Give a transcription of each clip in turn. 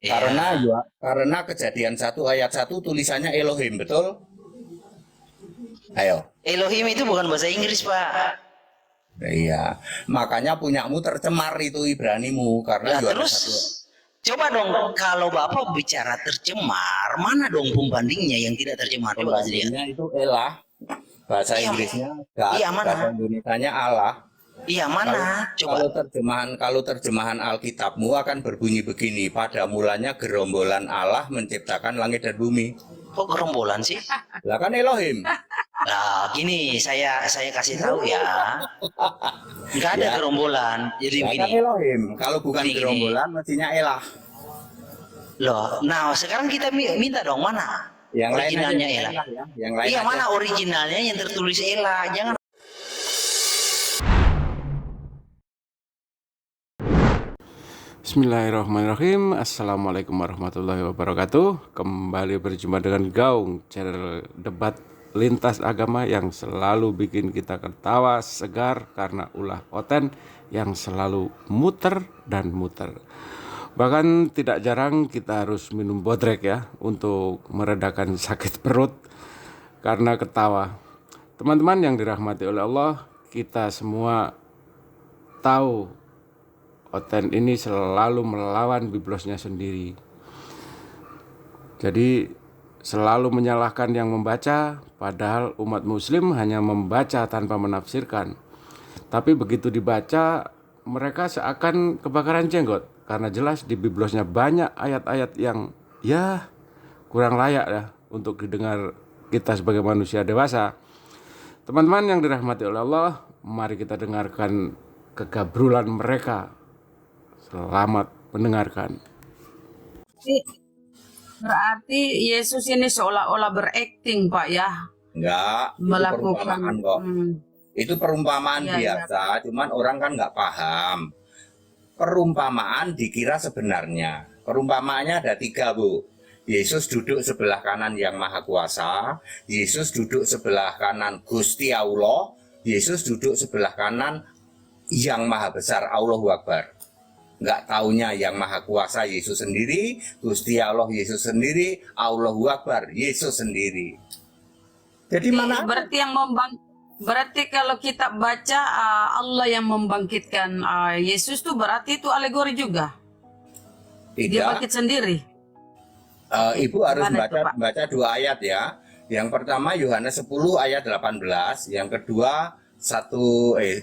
Karena Ya. karena Kejadian 1 ayat 1 tulisannya Elohim, betul? Ayo. Elohim itu bukan bahasa Inggris, Pak. Iya, makanya punyamu tercemar itu Ibranimu karena Lah Yohanes terus 1. coba dong kalau Bapak bicara tercemar, mana dong pembandingnya yang tidak tercemar? Coba kasih lihat. Pembandingnya itu Elah, bahasa Iya, Inggrisnya God, iya bahasa mana? Indonesianya Allah. Iya Kalau mana? Coba. kalau terjemahan Alkitabmu akan berbunyi begini, pada mulanya gerombolan Allah menciptakan langit dan bumi. Kok gerombolan sih? Lah kan Elohim. Nah, gini saya kasih tahu ya. Nggak ada Ya, gerombolan. Jadi lah kan begini. Elohim. Kalau bukan Gini. gerombolan mestinya Elah. Loh, nah sekarang kita minta dong mana Yang lain aja originalnya yang Ella? Elah ya. Yang lain Iya aja. mana originalnya yang tertulis Ella? Jangan. Bismillahirrahmanirrahim. Assalamualaikum warahmatullahi wabarakatuh. Kembali berjumpa dengan Gaung, channel debat lintas agama yang selalu bikin kita ketawa segar karena ulah konten yang selalu muter dan muter. Bahkan tidak jarang kita harus minum bodrek ya untuk meredakan sakit perut karena ketawa. Teman-teman yang dirahmati oleh Allah, kita semua tahu Oten ini selalu melawan biblosnya sendiri. Jadi selalu menyalahkan yang membaca, padahal umat muslim hanya membaca tanpa menafsirkan. Tapi begitu dibaca, mereka seakan kebakaran jenggot. Karena jelas di biblosnya banyak ayat-ayat yang ya kurang layak ya untuk didengar kita sebagai manusia dewasa. Teman-teman yang dirahmati oleh Allah, mari kita dengarkan kegabrulan mereka. Selamat mendengarkan. Berarti Yesus ini seolah-olah berakting, Pak ya, Enggak, itu melakukan. perumpamaan kok. Itu perumpamaan Iya, iya. biasa, cuman orang kan nggak paham. Perumpamaan dikira sebenarnya. Perumpamaannya ada 3, Bu. Yesus duduk sebelah kanan yang maha kuasa, Yesus duduk sebelah kanan Gusti Allah, Yesus duduk sebelah kanan yang maha besar, Allahu Akbar. Nggak taunya yang maha kuasa Yesus sendiri, Gusti Allah Yesus sendiri, Allahu Akbar Yesus sendiri. Jadi mana? Berarti kalau kita baca Allah yang membangkitkan Yesus tuh berarti itu alegori juga. Dia Tidak. bangkit sendiri. Ibu harus Gimana itu, Pak? baca 2 ayat ya. Yang pertama Yohanes 10 ayat 18, yang kedua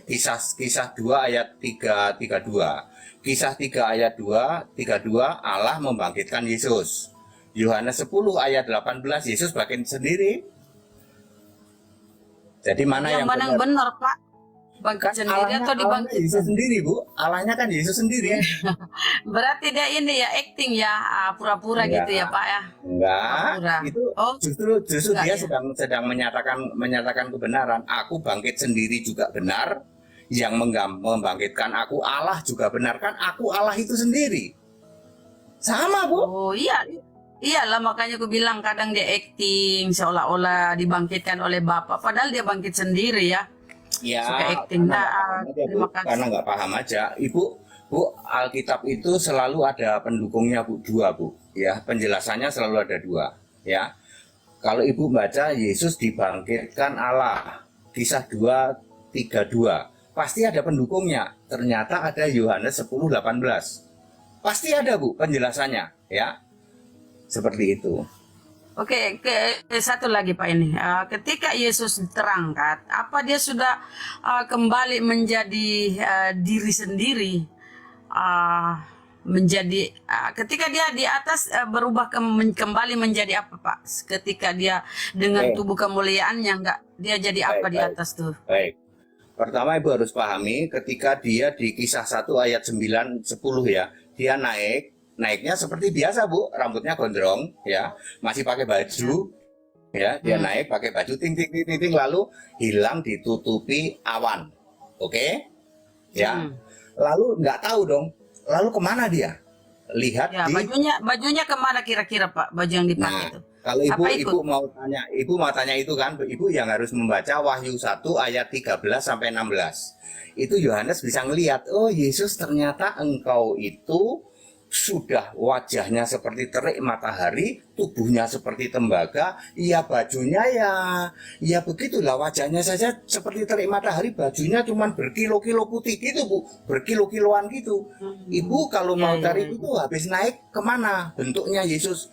Kisah 2 ayat 32. Kisah 3 ayat 32 Allah membangkitkan Yesus. Yohanes 10 ayat 18 Yesus bangkit sendiri. Jadi mana Yang yang mana yang benar, Pak? Bangkit sendiri Allahnya, atau Allahnya dibangkitkan? Yesus sendiri, Bu. Allahnya kan Yesus sendiri. Berarti dia ini ya acting ya, pura-pura Enggak. gitu ya, Pak ya. Enggak, Pura-pura. itu Oh, justru enggak dia ya. sedang menyatakan kebenaran. Aku bangkit sendiri juga benar. Yang membangkitkan aku Allah juga benar, kan aku Allah itu sendiri. Sama, Bu. Oh iya, iyalah makanya aku bilang kadang dia acting seolah-olah dibangkitkan oleh Bapak, padahal dia bangkit sendiri ya. Ya, Suka acting. karena Nah, nggak paham aja, Bu. terima kasih. Karena nggak paham aja. Bu, Alkitab itu selalu ada pendukungnya, Bu. 2, Bu. Ya, penjelasannya selalu ada 2. Ya, kalau Ibu baca Yesus dibangkitkan Allah, Kisah 2:32. Pasti ada pendukungnya. Ternyata ada Yohanes 10:18. Pasti ada, Bu, penjelasannya, ya. Seperti itu. Oke, satu lagi Pak ini. Ketika Yesus terangkat, apa dia sudah kembali menjadi diri sendiri? Ketika dia di atas berubah kembali menjadi apa, Pak? Ketika dia dengan tubuh kemuliaannya enggak, dia jadi apa di atas tuh? Baik. Pertama Ibu harus pahami ketika dia di Kisah 1 ayat 9, 10 ya, dia naiknya seperti biasa, Bu, rambutnya gondrong ya, masih pakai baju ya, dia naik pakai baju ting ting ting ting, ting, lalu hilang ditutupi awan. Oke? Ya. Lalu nggak tahu dong, lalu kemana dia? Lihat Ya, di bajunya kemana kira-kira, Pak? Baju yang dipakai Nah, itu. kalau Apa ikut? Ibu mau tanya itu kan, Ibu yang harus membaca Wahyu 1 ayat 13 sampai 16. Itu Yohanes bisa ngelihat, oh Yesus ternyata engkau itu sudah wajahnya seperti terik matahari, tubuhnya seperti tembaga, ya bajunya ya begitulah, wajahnya saja seperti terik matahari, bajunya cuman berkilo-kilo putih gitu Bu, berkilo-kiloan gitu. Ibu kalau mau cari itu habis naik kemana bentuknya Yesus?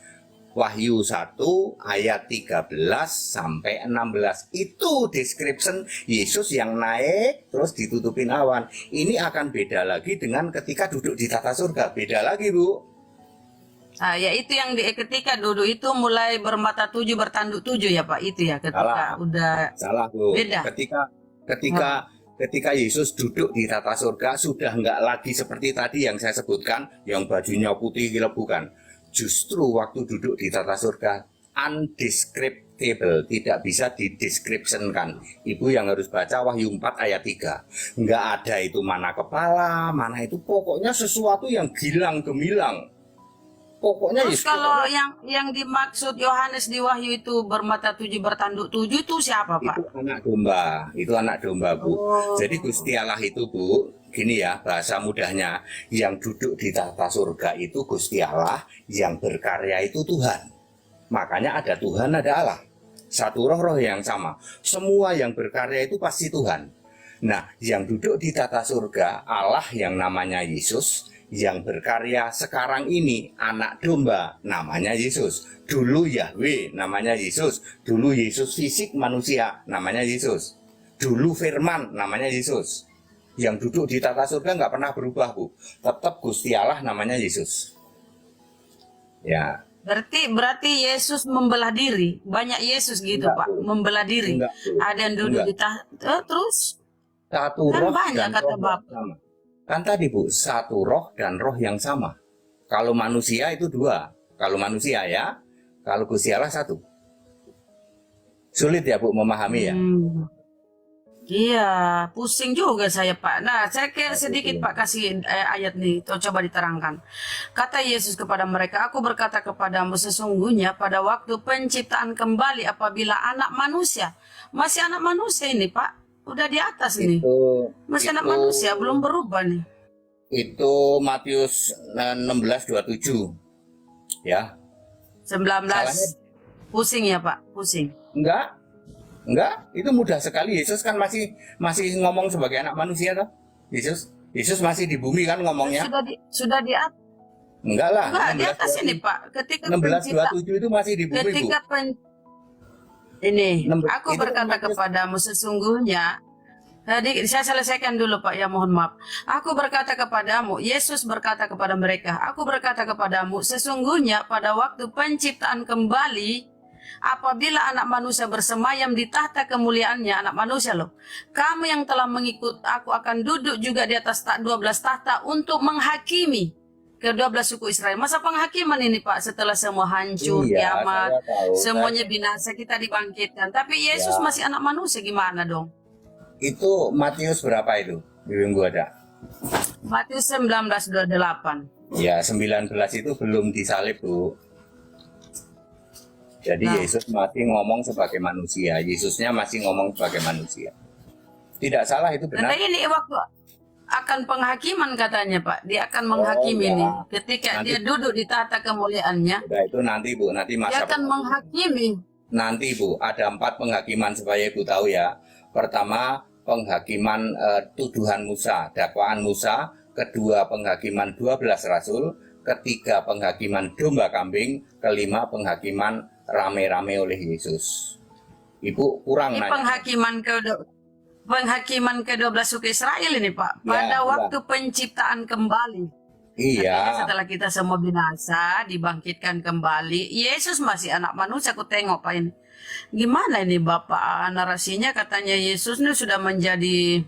Wahyu 1 ayat 13 sampai 16 itu description Yesus yang naik terus ditutupin awan. Ini akan beda lagi dengan ketika duduk di tata surga, beda lagi Bu. Ya itu yang ketika duduk itu mulai bermata 7 bertanduk 7 ya Pak, itu ya ketika salah Bu. beda. Ketika Yesus duduk di tata surga sudah nggak lagi seperti tadi yang saya sebutkan, yang bajunya putih gila, bukan. Justru waktu duduk di tata surga undescriptable, tidak bisa dideskripsikan. Ibu yang harus baca Wahyu 4 ayat 3. Nggak ada itu mana kepala, mana itu, pokoknya sesuatu yang gilang gemilang. Pokoknya Terus Yesus, kalau yang dimaksud Yohanes di Wahyu itu bermata 7 bertanduk 7 itu siapa Pak? itu anak domba, itu anak domba Bu. Jadi Gusti Allah itu Bu, gini ya bahasa mudahnya, yang duduk di tata surga itu Gusti Allah, yang berkarya itu Tuhan. Makanya ada Tuhan, ada Allah, satu roh yang sama. Semua yang berkarya itu pasti Tuhan. Nah, yang duduk di tata surga Allah yang namanya Yesus, yang berkarya sekarang ini anak domba namanya Yesus. Dulu Yahweh namanya Yesus, dulu Yesus fisik manusia namanya Yesus, dulu Firman namanya Yesus. Yang duduk di tata surga nggak pernah berubah Bu, tetap Gusti Allah namanya Yesus. Ya. Berarti Yesus membelah diri, banyak Yesus gitu Enggak, Pak, Bu. membelah diri. Enggak, Bu. Ada yang duduk Enggak. di tahta, terus Satu kan roh banyak dan kata roh yang Bapak. sama. Kan tadi Bu, satu roh dan roh yang sama. Kalau manusia itu dua. Kalau manusia ya, kalau Gusti Allah satu. Sulit ya Bu memahami ya. Iya, pusing juga saya Pak. Nah, saya kira sedikit Pak kasih ayat nih, coba diterangkan. Kata Yesus kepada mereka, aku berkata kepadamu sesungguhnya pada waktu penciptaan kembali apabila anak manusia, masih anak manusia ini Pak, udah di atas ini, masih anak manusia, belum berubah nih. Itu Matius 16:27 ya. 19, pusing ya Pak, pusing. Enggak, itu mudah sekali. Yesus kan masih ngomong sebagai anak manusia toh. Yesus masih di bumi kan ngomongnya. Sudah di atas. Enggak lah. Enggak, di atas ini Pak. Ketika 16:27 itu masih di bumi Bu. Ini, 16 aku itu berkata Matius. kepadamu sesungguhnya. Tadi saya selesaikan dulu Pak, ya mohon maaf. Aku berkata kepadamu, Yesus berkata kepada mereka, aku berkata kepadamu sesungguhnya pada waktu penciptaan kembali, apabila anak manusia bersemayam di tahta kemuliaannya, anak manusia loh, kamu yang telah mengikut aku akan duduk juga di atas 12 tahta untuk menghakimi ke-12 suku Israel. Masa penghakiman ini Pak, setelah semua hancur, Iya, kiamat, saya tahu. semuanya binasa, kita dibangkitkan. Tapi Yesus Ya. masih anak manusia, gimana dong? Itu Matius berapa itu? Minggu ada. Matius 19:28. Ya, 19 itu belum disalib, Bu. Jadi Nah. Yesus masih ngomong sebagai manusia. Yesusnya masih ngomong sebagai manusia. Tidak salah, itu benar. Nah ini waktu akan penghakiman katanya Pak, dia akan menghakimi ya. nih. Ketika Nanti- dia duduk di tahta kemuliaannya, Udah, itu nanti Bu, nanti dia masa akan menghakimi. nanti Bu, ada 4 penghakiman supaya Ibu tahu ya. Pertama, penghakiman tuduhan Musa, dakwaan Musa. Kedua, penghakiman 12 rasul. Ketiga, penghakiman domba kambing. Kelima, penghakiman rame-rame oleh Yesus. Ibu kurang Ini nanya. penghakiman ke-12 suku Israel ini Pak, pada Ya, waktu penciptaan kembali. Katanya Iya, setelah kita semua binasa, dibangkitkan kembali. Yesus masih anak manusia, aku tengok Pak ini. Gimana ini Bapak narasinya, katanya Yesus ini sudah menjadi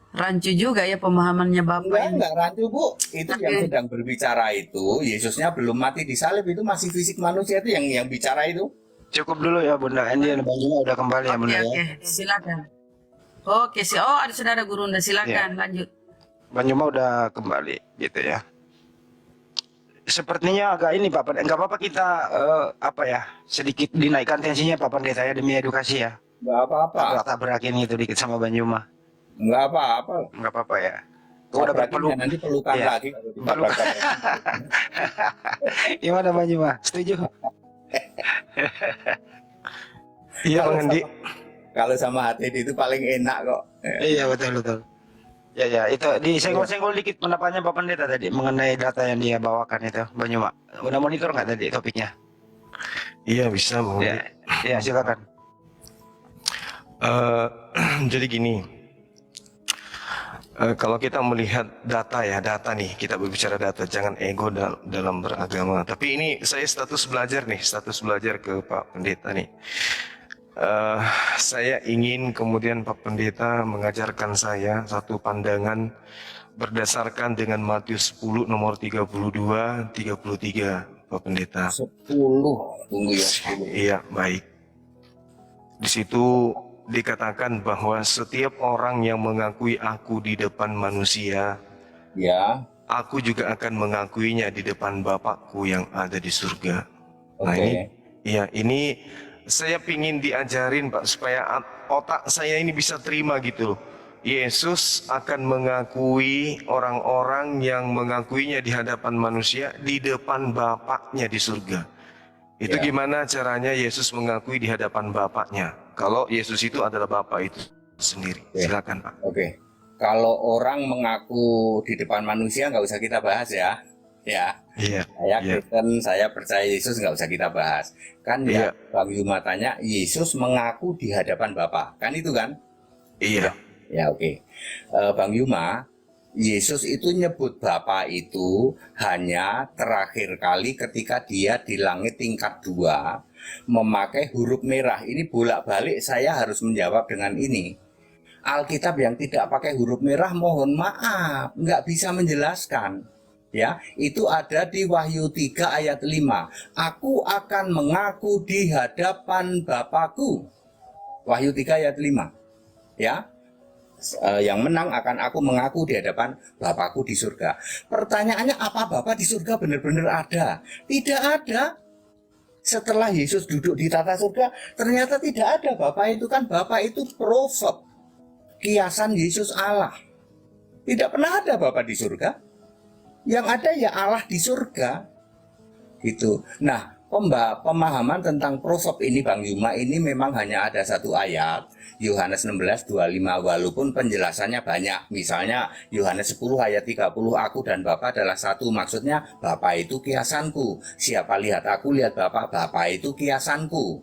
rancu juga ya pemahamannya Bapak ini. enggak rancu Bu. Itu yang sedang berbicara itu, Yesusnya belum mati di salib, itu masih fisik manusia, itu yang bicara itu. Cukup dulu ya Bunda Andy dan Bang Juma udah kembali ya Bunda ya. Oke, silakan. Oke, sudah ada guru Unda, silakan lanjut. Bang Juma udah kembali gitu ya. Sepertinya agak ini Pak, enggak apa-apa kita sedikit dinaikkan tensinya Pak Pendeta ya demi edukasi ya. Enggak apa-apa. Tak berakin itu dikit sama Bang Juma. Enggak apa-apa. Enggak apa-apa ya. Udah Berarti berpeluk. nanti pelukan Iya. lagi kalau ditabrakan. Gimana Bang Juma? Setuju? Iya Kalau Bang Andi. Kalau sama HTD itu paling enak kok. Iya betul. Ya itu disenggol-senggol dikit pendapatnya Pak Pendeta tadi mengenai data yang dia bawakan itu Bang Juma. Udah monitor nggak tadi topiknya? Iya bisa Bang. Ya silakan. Eh, jadi gini, kalau kita melihat data ya, data nih, kita berbicara data, jangan ego dalam beragama. Tapi ini saya status belajar ke Pak Pendeta nih. Saya ingin kemudian Pak Pendeta mengajarkan saya satu pandangan berdasarkan dengan Matius 10 nomor 32, 33, Pak Pendeta. 10 tunggu ya 10. Iya, baik. Di situ dikatakan bahwa setiap orang yang mengakui aku di depan manusia, Ya, aku juga akan mengakuinya di depan Bapakku yang ada di surga. Nah oke. ini saya pingin diajarin Pak supaya otak saya ini bisa terima gitu. Yesus akan mengakui orang-orang yang mengakuinya di hadapan manusia di depan Bapaknya di surga. Itu Ya. gimana caranya Yesus mengakui di hadapan Bapaknya? Kalau Yesus itu adalah Bapa itu sendiri. Oke. Silakan Pak. Oke. Kalau orang mengaku di depan manusia nggak usah kita bahas ya. Ya, Iya. saya Iya. Kristen, saya percaya Yesus nggak usah kita bahas. Kan Iya. ya Bang Yuma tanya, Yesus mengaku di hadapan Bapa. Kan itu kan? Iya. Ya oke. Bang Yuma, Yesus itu nyebut Bapa itu hanya terakhir kali ketika dia di langit tingkat 2 memakai huruf merah. Ini bolak-balik saya harus menjawab dengan ini. Alkitab yang tidak pakai huruf merah mohon maaf, nggak bisa menjelaskan. Ya, itu ada di Wahyu 3 ayat 5. Aku akan mengaku di hadapan Bapakku. Wahyu 3 ayat 5. Ya, yang menang akan aku mengaku di hadapan Bapakku di surga. Pertanyaannya, apa Bapa di surga benar-benar ada? Tidak ada. Setelah Yesus duduk di tata surga, ternyata tidak ada. Bapa itu kan, Bapa itu profet, kiasan Yesus Allah. Tidak pernah ada Bapa di surga. Yang ada ya Allah di surga. Gitu. Nah, pemahaman tentang profet ini Bang Yuma ini memang hanya ada satu ayat, Yohanes 16:25, walaupun penjelasannya banyak. Misalnya Yohanes 10 ayat 30, aku dan Bapa adalah satu. Maksudnya Bapa itu kiasanku. Siapa lihat aku, lihat Bapa. Bapa itu kiasanku.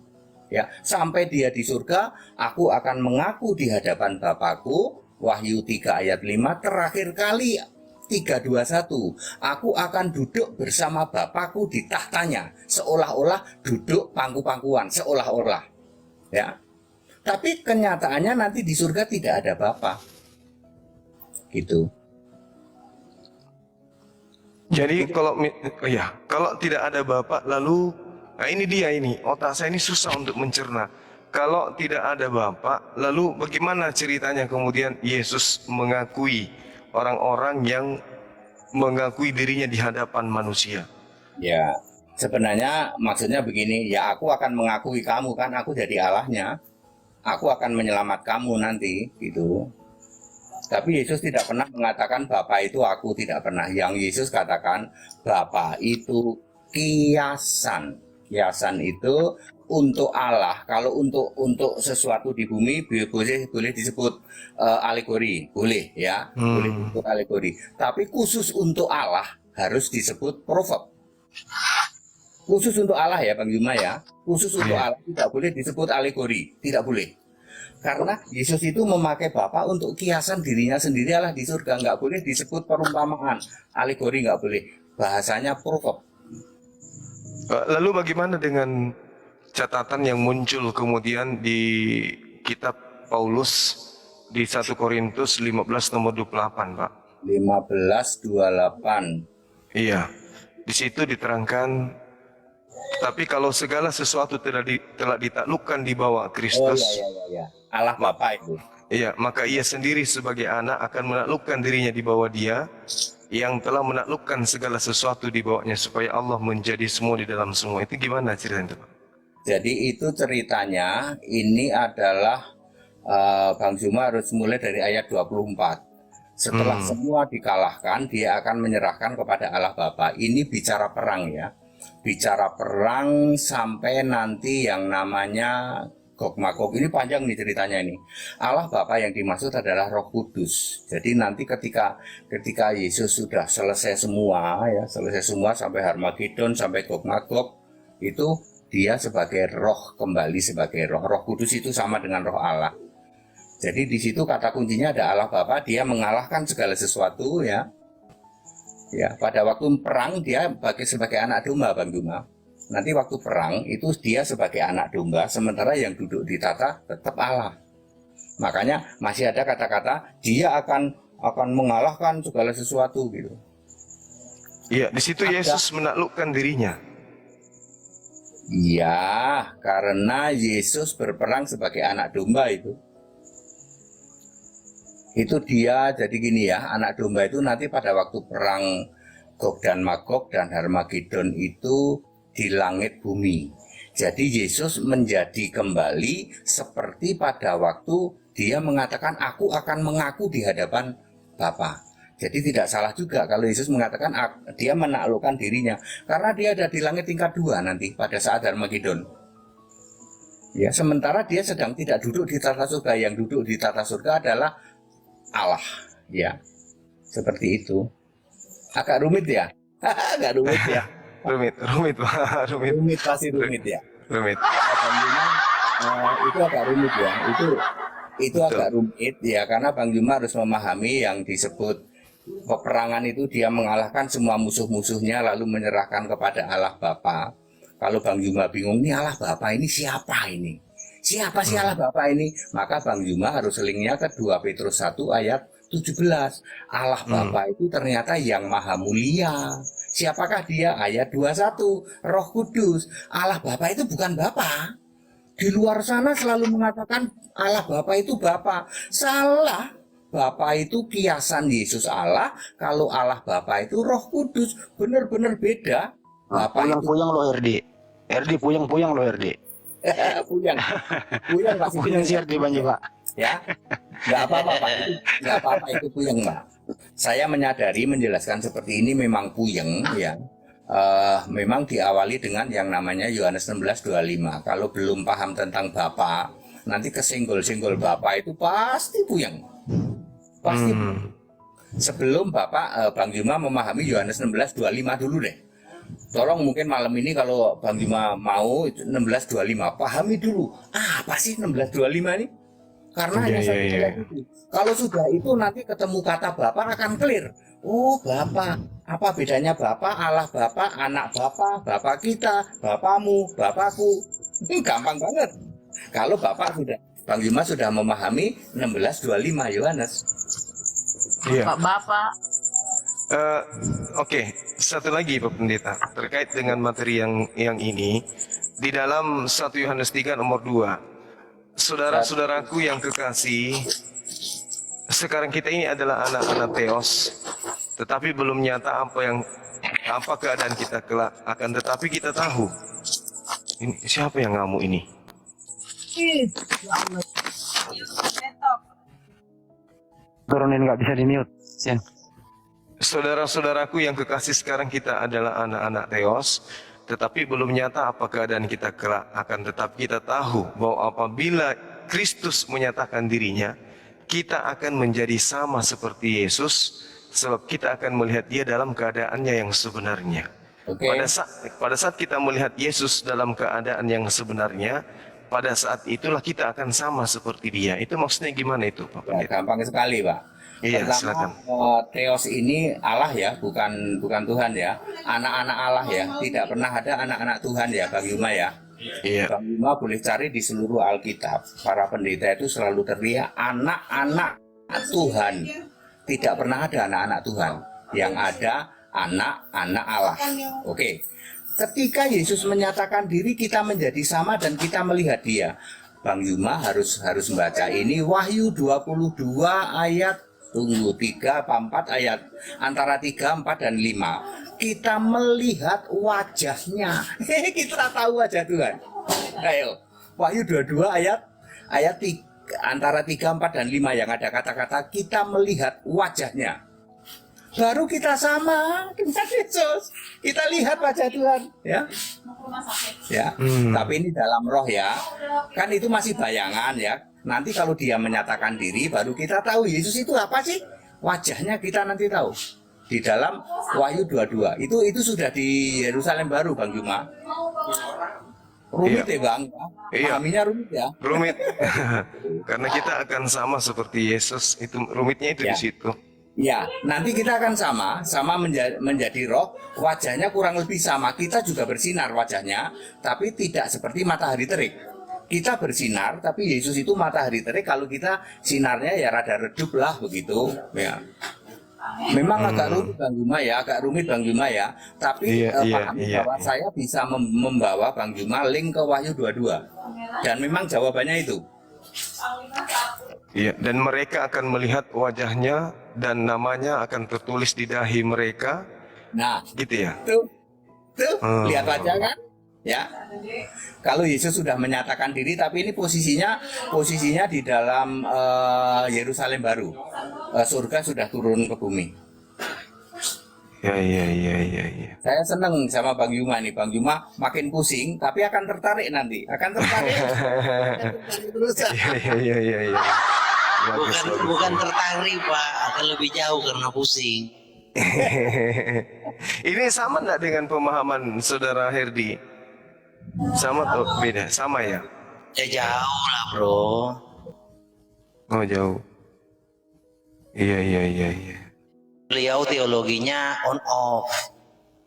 Ya, sampai dia di surga, aku akan mengaku di hadapan Bapakku. Wahyu 3 ayat 5, terakhir kali 3:21, aku akan duduk bersama Bapakku di tahtanya, seolah-olah duduk pangku-pangkuan, seolah-olah, ya. Tapi kenyataannya nanti di surga tidak ada Bapa, gitu. Jadi kalau tidak ada Bapa, lalu nah ini dia ini otak saya ini susah untuk mencerna. Kalau tidak ada Bapa, lalu bagaimana ceritanya kemudian Yesus mengakui orang-orang yang mengakui dirinya di hadapan manusia? Ya, sebenarnya maksudnya begini, ya aku akan mengakui kamu kan, aku jadi Allahnya, aku akan menyelamat kamu nanti, gitu. Tapi Yesus tidak pernah mengatakan Bapa itu aku, tidak pernah. Yang Yesus katakan Bapa itu kiasan. Kiasan itu untuk Allah. Kalau untuk sesuatu di bumi boleh disebut alegori, boleh ya, boleh disebut alegori. Tapi khusus untuk Allah harus disebut profet. Khusus untuk Allah ya Bang Yuma ya, khusus untuk Allah tidak boleh disebut alegori, tidak boleh. Karena Yesus itu memakai Bapa untuk kiasan dirinya sendiri Allah di surga, nggak boleh disebut perumpamaan, alegori nggak boleh. Bahasanya profet. Lalu bagaimana dengan catatan yang muncul kemudian di kitab Paulus di 1 Korintus 15 nomor 28, Pak? 15:28. Iya. Di situ diterangkan, tapi kalau segala sesuatu telah ditaklukkan di bawah Kristus, Ya. Allah Bapa itu. iya, maka ia sendiri sebagai anak akan menaklukkan dirinya di bawah Dia yang telah menaklukkan segala sesuatu di bawahnya, supaya Allah menjadi semua di dalam semua. Itu gimana ceritanya itu, Pak? Jadi itu ceritanya, ini adalah Bang Zuma harus mulai dari ayat 24. Setelah semua dikalahkan, dia akan menyerahkan kepada Allah Bapa. Ini bicara perang ya. Bicara perang sampai nanti yang namanya Gog Magog. Ini panjang nih ceritanya ini. Allah Bapa yang dimaksud adalah Roh Kudus. Jadi nanti ketika Yesus sudah selesai semua ya, selesai semua sampai Harmagedon, sampai Gog Magog, itu dia sebagai roh kembali sebagai roh. Roh Kudus itu sama dengan roh Allah. Jadi di situ kata kuncinya ada Allah Bapa, dia mengalahkan segala sesuatu ya. Ya, pada waktu perang dia sebagai anak domba, Bang Juma. Nanti waktu perang itu dia sebagai anak domba, sementara yang duduk di tata tetap Allah. Makanya masih ada kata-kata dia akan mengalahkan segala sesuatu gitu. Iya, di situ Yesus menaklukkan dirinya. Iya, karena Yesus berperang sebagai anak domba itu. Itu dia, jadi gini ya, anak domba itu nanti pada waktu perang Gog dan Magog dan Harmagedon itu di langit bumi. Jadi Yesus menjadi kembali seperti pada waktu dia mengatakan aku akan mengaku di hadapan Bapa. Jadi tidak salah juga kalau Yesus mengatakan dia menaklukkan dirinya. Karena dia ada di langit tingkat 2 nanti pada saat Harmagedon. Ya, sementara dia sedang tidak duduk di tata surga. Yang duduk di tata surga adalah Allah, ya, seperti itu. Agak rumit ya, agak rumit ya. Rumit, Pak. Rumit pasti rumit ya. Rumit. Itu agak rumit ya. Itu agak rumit ya karena Bang Juma harus memahami yang disebut peperangan itu dia mengalahkan semua musuh-musuhnya lalu menyerahkan kepada Allah Bapa. Kalau Bang Juma bingung nih Allah Bapa ini siapa ini? Siapa sih Allah Bapa ini? Maka Bang Juma harus linknya ke 2 Petrus 1 ayat 17. Allah Bapa itu ternyata yang maha mulia. Siapakah dia? Ayat 21. Roh Kudus. Allah Bapa itu bukan Bapa. Di luar sana selalu mengatakan Allah Bapa itu Bapa. Salah. Bapa itu kiasan Yesus Allah. Kalau Allah Bapa itu Roh Kudus. Benar-benar beda. Bapa itu Puyang lo RD. RD puyang lo RD. puyang pasti Puyang si RD banyak Pak. ya, nggak apa-apa Pak. Nggak apa-apa itu puyeng Pak. Saya menyadari menjelaskan seperti ini memang puyeng ya. Memang diawali dengan yang namanya Yohanes 16:25. Kalau belum paham tentang Bapa, nanti kesenggol-senggol Bapa itu pasti puyeng. Pasti. Sebelum Bapak Bang Juma memahami Yohanes 16:25 dulu deh. Tolong mungkin malam ini kalau Bang Juma mau 16:25 pahami dulu apa sih 16:25 ini? Karena hanya satu ayat itu. Kalau sudah itu nanti ketemu kata Bapa akan clear. Oh Bapa, apa bedanya Bapa, Allah Bapa, anak Bapa, Bapa kita, Bapamu, Bapakku. Gampang banget. Kalau Bapak sudah, Bang Juma sudah memahami 16:25 Yohanes. Iya. Bapak. Oke, satu lagi Pak Pendeta terkait dengan materi yang ini di dalam 1 Yohanes 3 nomor 2. Saudara-saudaraku yang kekasih, sekarang kita ini adalah anak-anak Theos, tetapi belum nyata apa keadaan kita kelak, akan tetapi kita tahu. Ini siapa yang ngamuk ini? Turunin nggak bisa di mute. Sen. Saudara-saudaraku yang kekasih, sekarang kita adalah anak-anak Theos, tetapi belum nyata apa keadaan kita kelak, akan tetapi kita tahu bahwa apabila Kristus menyatakan dirinya, kita akan menjadi sama seperti Yesus, sebab kita akan melihat dia dalam keadaannya yang sebenarnya. Pada saat kita melihat Yesus dalam keadaan yang sebenarnya, pada saat itulah kita akan sama seperti dia. Itu maksudnya gimana itu Pak Pendeta? Gampang sekali Pak. Iya, Pertama, Theos ini Allah ya, bukan Tuhan ya. Anak-anak Allah ya, tidak pernah ada anak-anak Tuhan ya, Bang Yuma ya. Iya. Bang Yuma boleh cari di seluruh Alkitab. Para pendeta itu selalu teriak anak-anak Tuhan. Tidak pernah ada anak-anak Tuhan. Yang ada anak-anak Allah. Oke. Ketika Yesus menyatakan diri, kita menjadi sama dan kita melihat dia. Bang Yuma harus membaca ini Wahyu 22 ayat 3 apa 4 ayat, antara 3, 4 dan 5. Kita melihat wajahnya. Kita tahu wajah Tuhan. Ayo, Wahyu 22 ayat antara 3, 4, dan 5 yang ada kata-kata, kita melihat wajahnya. Baru kita sama dengan Yesus. Kita lihat wajah Tuhan, ya. Ya. Tapi ini dalam roh ya. Kan itu masih bayangan ya. Nanti kalau dia menyatakan diri baru kita tahu Yesus itu apa sih? Wajahnya kita nanti tahu. Di dalam Wahyu 22. Itu sudah di Yerusalem baru, Bang Juma. Rumit ya, Bang. Iya. Pahaminya rumit ya. Rumit. Karena kita akan sama seperti Yesus. Itu rumitnya itu Ya. di situ. Ya, nanti kita akan sama menjadi roh, wajahnya kurang lebih sama. Kita juga bersinar wajahnya, tapi tidak seperti matahari terik. Kita bersinar, tapi Yesus itu matahari terik. Kalau kita sinarnya ya rada redup lah begitu. Ya. Memang agak rumit Bang Juma ya. Tapi Iya. bahwa saya bisa membawa Bang Juma link ke Wahyu 22. Dan memang jawabannya itu. Iya, dan mereka akan melihat wajahnya dan namanya akan tertulis di dahi mereka, Nah, gitu ya. tuh, lihat wajah kan? Ya. Kalau Yesus sudah menyatakan diri, tapi ini posisinya di dalam Yerusalem baru. Surga sudah turun ke bumi. Iya. Saya seneng sama Bang Yuma nih. Bang Yuma makin pusing, tapi akan tertarik nanti. Akan tertarik. Terus. Iya. Bukan tertarik Pak, akan lebih jauh karena pusing. Ini sama enggak dengan pemahaman Saudara Herdi? Sama atau beda? Sama ya? Ya jauh lah bro. Oh jauh. Iya. Beliau teologinya on off.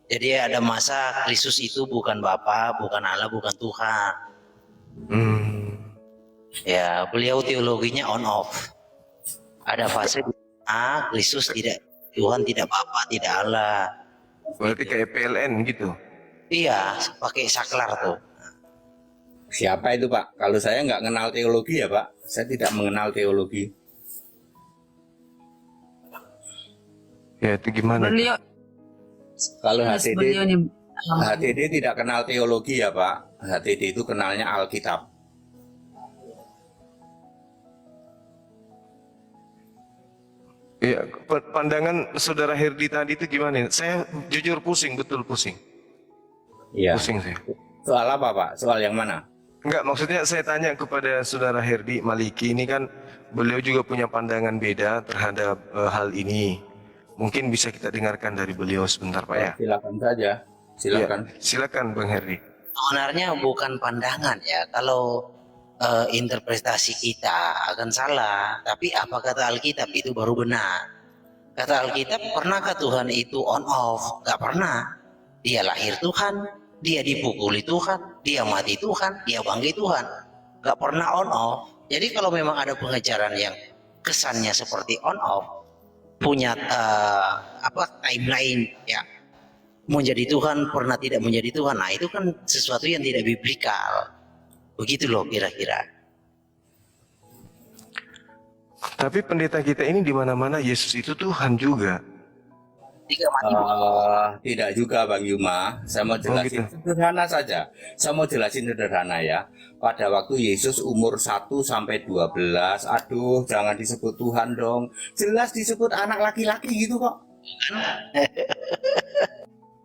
Jadi ada masa Kristus itu bukan Bapa, bukan Allah, bukan Tuhan. Ya, beliau teologinya on off. Ada fase Kristus tidak Tuhan, tidak Bapa, tidak Allah. Berarti kayak PLN gitu. Iya, pakai saklar tuh. Siapa itu Pak? Kalau saya nggak kenal teologi ya Pak. Saya tidak mengenal teologi. Ya itu gimana? Beliau Kalau beliau ini HTD tidak kenal teologi ya Pak. HTD itu kenalnya Alkitab. Iya, pandangan Saudara Herdi tadi itu gimana? Saya jujur pusing, betul pusing. Iya. Pusing saya. Soal apa Pak? Soal yang mana? Enggak, maksudnya saya tanya kepada Saudara Herdi Maliki, ini kan beliau juga punya pandangan beda terhadap hal ini. Mungkin bisa kita dengarkan dari beliau sebentar Pak ya. Silakan saja. Silakan. Ya, silakan Bang Herdi. Sebenarnya bukan pandangan ya. Kalau interpretasi kita akan salah, tapi apa kata Alkitab itu baru benar. Kata Alkitab, pernahkah Tuhan itu on off? Gak pernah. Dia lahir Tuhan, dia dipukuli Tuhan, dia mati Tuhan, dia bangkit Tuhan. Gak pernah on off. Jadi kalau memang ada pengajaran yang kesannya seperti on off, punya timeline ya, menjadi Tuhan pernah tidak menjadi Tuhan, nah itu kan sesuatu yang tidak biblikal. Begitu loh kira-kira. Tapi pendeta kita ini di mana-mana Yesus itu Tuhan juga. Tiga mati. Tidak juga Bang Yuma. Saya mau jelasin sederhana saja. Saya mau jelasin sederhana ya. Pada waktu Yesus umur 1 sampai 12, aduh jangan disebut Tuhan dong. Jelas disebut anak laki-laki gitu kok.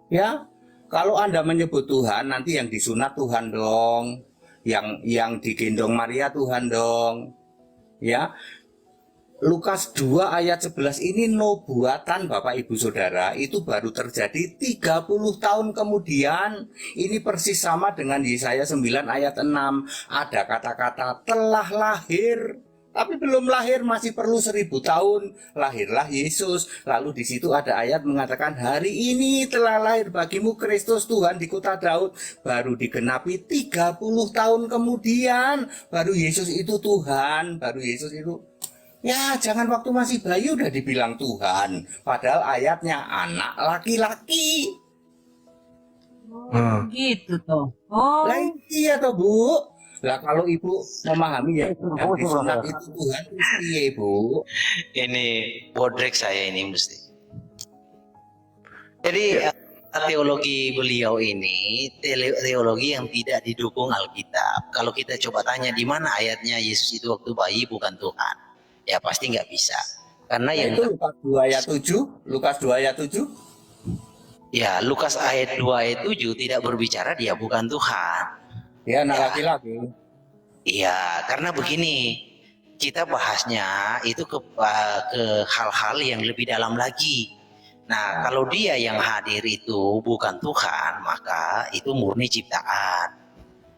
Ya, kalau Anda menyebut Tuhan, nanti yang disunat Tuhan dong. Yang digendong Maria Tuhan dong. Ya. Lukas 2 ayat 11 ini nubuatan Bapak Ibu Saudara itu baru terjadi 30 tahun kemudian. Ini persis sama dengan Yesaya 9 ayat 6. Ada kata-kata telah lahir, tapi belum lahir, masih perlu 1000 tahun. Lahirlah Yesus. Lalu di situ ada ayat mengatakan hari ini telah lahir bagimu Kristus Tuhan di kota Daud. Baru digenapi 30 tahun kemudian baru Yesus itu Tuhan, baru Yesus itu. Ya, jangan waktu masih bayi udah dibilang Tuhan. Padahal ayatnya anak laki-laki. gitu tuh. Oh, Lah iya toh Bu. Lah kalau Ibu memahami ya, yang disunat itu Tuhan iya Bu. Ini bodrek saya ini mesti. Jadi teologi beliau ini teologi yang tidak didukung Alkitab. Kalau kita coba tanya di mana ayatnya Yesus itu waktu bayi bukan Tuhan, ya pasti nggak bisa. Karena Nah, yang itu Lukas 2 ayat 7, Lukas 2 ayat 7. ya Lukas ayat 2 ayat 7 tidak berbicara dia bukan Tuhan. Ya, anak Ya. laki-laki. Iya, karena begini, kita bahasnya itu ke hal-hal yang lebih dalam lagi. Nah, kalau dia yang hadir itu bukan Tuhan, maka itu murni ciptaan.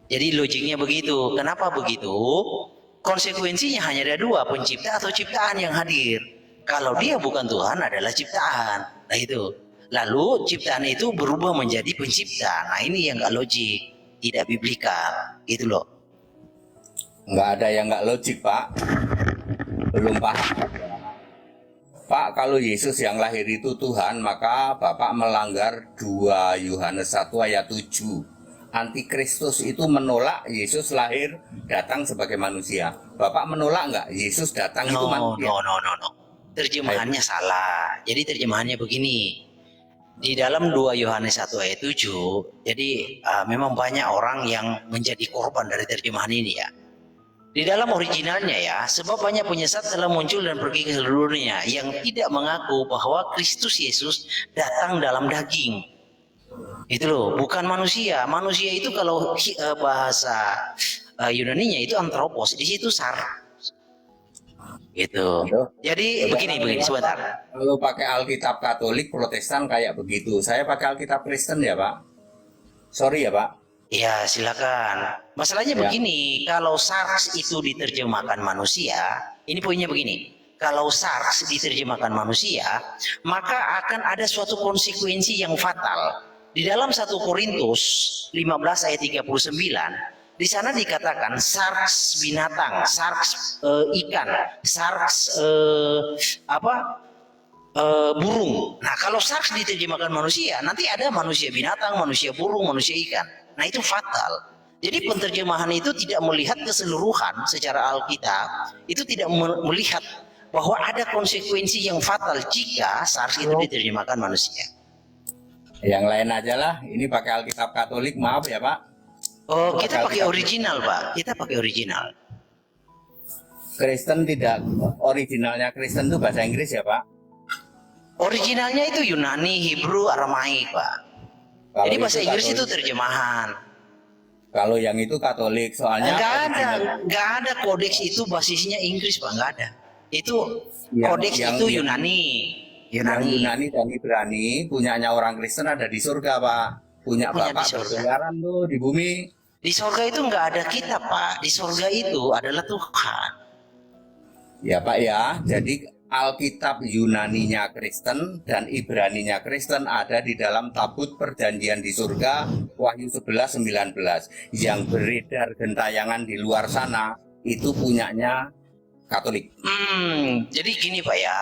Jadi logiknya begitu. Kenapa begitu? Konsekuensinya hanya ada dua, pencipta atau ciptaan yang hadir. Kalau dia bukan Tuhan adalah ciptaan. Nah itu. Lalu ciptaan itu berubah menjadi pencipta. Nah ini yang nggak logik, tidak biblikal, gitu loh. Nggak ada yang nggak logik, Pak. Belum paham. Pak, kalau Yesus yang lahir itu Tuhan, maka Bapak melanggar 2 Yohanes 1 ayat 7. Antikristus itu menolak Yesus lahir datang sebagai manusia. Bapak menolak nggak Yesus datang itu manusia? No. Terjemahannya salah. Jadi terjemahannya begini. Di dalam 2 Yohanes 1 ayat 7, jadi memang banyak orang yang menjadi korban dari terjemahan ini ya. Di dalam originalnya ya, sebab banyak penyesat telah muncul dan pergi ke seluruh dunia yang tidak mengaku bahwa Kristus Yesus datang dalam daging. Itu loh, bukan manusia. Manusia itu kalau bahasa Yunaninya itu anthropos, di situ sar. Gitu. Jadi begini sebentar. Kalau pakai Alkitab Katolik Protestan kayak begitu. Saya pakai Alkitab Kristen ya, Pak. Sorry ya, Pak. Ya silakan. Masalahnya Ya. begini, kalau SARS itu diterjemahkan manusia, ini poinnya begini. Kalau SARS diterjemahkan manusia, maka akan ada suatu konsekuensi yang fatal. Di dalam 1 Korintus 15 ayat 39, di sana dikatakan SARS binatang, SARS ikan, SARS burung. Nah, kalau SARS diterjemahkan manusia, nanti ada manusia binatang, manusia burung, manusia ikan. Nah, itu fatal. Jadi penterjemahan itu tidak melihat keseluruhan secara Alkitab, itu tidak melihat bahwa ada konsekuensi yang fatal jika SARS itu diterjemahkan manusia. Yang lain aja lah. Ini pakai Alkitab Katolik, maaf ya, Pak. Oh, kita pakai original, Pak. Kita pakai original. Kristen tidak, originalnya Kristen itu bahasa Inggris ya, Pak. Originalnya itu Yunani, Hebrew, Aramaik, Pak. Kalau Jadi bahasa Inggris itu Katolik. terjemahan. Kalau yang itu Katolik, soalnya Nggak ada kodeks itu basisnya Inggris, Pak. Nggak ada. Itu kodeks itu Yunani. Yang Yunani dan Ibrani punyanya orang Kristen ada di surga, Pak. Punya Punya Bapak di surga. berkeliaran tuh di bumi. Di sorga itu nggak ada kita, Pak. Di sorga itu adalah Tuhan. Ya, Pak ya. Jadi Alkitab Yunaninya Kristen dan Ibraninya Kristen ada di dalam tabut perjanjian di surga Wahyu 11:19. Yang beredar gentayangan di luar sana itu punyanya Katolik. Jadi gini, Pak ya.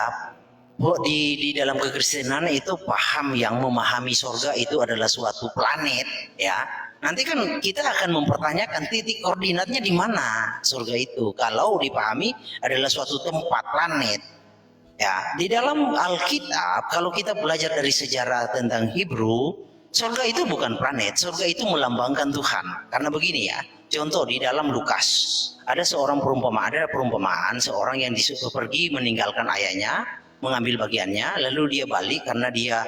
Di dalam kekristenan itu paham yang memahami sorga itu adalah suatu planet ya. Nanti kan kita akan mempertanyakan titik koordinatnya di mana surga itu. Kalau dipahami adalah suatu tempat planet. Ya, di dalam Alkitab kalau kita belajar dari sejarah tentang Hebrew, surga itu bukan planet, surga itu melambangkan Tuhan. Karena begini ya, contoh di dalam Lukas ada perumpamaan seorang yang disuruh pergi meninggalkan ayahnya, mengambil bagiannya, lalu dia balik karena dia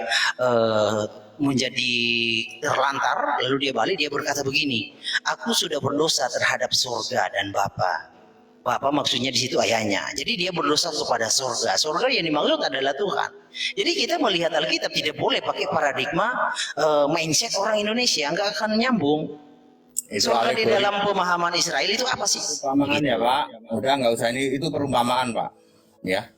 menjadi terlantar, lalu dia balik, dia berkata begini, aku sudah berdosa terhadap surga dan Bapa. Bapa maksudnya di situ ayahnya. Jadi dia berdosa kepada surga. Surga yang dimaksud adalah Tuhan. Jadi kita melihat Alkitab tidak boleh pakai paradigma mindset orang Indonesia, nggak akan nyambung. Itu Surga di alegori. dalam pemahaman Israel itu apa sih? Perumpamaan ya, Pak. Udah nggak usah, ini itu perumpamaan, Pak. Ya.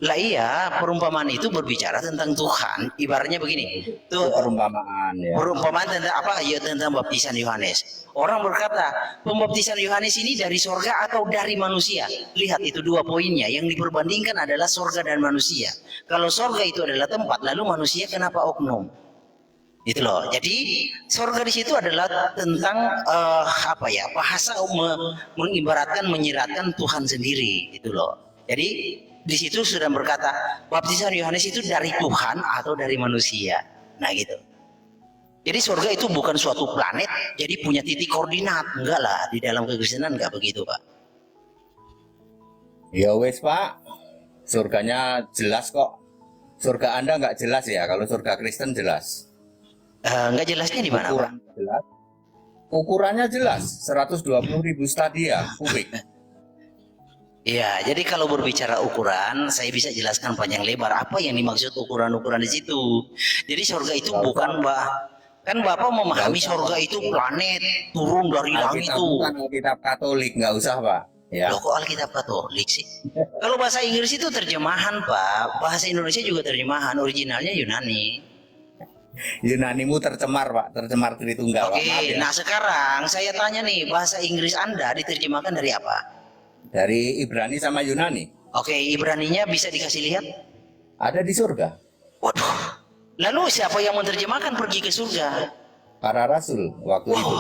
Lah iya, perumpamaan itu berbicara tentang Tuhan. Ibaratnya begini, Itu perumpamaan ya. perumpamaan tentang apa? Ya tentang baptisan Yohanes. Orang berkata, pembaptisan Yohanes ini dari sorga atau dari manusia? Lihat itu dua poinnya. Yang diperbandingkan adalah sorga dan manusia. Kalau sorga itu adalah tempat, lalu manusia kenapa oknum? Itu loh. Jadi sorga di situ adalah tentang bahasa mengibaratkan, menyiratkan Tuhan sendiri. Itu loh. Jadi di situ sudah berkata baptisan Yohanes itu dari Tuhan atau dari manusia. Nah gitu. Jadi surga itu bukan suatu planet, jadi punya titik koordinat. Enggak lah, di dalam kekristenan enggak begitu, Pak. Ya wes Pak, surganya jelas kok. Surga Anda nggak jelas ya, kalau surga Kristen jelas. Enggak jelasnya di mana, Pak? Ukuran jelas. Ukurannya jelas, 120.000 stadia kubik. Iya, jadi kalau berbicara ukuran, saya bisa jelaskan panjang lebar apa yang dimaksud ukuran-ukuran di situ. Jadi surga itu bukan, Mbak. Kan Bapak memahami surga itu planet turun dari langit Alkitab itu. bukan Alkitab Katolik, nggak usah Pak. Ya. Loh, kok Alkitab Katolik sih? Kalau bahasa Inggris itu terjemahan, Pak. Bahasa Indonesia juga terjemahan, originalnya Yunani. Yunanimu tercemar Pak, tercemar Tritunggal. Oke, Pak. Maaf ya. nah sekarang saya tanya nih, bahasa Inggris Anda diterjemahkan dari apa? Dari Ibrani sama Yunani, Oke, Ibraninya bisa dikasih lihat? ada di surga. Waduh. Lalu siapa yang menerjemahkan pergi ke surga? Para rasul waktu itu.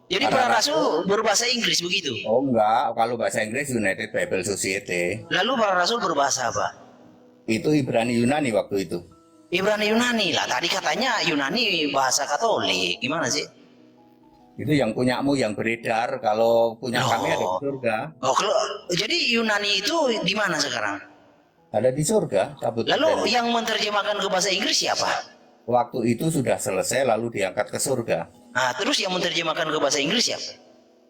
Jadi para rasul berbahasa Inggris begitu. Oh enggak, kalau bahasa Inggris United Bible Society. Lalu para rasul berbahasa apa? Itu Ibrani Yunani waktu itu. Ibrani Yunani lah. Tadi katanya Yunani bahasa Katolik. Gimana sih? Itu yang punyamu yang beredar, kalau punya Oh. kami ada di surga. Oh, jadi Yunani itu di mana sekarang? Ada di surga, kabut Lalu Beni. yang menerjemahkan ke bahasa Inggris siapa? Waktu itu sudah selesai lalu diangkat ke surga. Nah, terus yang menerjemahkan ke bahasa Inggris siapa?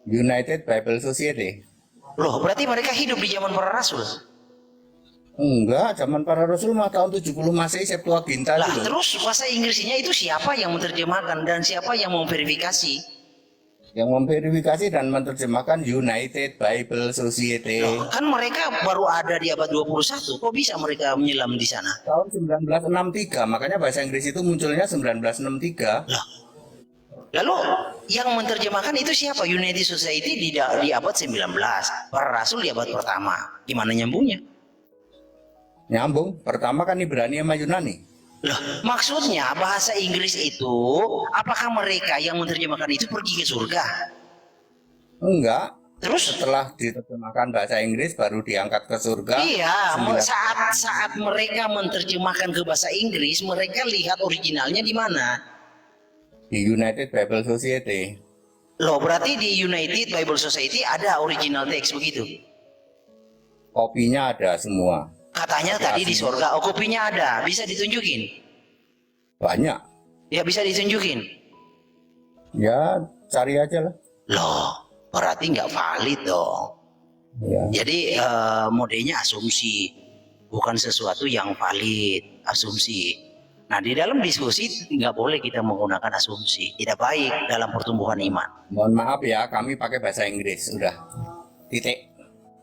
United Bible Society. Loh, berarti mereka hidup di zaman para rasul. Enggak, zaman para rasul mah tahun 70 Masehi Septuaginta Lah, itu. terus bahasa Inggrisnya itu siapa yang menerjemahkan dan siapa yang memverifikasi? Yang memverifikasi dan menerjemahkan United Bible Society. Kan mereka baru ada di abad 21. Kok bisa mereka menyelam di sana? Tahun 1963, makanya bahasa Inggris itu munculnya 1963. Lalu yang menerjemahkan itu siapa? United Society di abad 19. Para rasul di abad pertama. Gimana nyambungnya? Nyambung, pertama kan Ibrani sama Yunani. Loh, maksudnya bahasa Inggris itu, apakah mereka yang menerjemahkan itu pergi ke surga? Enggak, Terus? setelah diterjemahkan bahasa Inggris baru diangkat ke surga. Iya, 9. saat mereka menerjemahkan ke bahasa Inggris, mereka lihat originalnya di mana? Di United Bible Society. Loh, berarti di United Bible Society ada original text begitu? Kopinya ada semua. Katanya tadi di surga, oh kopinya ada, bisa ditunjukin? Banyak. Ya bisa ditunjukin. Ya, cari aja lah. Loh, berarti nggak valid dong. Ya. Jadi modenya asumsi, bukan sesuatu yang valid, asumsi. Nah di dalam diskusi nggak boleh kita menggunakan asumsi, tidak baik dalam pertumbuhan iman. Mohon maaf ya, kami pakai bahasa Inggris. Udah. Titik.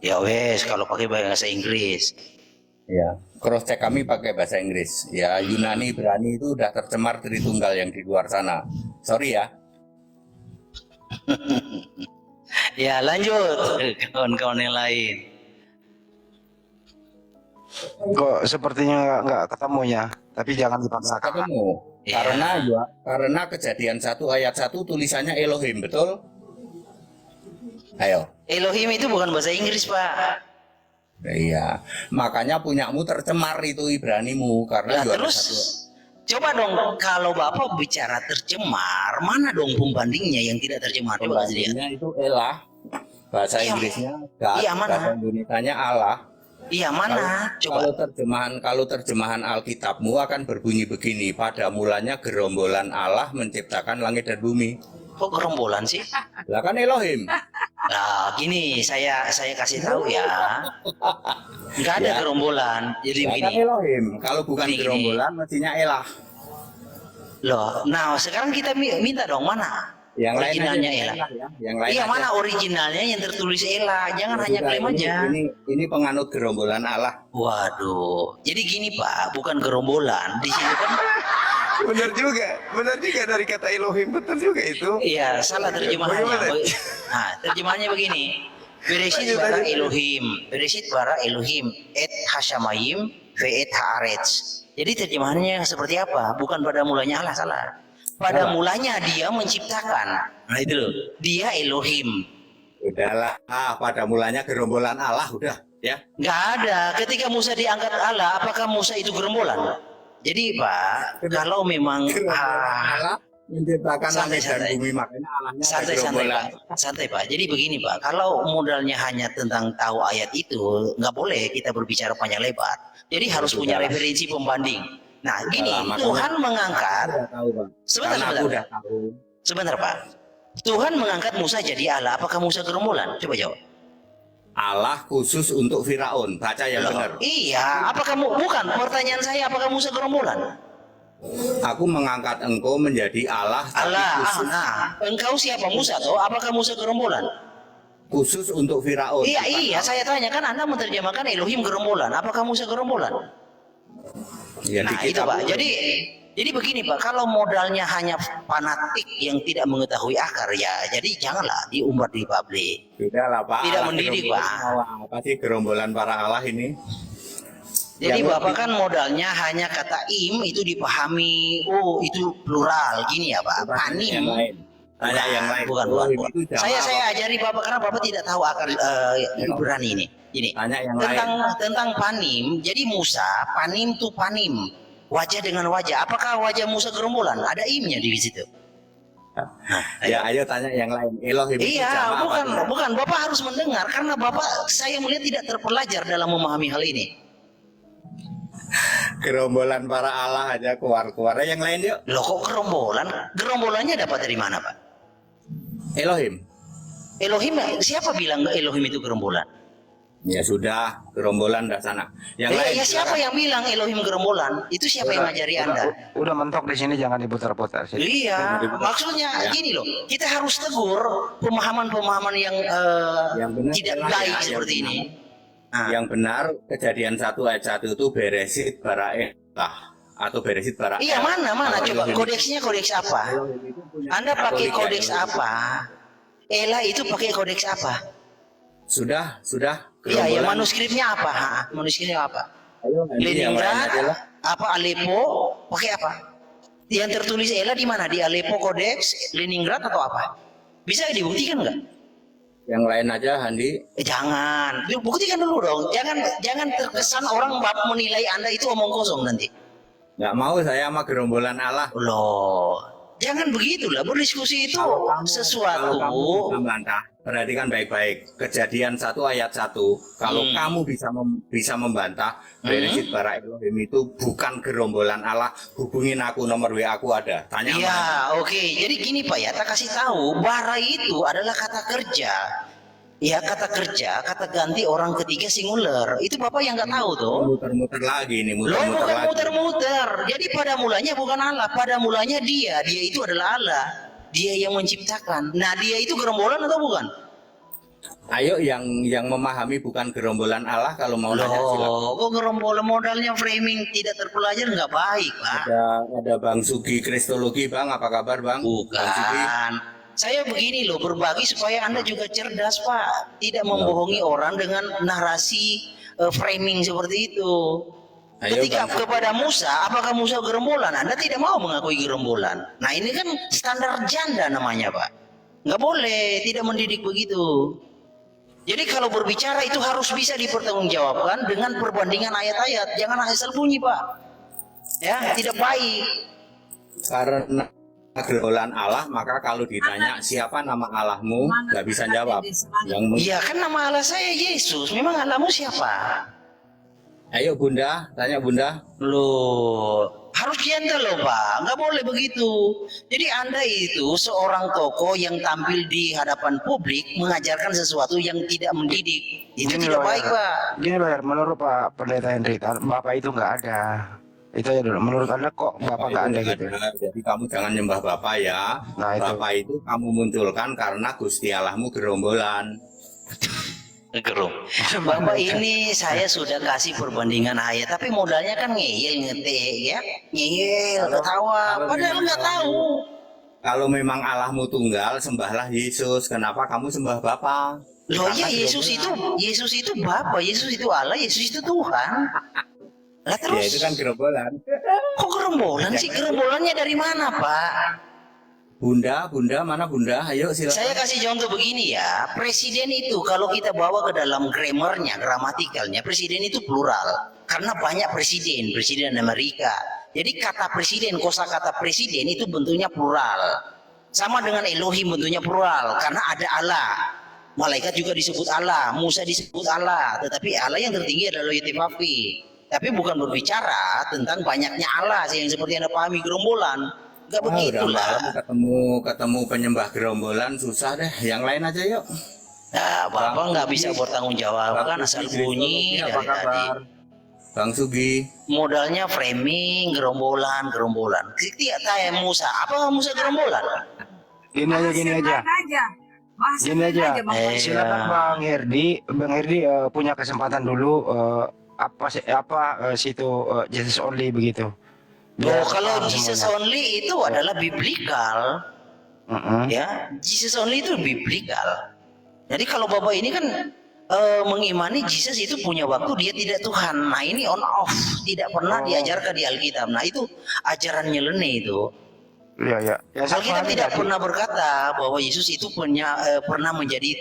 Ya wes, kalau pakai bahasa Inggris. Ya, cross check kami pakai bahasa Inggris. Ya, Yunani, Ibrani itu udah tercemar Tritunggal yang di luar sana. Sorry ya. Ya lanjut, kawan-kawan yang lain. Kok sepertinya nggak ketemu ya, tapi jangan dipaksakan. Ketemu. Iya. Karena Kejadian 1 ayat 1 tulisannya Elohim, betul? Ayo. Elohim itu bukan bahasa Inggris, Pak. Iya. Makanya punyamu tercemar itu Ibranimu karena Nah, juara terus satu. coba dong kalau Bapak bicara tercemar, mana dong pembandingnya yang tidak tercemar? Coba kasih lihat. Pembandingnya itu Elah. Bahasa Iya. Inggrisnya God, Iya, mana? bahasa Indonesianya Allah. Iya, mana? Coba. Kalau terjemahan Alkitabmu akan berbunyi begini, pada mulanya gerombolan Allah menciptakan langit dan bumi. Kok gerombolan sih? Lah kan Elohim. Nah, gini saya kasih tahu ya. Nggak ada Ya. gerombolan. Jadi Lah kan begini. Elohim. Kalau bukan Gini. gerombolan mestinya Elah. Loh, nah sekarang kita minta dong mana Yang lain aja originalnya yang Ella. Elah ya. Yang lain Iya, aja. mana originalnya yang tertulis Ella. Jangan Ya hanya sudah, klaim aja. Ini penganut gerombolan Allah. Waduh. Jadi gini Pak, bukan gerombolan. Di sini kan Benar juga dari kata Elohim, betul juga itu. iya salah terjemahannya. Bagaimana? Nah, terjemahannya begini. Bereshit bara Elohim. Bereshit bara Elohim et hashamayim ve et haaretz. Jadi terjemahannya seperti apa? Bukan pada mulanya Allah, salah. Pada Salah. mulanya dia menciptakan. Nah itu loh. Dia Elohim. Udahlah, pada mulanya gerombolan Allah udah ya. Nggak ada. Ketika Musa diangkat Allah, apakah Musa itu gerombolan? Jadi Pak, kalau memang Allah menciptakan Santai, langit dan santai. bumi, makanya Allahnya ada Santai gerombolan. Pak, santai Pak. Jadi begini Pak, kalau modalnya hanya tentang tahu ayat itu, nggak boleh kita berbicara panjang lebar. Jadi harus punya referensi pembanding. Nah gini, Makanya Tuhan mengangkat, Aku udah tahu, Bang. sebentar, Karena aku sebentar, udah tahu. sebentar Pak. Tuhan mengangkat Musa jadi Allah, apakah Musa gerombolan? Coba jawab. Allah khusus untuk Firaun. Baca yang Loh, benar. iya, apakah bukan pertanyaan saya, apakah Musa gerombolan? Aku mengangkat engkau menjadi Allah, tapi Allah, khusus, engkau siapa Musa toh? Apakah Musa gerombolan? khusus untuk Firaun. Iya, Bukan iya, saya tanya kan Anda menerjemahkan Elohim gerombolan, apakah Musa gerombolan? Ya, di Nah itu kitab Pak, jadi begini Pak, kalau modalnya hanya fanatik yang tidak mengetahui akar ya, jadi janganlah diumbar di publik. Sudah lah Pak. Tidak Allah mendidik, gerombolan Pak. Allah. Apa sih gerombolan para Allah ini? Jadi Yang Bapak kan modalnya hanya kata im itu dipahami, oh itu plural gini ya Pak, Yang panim. lain. Tanya yang lain. Bukan, Oh, bukan, ini bukan. tuh jamaah. Saya ajari Bapak karena Bapak tidak tahu akar Ibrani ini. Ini Tanya yang tentang panim. Jadi Musa, panim tuh panim. Wajah dengan wajah. Apakah wajah Musa gerombolan? Ada imnya di situ. Ya, ayo tanya yang lain. Elohim itu Iya, jamaah apa bukan, tidak? bukan. Bapak harus mendengar karena Bapak saya melihat tidak terpelajar dalam memahami hal ini. Gerombolan para Allah aja keluar-keluar. Yang lain yuk. Loh kok gerombolan? Gerombolannya dapat dari mana Pak? Elohim. Elohim, siapa bilang Elohim itu gerombolan? Ya sudah, gerombolan dah sana. Yang lain. Ya siapa yang bilang Elohim gerombolan? Itu siapa yang ngajari Anda? Udah mentok di sini, jangan diputar-putar. Iya, maksudnya gini loh, kita harus tegur pemahaman-pemahaman yang Yang benar tidak adalah baik ya, seperti yang ini. Yang benar Kejadian 1 ayat 1 itu Beresit bara Elah atau Beresit bara Iya, mana Kalau coba Elohim kodeksnya kodeks apa? Elohim itu punya Anda pakai Katolik, kodeks ya, apa? Ela itu pakai kodeks apa? Sudah. Iya, ya Gerombolan. manuskripnya apa? Manuskripnya apa? Ayo, nanti yang lain Leningrad, aja lah. apa Aleppo, pakai apa? Yang tertulis Ela di mana? Di Aleppo kodeks, Leningrad atau apa? Bisa dibuktikan nggak? Yang lain aja, Handi. Jangan, buktikan dulu dong. Jangan terkesan orang menilai Anda itu omong kosong nanti. Nggak mau saya sama gerombolan Allah. Loh, jangan begitulah. Berdiskusi itu Kalau sesuatu. kamu bisa membantah, perhatikan baik-baik. Kejadian 1 ayat 1. Kalau kamu bisa membantah, Beresit bara Elohim itu bukan gerombolan Allah. Hubungin aku, nomor WA aku ada. Tanya sama Iya, aku. oke. Jadi gini Pak ya, tak kasih tahu. Bara itu adalah kata kerja. Ya, kata kerja, kata ganti orang ketiga singular. Itu Bapak yang nggak tahu tuh. Muter-muter lagi nih, Loh, muter-muter bukan lagi. muter-muter. Jadi pada mulanya bukan Allah, pada mulanya dia itu adalah Allah. Dia yang menciptakan. Nah, dia itu gerombolan atau bukan? Ayo yang memahami bukan gerombolan Allah kalau mau nanya silakan. Loh, kok gerombolan modalnya framing tidak terpelajar nggak baik, Pak? Ada Bang Sugi Kristologi, Bang. Apa kabar, Bang? Bang Sugi. Bukan. Saya begini loh, berbagi supaya Anda juga cerdas, Pak. Tidak membohongi orang dengan narasi framing seperti itu. Ayo, Ketika Bang. kepada Musa, apakah Musa gerombolan? Anda tidak mau mengakui gerombolan. Nah ini kan standar janda namanya, Pak. Nggak boleh, tidak mendidik begitu. Jadi kalau berbicara itu harus bisa dipertanggungjawabkan dengan perbandingan ayat-ayat. Jangan asal bunyi, Pak. Ya, tidak baik. Karena gerombolan Allah, maka kalau ditanya siapa nama Allahmu, nggak bisa jawab. Iya kan nama Allah saya Yesus. Memang Allahmu siapa? Ayo Bunda, tanya Bunda. Loh, harus gentle loh Pak, nggak boleh begitu. Jadi Anda itu seorang tokoh yang tampil di hadapan publik mengajarkan sesuatu yang tidak mendidik. Itu tidak baik Pak. Gini loh, menurut Pak Pendeta Henry, Bapak itu nggak ada. Itu aja dulu. Menurut Anda kok Bapak nggak ada gitu? Jadi kamu jangan nyembah Bapak ya. Nah, itu. Bapak itu kamu munculkan karena Gusti Allahmu gerombolan. Gerung. Bapak ini saya sudah kasih perbandingan ayat, tapi modalnya kan ngeyel ngetik ya, ngeyel ketawa, padahal nggak tahu. Kalau memang Allahmu tunggal, sembahlah Yesus. Kenapa kamu sembah Bapa? Loh Karena ya Yesus itu Bapa, Yesus itu Allah, Yesus itu Tuhan. Lah Ya itu terus kan gerombolan. kok gerombolan sih? Gerombolannya dari mana Pak? Bunda, mana Bunda? Ayo silakan. Saya kasih contoh begini ya, presiden itu kalau kita bawa ke dalam grammarnya, gramatikalnya, presiden itu plural. Karena banyak presiden Amerika. Jadi kata presiden, kosakata presiden itu bentuknya plural. Sama dengan Elohim bentuknya plural, karena ada Allah. Malaikat juga disebut Allah, Musa disebut Allah. Tetapi Allah yang tertinggi adalah Yetifafi. Tapi bukan berbicara tentang banyaknya Allah, yang seperti Anda pahami gerombolan. Enggak Udah begitulah. malam ketemu penyembah gerombolan susah deh. Yang lain aja yuk. Nah, Bapak nggak bisa bertanggung jawab kan asal bunyi Apa dari tadi. kabar? Bang Sugi. Modalnya framing, gerombolan. Tidak tanya Musa. Apa Musa gerombolan? Gini aja. Bahasa Gini lain aja. Bang. Silakan Bang Herdi punya kesempatan dulu situ Jesus only begitu. Oh, kalau Jesus only itu adalah biblikal, ya. Jesus only itu biblikal. Jadi kalau Bapak ini kan mengimani Jesus itu punya waktu, dia tidak Tuhan. Nah ini on off, tidak pernah diajarkan di Alkitab. Nah itu ajaran nyeleneh itu. Iya. Ya, saya Alkitab pahami tidak tadi. pernah berkata bahwa Yesus itu pernah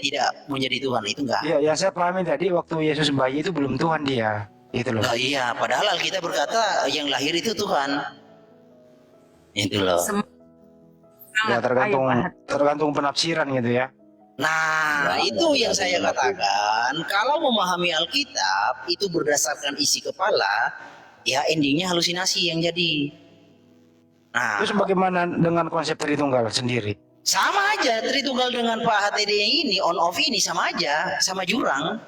tidak menjadi Tuhan, itu enggak. Iya, yang saya pahami tadi waktu Yesus bayi itu belum Tuhan dia. Itu loh. Nah, iya, padahal Alkitab berkata yang lahir itu Tuhan. Itu loh. Ya tergantung penafsiran gitu ya. Nah, itu yang saya katakan. Kalau memahami Alkitab itu berdasarkan isi kepala, ya endingnya halusinasi yang jadi. Nah, Terus bagaimana dengan konsep Tritunggal sendiri? sama aja Tritunggal dengan Pak HTD ini, on off ini sama aja, sama jurang.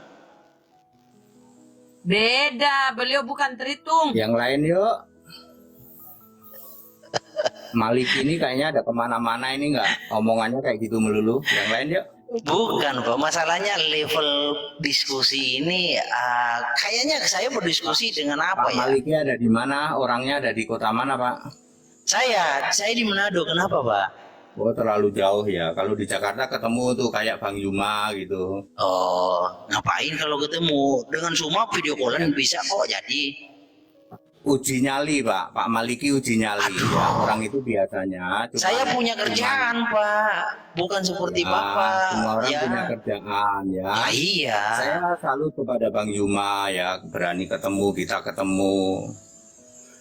Beda, beliau bukan Tritung. Yang lain yuk. Malik ini kayaknya ada kemana-mana ini nggak omongannya kayak gitu melulu. Yang lain yuk. Bukan, Pak. Masalahnya level diskusi ini kayaknya saya berdiskusi dengan apa Pak ya? Maliknya ada di mana? Orangnya ada di kota mana, Pak? Saya di Manado. Kenapa, Pak? Oh, terlalu jauh ya. Kalau di Jakarta ketemu tuh kayak Bang Yuma gitu. Oh, ngapain kalau ketemu? Dengan semua video callan bisa kok jadi. Uji nyali, Pak. Pak Maliki uji nyali. Ya, orang itu biasanya. cuma Saya punya kerjaan, Pak. Bukan seperti Bapak. Semua orang Ya. punya kerjaan ya. Ya, iya. Saya salut kepada Bang Yuma ya, berani ketemu, kita ketemu.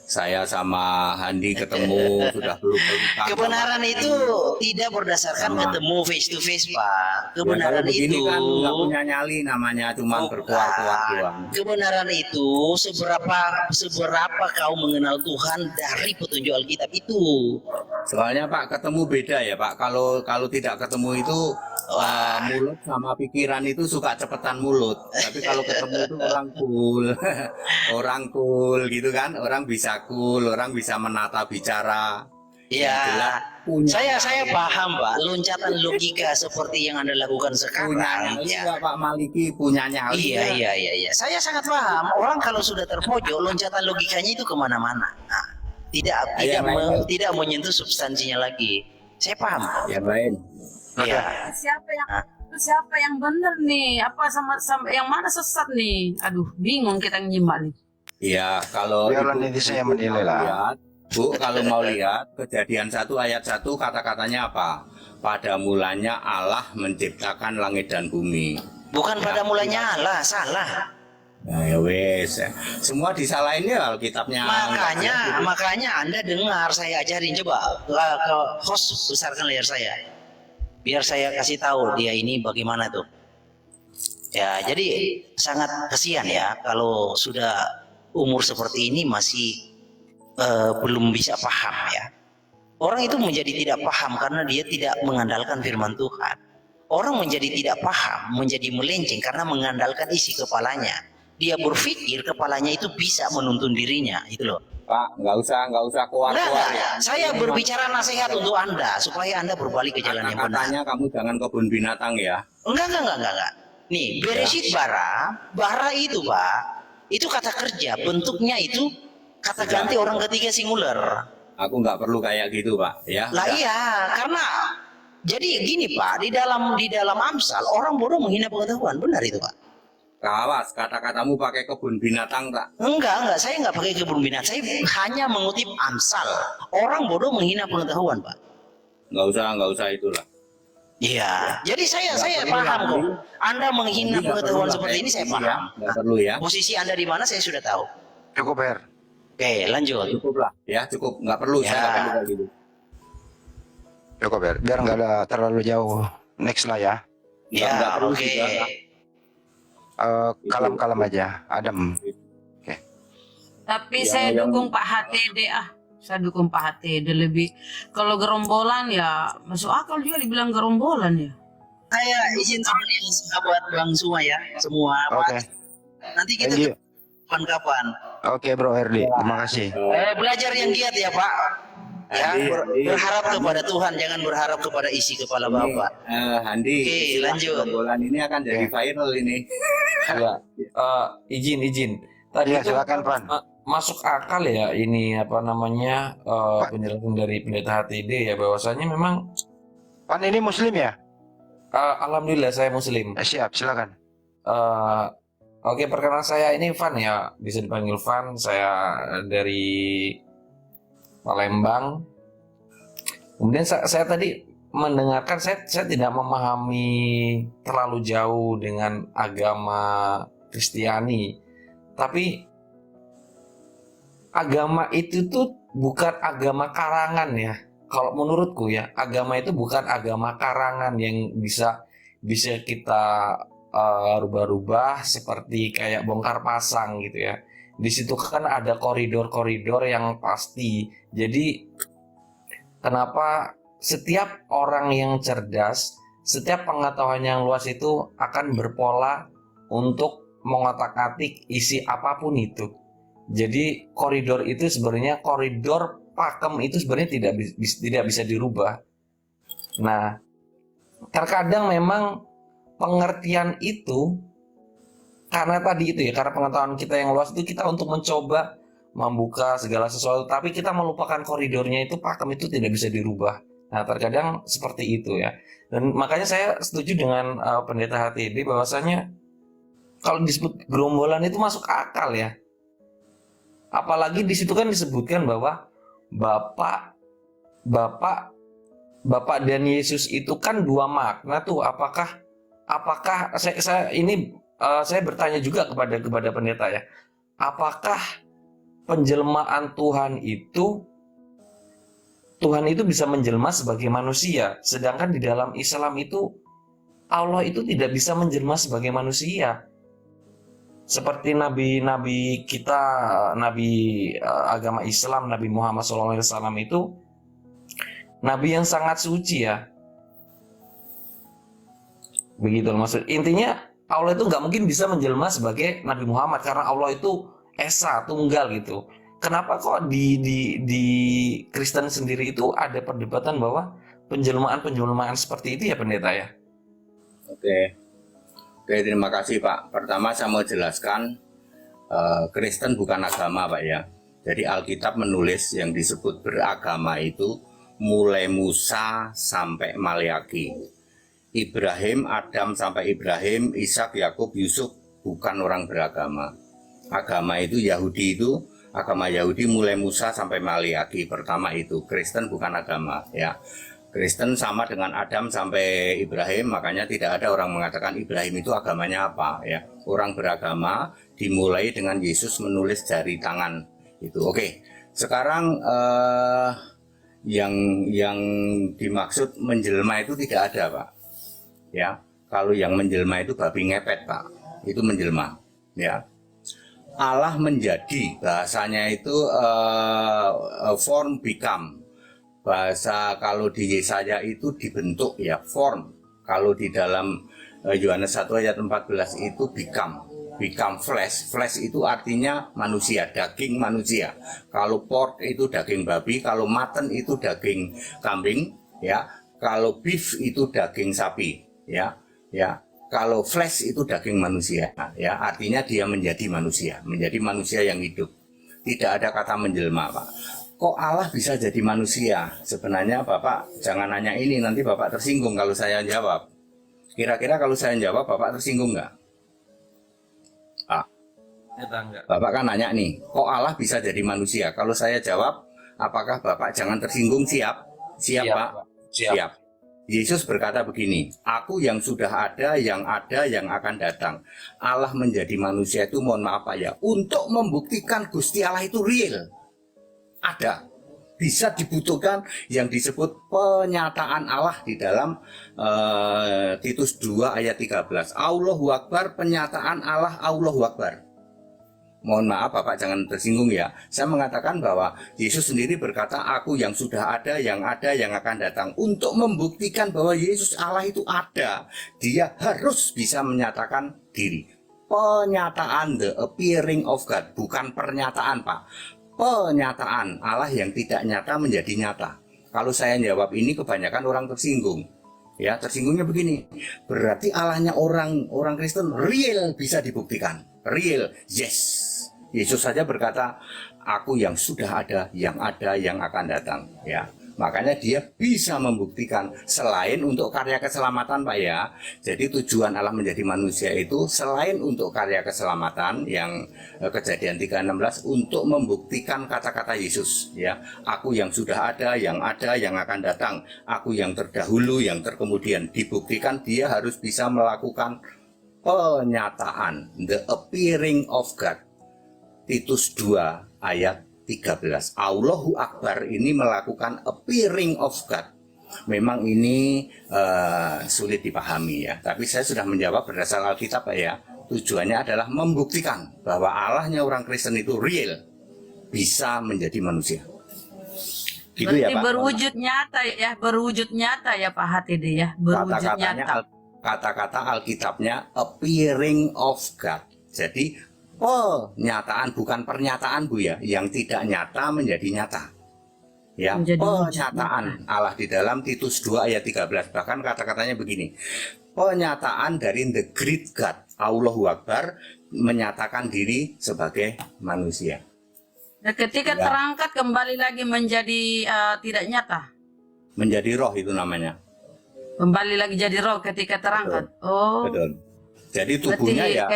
Saya sama Handi ketemu, sudah pelukan. Kebenaran itu tidak berdasarkan ketemu face to face, Pak. Ya, kalau Kebenaran begini itu kan nggak punya nyali namanya, cuma berkuar-kuar doang. Kebenaran itu seberapa kau mengenal Tuhan dari petunjuk Alkitab itu. Soalnya Pak ketemu beda ya Pak. Kalau tidak ketemu itu mulut sama pikiran itu suka cepetan mulut. Tapi kalau ketemu itu orang cool, orang cool gitu kan. Orang bisa cool, orang bisa menata bicara. Ya, Punya saya paham, Pak. Loncatan logika seperti yang Anda lakukan sekarang. punya nyali Ya. nggak, Pak Maliki punya nyali. Iya. Saya sangat paham. Orang kalau sudah terpojok, loncatan logikanya itu kemana-mana. Nah, tidak menyentuh substansinya lagi. Saya paham. Yang lain. Iya. Siapa yang benar nih? Apa sama yang mana sesat nih? Aduh, bingung kita nyimak nih. Iya, kalau Biarlah itu- netizen yang itu menilai mau lah. lihat, Bu, kalau mau lihat Kejadian 1 ayat 1 kata-katanya apa? Pada mulanya Allah menciptakan langit dan bumi. Bukan pada mulanya Allah, salah. Nah, ya wes, semua disalahin ya Alkitabnya. Makanya Anda dengar saya ajarin, coba ke host besarkan layar saya. Biar saya kasih tahu dia ini bagaimana tuh. Ya, jadi sangat kasihan ya kalau sudah umur seperti ini masih belum bisa paham ya. Orang itu menjadi tidak paham karena dia tidak mengandalkan firman Tuhan. Orang menjadi tidak paham, menjadi melenceng karena mengandalkan isi kepalanya. Dia berpikir kepalanya itu bisa menuntun dirinya, itu loh. Pak, nggak usah kuat-kuat ya. Saya berbicara nasihat untuk Anda supaya Anda berbalik ke jalan yang benar. Katanya kamu jangan kebun binatang ya. Enggak. Nih, Bereshit bara itu, Pak. Itu kata kerja, bentuknya itu kata ganti orang ketiga singular. Aku nggak perlu kayak gitu Pak. Ya. Lah iya, karena jadi gini Pak, di dalam Amsal orang bodoh menghina pengetahuan, benar itu Pak. Awas, kata-katamu pakai kebun binatang tak? Enggak, saya enggak pakai kebun binatang. Saya hanya mengutip Amsal. Orang bodoh menghina pengetahuan, Pak. nggak usah itulah. Iya. Jadi saya Nggak perlu paham ya, kok. Andi. Anda menghina Andi, nggak perlu pengetahuan lah seperti kayak ini saya gini ya, paham. nggak perlu ya. Posisi Anda di mana saya sudah tahu. Cukup Her. Oke, lanjut. Cukup lah, ya cukup. Nggak perlu, Ya. saya nggak perlu kayak gitu. Cukup Her. Biar nggak ada terlalu jauh. Next lah ya. Ya, Nggak perlu oke. juga. Kalem-kalem aja, adem. Tapi Yang- saya yang- dukung Pak HTD Saya dukung Pak HTD lebih. Kalau gerombolan ya masuk akal juga dibilang gerombolan ya. Saya izin sama nih sahabat Bang semua ya, semua. Oke. Nanti kita Thank you. kapan-kapan. Oke Bro Herdi, terima kasih. Belajar yang giat ya Pak. Ya, Andi, Andi. berharap kepada Tuhan, jangan berharap kepada isi kepala Ini, Bapak. Andi, Oke, istilah lanjut. gerombolan ini akan jadi viral ini. Ya, izin. Tadi Iya, itu silakan, Pan. masuk akal ya ini apa namanya penjelasan dari pendeta HTD ya bahwasanya memang Pan ini Muslim ya? alhamdulillah saya Muslim. Siap, silakan. Oke, perkenalan saya ini Van ya, bisa dipanggil Van. Saya dari Palembang. Kemudian saya tadi mendengarkan, saya tidak memahami terlalu jauh dengan agama Kristiani, tapi agama itu tuh bukan agama karangan ya. Kalau menurutku ya, agama itu bukan agama karangan yang bisa kita rubah-rubah seperti kayak bongkar pasang gitu ya. Di situ kan ada koridor-koridor yang pasti. Jadi kenapa setiap orang yang cerdas, setiap pengetahuan yang luas itu akan berpola untuk mengotak-atik isi apapun itu. Jadi koridor itu sebenarnya koridor pakem itu sebenarnya tidak bisa dirubah. Nah, terkadang memang pengertian itu karena tadi itu ya, karena pengetahuan kita yang luas itu kita untuk mencoba membuka segala sesuatu, tapi kita melupakan koridornya itu, pakem itu tidak bisa dirubah. Nah, terkadang seperti itu ya. Dan makanya saya setuju dengan pendeta HTD bahwasanya kalau disebut gerombolan itu masuk akal ya. Apalagi di situ kan disebutkan bahwa Bapak dan Yesus itu kan dua makna tuh. Apakah saya bertanya juga kepada pendeta ya. Apakah penjelmaan Tuhan itu bisa menjelma sebagai manusia, sedangkan di dalam Islam itu Allah itu tidak bisa menjelma sebagai manusia. Seperti nabi-nabi kita, nabi agama Islam, Nabi Muhammad SAW itu nabi yang sangat suci ya. Begitu maksud. Intinya Allah itu nggak mungkin bisa menjelma sebagai Nabi Muhammad karena Allah itu esa, tunggal gitu. Kenapa kok di Kristen sendiri itu ada perdebatan bahwa penjelmaan seperti itu ya pendeta ya? Oke, terima kasih Pak. Pertama saya mau jelaskan Kristen bukan agama Pak ya. Jadi Alkitab menulis yang disebut beragama itu mulai Musa sampai Maliaki. Ibrahim, Adam sampai Ibrahim, Ishak, Yakub, Yusuf bukan orang beragama. Agama itu Yahudi itu, agama Yahudi mulai Musa sampai Maliaki pertama itu. Kristen bukan agama ya. Kristen sama dengan Adam sampai Ibrahim, makanya tidak ada orang mengatakan Ibrahim itu agamanya apa ya. Orang beragama dimulai dengan Yesus menulis jari tangan itu. Oke, sekarang yang dimaksud menjelma itu tidak ada Pak. Ya, kalau yang menjelma itu babi ngepet Pak, itu menjelma. Ya, Allah menjadi, bahasanya itu form become. Bahasa kalau di Yesaya itu dibentuk ya, form. Kalau di dalam Yohanes 1 ayat 14 itu become flesh. Flesh itu artinya manusia, daging manusia. Kalau pork itu daging babi, kalau mutton itu daging kambing, ya. Kalau beef itu daging sapi, ya. Kalau flesh itu daging manusia, ya. Artinya dia menjadi manusia yang hidup. Tidak ada kata menjelma, Pak. Kok Allah bisa jadi manusia? Sebenarnya Bapak jangan nanya ini, nanti Bapak tersinggung kalau saya jawab. Kira-kira kalau saya jawab, Bapak tersinggung nggak? Bapak kan nanya nih, kok Allah bisa jadi manusia? Kalau saya jawab, apakah Bapak jangan tersinggung? Siap Pak? Siap. Yesus berkata begini, aku yang sudah ada, yang akan datang. Allah menjadi manusia itu, mohon maaf Pak ya, untuk membuktikan Gusti Allah itu real. Ada. Bisa dibutuhkan yang disebut penyataan Allah di dalam Titus 2 ayat 13. Allahu Akbar, penyataan Allah, Allahu Akbar. Mohon maaf Bapak jangan tersinggung ya. Saya mengatakan bahwa Yesus sendiri berkata, aku yang sudah ada, yang akan datang. Untuk membuktikan bahwa Yesus Allah itu ada, dia harus bisa menyatakan diri. Penyataan, the appearing of God, bukan pernyataan Pak. Penyataan Allah yang tidak nyata menjadi nyata. Kalau saya jawab ini kebanyakan orang tersinggung. Ya, tersinggungnya begini. Berarti Allahnya orang Kristen real, bisa dibuktikan. Real, yes. Yesus saja berkata, aku yang sudah ada, yang akan datang. Ya, makanya dia bisa membuktikan selain untuk karya keselamatan Pak ya. Jadi tujuan Allah menjadi manusia itu selain untuk karya keselamatan yang Kejadian 3:16 untuk membuktikan kata-kata Yesus. Ya, aku yang sudah ada, yang akan datang. Aku yang terdahulu, yang terkemudian. Dibuktikan dia harus bisa melakukan penyataan, the appearing of God. Titus 2 ayat 13. Allahu Akbar ini melakukan appearing of God. Memang ini sulit dipahami ya. Tapi saya sudah menjawab berdasarkan Alkitab Pak ya. Tujuannya adalah membuktikan bahwa Allahnya orang Kristen itu real. Bisa menjadi manusia. Gitu ya Pak. Berwujud nyata ya Pak Hatide ya. Berwujud nyata. Kata-kata Alkitabnya appearing of God. Jadi penyataan bukan pernyataan Bu ya, yang tidak nyata menjadi nyata. Ya, penyataan Allah di dalam Titus 2 ayat 13. Bahkan kata-katanya begini. Penyataan dari the great God, Allahu Akbar, menyatakan diri sebagai manusia. Nah, ketika terangkat kembali lagi menjadi tidak nyata. Menjadi roh itu namanya. Kembali lagi jadi roh ketika terangkat. Betul. Oh. Betul. Jadi tubuhnya ya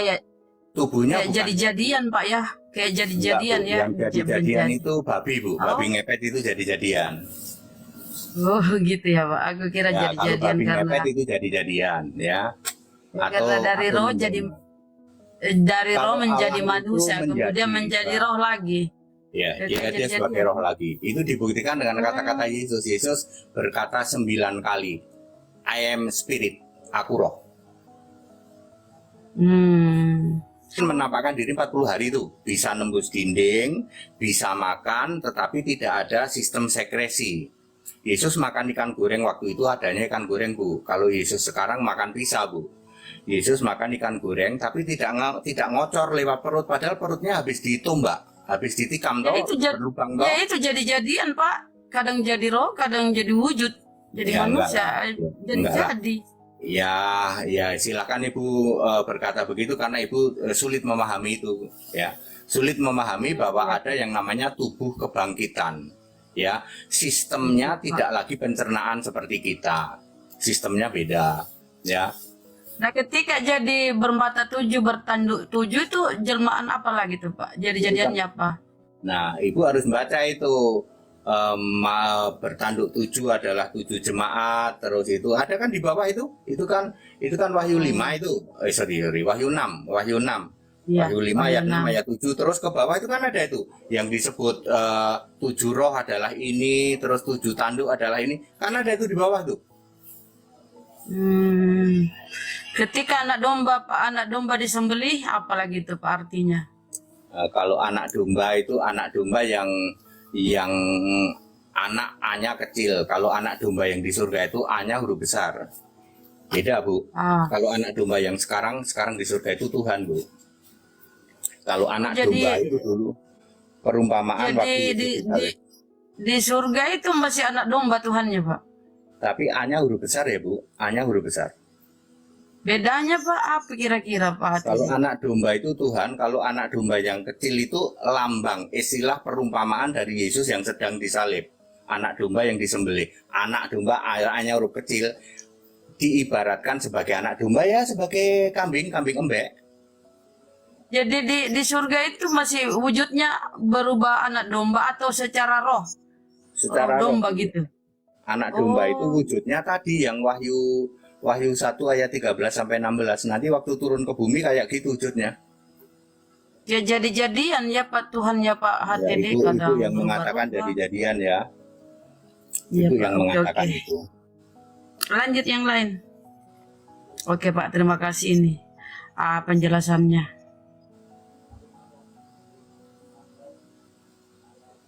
tubuhnya kayak jadi-jadian Pak ya, kayak jadi-jadian ya. Yang jadi-jadian itu babi Bu, babi ngepet itu jadi-jadian. Oh gitu ya Pak, aku kira Ya, jadi-jadian kalau babi karena ngepet itu jadi-jadian ya. karena dari roh jadi dari roh Kalau menjadi Allah itu manusia, kemudian menjadi menjadi roh lagi. Ya, Jadi dia jadi-jadian. sebagai roh lagi. Itu dibuktikan dengan kata-kata Yesus. Yesus berkata 9 kali, I am spirit, aku roh. Menampakkan diri 40 hari itu bisa nembus dinding, bisa makan, tetapi tidak ada sistem sekresi. Yesus makan ikan goreng waktu itu adanya ikan goreng Bu. Kalau Yesus sekarang makan pizza Bu. Yesus makan ikan goreng tapi tidak ngocor lewat perut, padahal perutnya habis ditumbak, habis ditikam toh, berlubang toh. Ya itu jadi-jadian Pak, kadang jadi roh, kadang jadi wujud, jadi Ya, manusia, jadi. Ya silakan Ibu berkata begitu karena Ibu sulit memahami itu ya. Sulit memahami bahwa ada yang namanya tubuh kebangkitan. Ya, sistemnya tidak lagi pencernaan seperti kita. Sistemnya beda, ya. Nah, ketika jadi bermata 7, bertanduk 7 itu jelmaan apa lagi tuh Pak? Jadi-jadiannya apa? Nah, Ibu harus baca itu. Bertanduk 7 adalah 7 jemaat, terus itu ada kan di bawah itu kan Wahyu 5 itu Wahyu 6 Ya, Wahyu 5 ayat 6 ayat 7 terus ke bawah itu kan ada itu yang disebut 7 roh adalah ini, terus 7 tanduk adalah ini, kan ada itu di bawah tuh. Ketika anak domba disembelih, apalagi itu Pak artinya? Kalau anak domba itu anak domba yang anak A-nya kecil. Kalau anak domba yang di surga itu A-nya huruf besar. Beda Bu. Kalau anak domba yang sekarang di surga itu Tuhan Bu. Kalau anak domba itu dulu perumpamaan waktu di surga itu masih anak domba Tuhannya Pak. Tapi A-nya huruf besar ya Bu. A-nya huruf besar. Bedanya Pak apa kira-kira Pak? Kalau anak domba itu Tuhan, kalau anak domba yang kecil itu lambang, istilah perumpamaan dari Yesus yang sedang disalib. Anak domba yang disembelih. Anak domba A-nya huruf kecil diibaratkan sebagai anak domba ya, sebagai kambing embek. Jadi di surga itu masih wujudnya berubah anak domba atau secara roh? Secara roh domba roh. gitu. Anak domba itu Oh, wujudnya tadi yang Wahyu 1 ayat 13 sampai 16. Nanti waktu turun ke bumi kayak gitu wujudnya. ya jadi-jadian ya Pak Tuhan ya Pak Ya HTD itu kadang yang mengatakan berubah-ubah. jadi-jadian ya. Iya Itu Pak, yang oke mengatakan oke. itu. Lanjut yang lain. Oke Pak, terima kasih ini penjelasannya.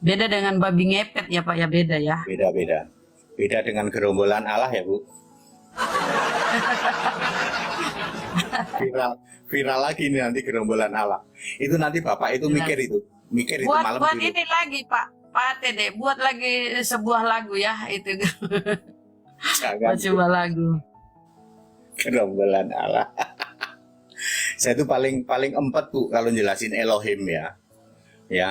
Beda dengan babi ngepet ya Pak ya, beda ya. Beda-beda. Beda dengan gerombolan Allah ya, Bu. Viral viral lagi nih nanti gerombolan Allah. Itu nanti Bapak itu mikir itu. Mikir itu malam Buat dulu. ini lagi Pak HTD, buat lagi sebuah lagu ya itu. Jangan Buat sebuah lagu. gerombolan Allah. Saya itu paling empat Bu kalau jelasin Elohim ya. Ya.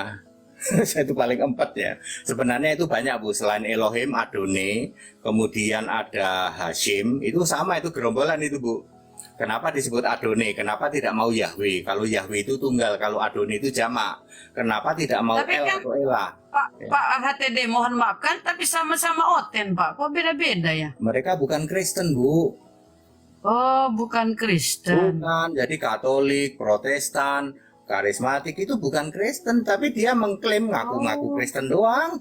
Saya itu paling empat ya. Sebenarnya itu banyak Bu, selain Elohim, Adonai, kemudian ada Hashim, itu sama itu gerombolan itu Bu. Kenapa disebut Adonai? Kenapa tidak mau Yahweh? Kalau Yahweh itu tunggal, kalau Adonai itu jamak. Kenapa tidak mau Tapi El kan atau Elah? Pak HTD mohon maaf kan, tapi sama-sama Oten Pak. Kok beda-beda ya? Mereka bukan Kristen Bu. Oh, bukan Kristen. Bukan, jadi Katolik, Protestan, karismatik itu bukan Kristen, tapi dia mengklaim ngaku-ngaku Kristen doang.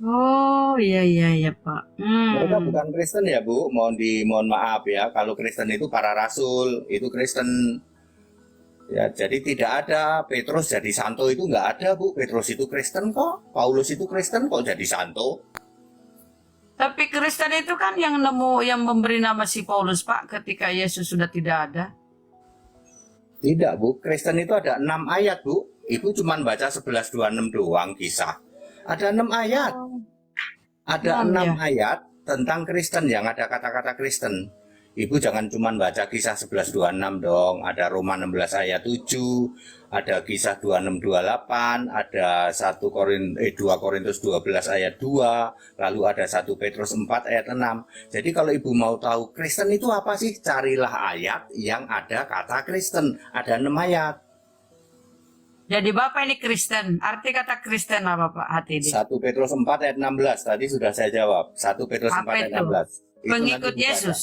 Oh, iya Pak. Mereka bukan Kristen ya Bu, mohon maaf ya. Kalau Kristen itu para rasul, itu Kristen. Ya, jadi tidak ada Petrus jadi santo itu nggak ada Bu. Petrus itu Kristen kok, Paulus itu Kristen kok jadi santo. Tapi Kristen itu kan yang memberi nama si Paulus Pak ketika Yesus sudah tidak ada. Tidak Bu, Kristen itu ada 6 ayat Bu. Ibu cuma baca 11:26 doang kisah. Ada 6 ayat. Ada 6 ayat tentang Kristen yang ada kata-kata Kristen. Ibu jangan cuma baca kisah 11:26 dong. Ada Roma 16 ayat 7, ada kisah 26:28, ada 2 Korintus 12 ayat 2, lalu ada 1 Petrus 4 ayat 6. Jadi kalau Ibu mau tahu Kristen itu apa sih? Carilah ayat yang ada kata Kristen. Ada 6 ayat. Jadi Bapak ini Kristen. Arti kata Kristen apa Pak HTD? 1 Petrus 4 ayat 16 tadi sudah saya jawab. 1 Petrus 4 Apa ayat itu? 16. Itu Pengikut nanti dibaca. Yesus.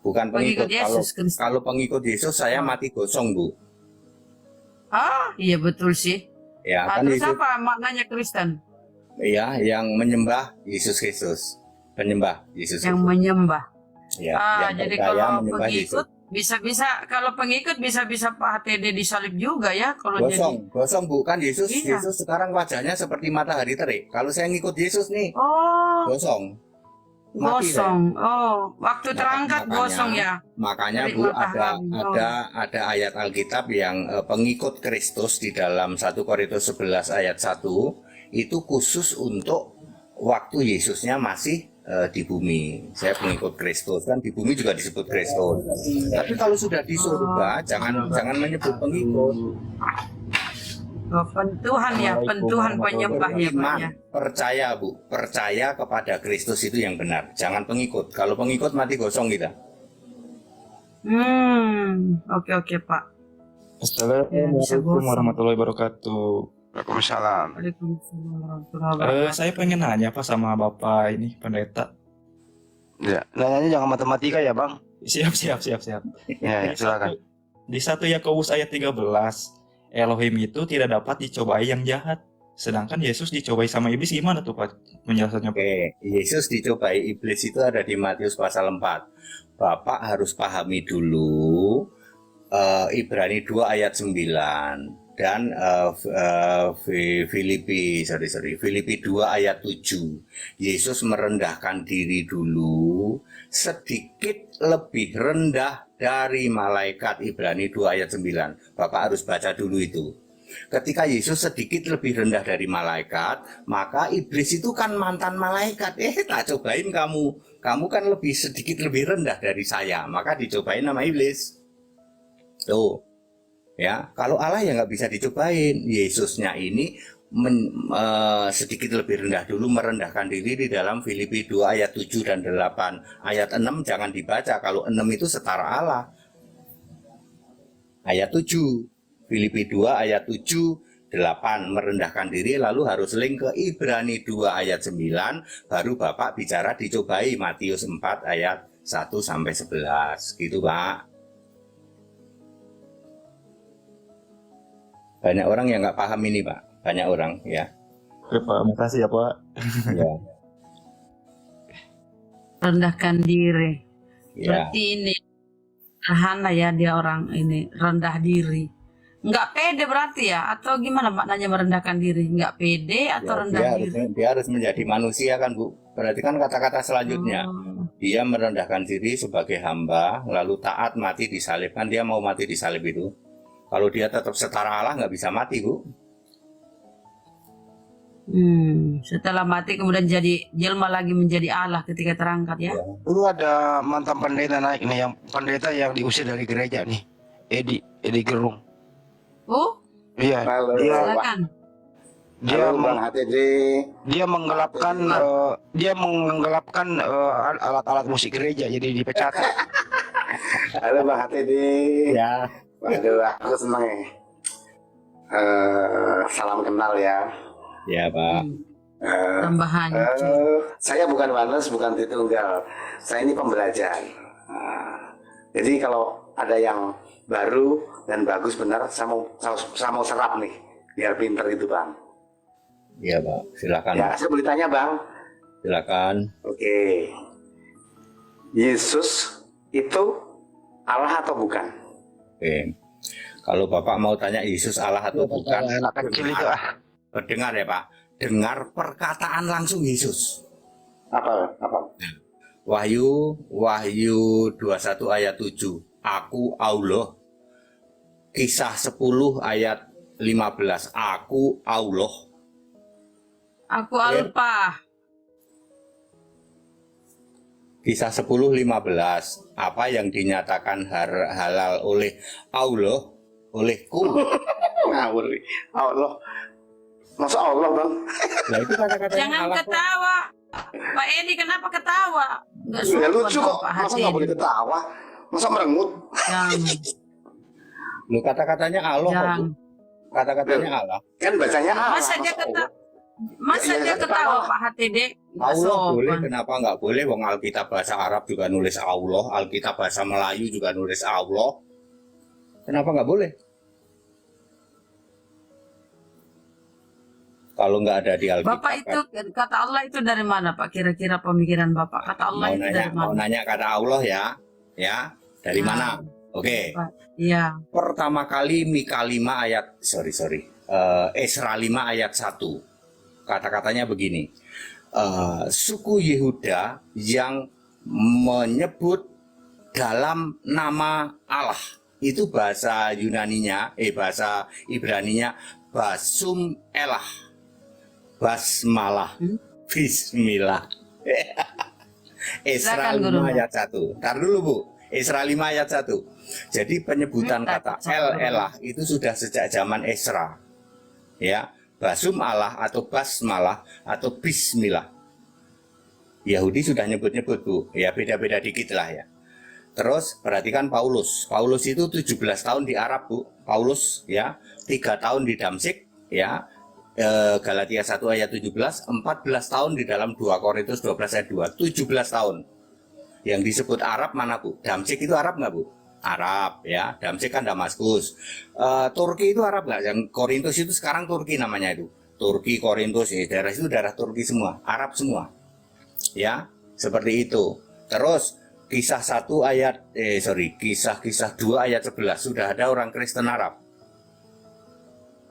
Bukan Pengikut pengikut. Kalau Yesus Kristen. kalau pengikut Yesus saya mati gosong Bu. Ah, iya betul sih. Ya kan Terus Yesus. apa maknanya Kristen? Ya, yang menyembah Yesus Kristus. Penyembah Yesus Yang Kristus. menyembah. Ya, yang Jadi percaya kalau menyembah Yesus. pengikut bisa Pak HTD disalib juga ya kalau Gosong, gosong Bu. Kan Yesus, Iya. Yesus sekarang wajahnya seperti matahari terik. Kalau saya ngikut Yesus nih, jadi. Oh, gosong. Mati saya. gosong. Oh, waktu terangkat Makanya- gosong ya. Makanya Terik Bu matahari. ada ayat Alkitab yang pengikut Kristus di dalam 1 Korintus 11 ayat 1 itu khusus untuk waktu Yesusnya masih di bumi. Saya pengikut Kristus, kan di bumi juga disebut Kristus. Tapi kalau sudah di surga jangan menyebut pengikut. Oh, pentuhan ya, pentuhan penyembah ya Pak ya. Percaya Bu, percaya kepada Kristus itu yang benar. Jangan pengikut. Kalau pengikut mati gosong kita. Oke Pak. Assalamualaikum warahmatullahi wabarakatuh. Waalaikumsalam. Waalaikumsalam warahmatullahi wabarakatuh. Saya pengen nanya Pak sama Bapak ini pendeta. Ya, nanyanya jangan matematika ya Bang. Siap. Ya, silakan. Di 1 Yakobus ayat 13, Elohim itu tidak dapat dicobai yang jahat. Sedangkan Yesus dicobai sama iblis, gimana tuh Pak penjelasannya Pak? Oke, Yesus dicobai iblis itu ada di Matius pasal 4. Bapak harus pahami dulu Ibrani 2 ayat 9 dan Filipi 2 ayat 7. Yesus merendahkan diri dulu sedikit lebih rendah dari malaikat. Ibrani 2 ayat 9. Bapak harus baca dulu itu. Ketika Yesus sedikit lebih rendah dari malaikat, maka iblis itu kan mantan malaikat. Tak cobain kamu. Kamu kan sedikit lebih rendah dari saya, maka dicobain sama iblis. Tuh. Ya, kalau Allah ya nggak bisa dicobain. Yesusnya ini sedikit lebih rendah dulu, merendahkan diri di dalam Filipi 2 ayat 7 dan 8. Ayat 6 jangan dibaca, kalau 6 itu setara Allah. Ayat 7, Filipi 2 ayat 7 8 merendahkan diri, lalu harus link ke Ibrani 2 ayat 9, baru Bapak bicara dicobai Matius 4 ayat 1 sampai 11 gitu Pak. Banyak orang yang nggak paham ini Pak, banyak orang ya. Oke Pak, makasih ya Pak. Ya, Rendahkan diri. ya. Berarti ini sederhana ya, dia orang ini rendah diri. Nggak pede berarti ya? Atau gimana maknanya merendahkan diri? Nggak pede atau Ya, rendah diri? dia harus menjadi manusia kan Bu. Berarti kan kata-kata selanjutnya, Oh. dia merendahkan diri sebagai hamba, lalu taat mati disalibkan. Dia mau mati disalib itu. Kalau dia tetap setara Allah nggak bisa mati Bu. Setelah mati kemudian jadi jelma lagi menjadi Allah ketika terangkat ya. Dulu ada mantan pendeta naik nih, yang pendeta yang diusir dari gereja nih, Edi Gerung. Oh, Iya, Halo, silakan. dia halo Bang HTD. dia menggelapkan alat-alat musik gereja, jadi dipecat. Halo Bang HTD. Ya, Waduh, aku senang ya. Salam kenal ya. ya Pak. Tambah hancur. Saya bukan Wanes, bukan Tritunggal. Saya ini pembelajar. Jadi kalau ada yang baru dan bagus benar, saya mau serap nih, biar pinter itu Bang. Iya Pak, silakan. Ya, saya boleh tanya Bang. Silakan. Oke. Yesus itu Allah atau bukan? Oke. Kalau Bapak mau tanya Yesus Allah atau bukan, Anak kecil itu dengar ya Pak. Dengar perkataan langsung Yesus. Apa? Wahyu 21 ayat 7. Aku Allah. Kisah 10 ayat 15. Aku Allah. Aku Alpa. Kisah 10:15. Apa yang dinyatakan halal oleh Allah, olehku. Ngawur. Allah. Masa Allah Bang? Nah itu kata-katanya Jangan Allah kok. ketawa. Pak Edi kenapa ketawa? Nggak Ya sopan lucu kok. Pak Masa nggak boleh Edi. ketawa? Masa merengut? Jangan. Lu kata-katanya Allah kok, Jangan. Bu. Kata-katanya Allah. Kan bacanya Allah. Masa dia Allah? ketawa? Masa Ya, dia ya, ketawa ketawa. Pak HTD? Nggak Allah boleh, sopan. kenapa nggak boleh? Wong Alkitab bahasa Arab juga nulis Allah, Alkitab bahasa Melayu juga nulis Allah. Kenapa nggak boleh? Kalau nggak ada di Alkitab. Bapak itu kata Allah itu dari mana Pak? Kira-kira pemikiran Bapak kata Allah mau itu nanya, dari mau mana? nanya kata Allah ya, dari Ya. mana? Oke. Pak. Iya. Pertama kali Mika 5 ayat Esra 5 ayat 1. Kata-katanya begini. Suku Yehuda yang menyebut dalam nama Allah. Itu bahasa Yunaninya, bahasa Ibraninya Basum Elah. Basmalah. Bismillah. Esra Silakan, Guru. 5 ayat 1. Ntar dulu Bu. Esra 5 ayat 1. Jadi penyebutan kata El Elah itu sudah sejak zaman Esra. Ya, Basum Allah atau Basmalah atau Bismillah. Yahudi sudah nyebut-nyebut Bu. Ya beda-beda dikit lah ya. Terus perhatikan Paulus. Paulus itu 17 tahun di Arab Bu. Paulus ya 3 tahun di Damsik ya. Galatia 1 ayat 17, 14 tahun di dalam 2 Korintus 12 ayat 2, 17 tahun. Yang disebut Arab mana Bu? Damsik itu Arab nggak Bu? Arab ya, Damsik kan Damaskus. Turki itu Arab nggak? Yang Korintus itu sekarang Turki namanya itu. Turki, Korintus, daerah itu daerah Turki semua, Arab semua. Ya, seperti itu. Terus kisah 1 ayat, kisah 2 ayat 11, sudah ada orang Kristen Arab.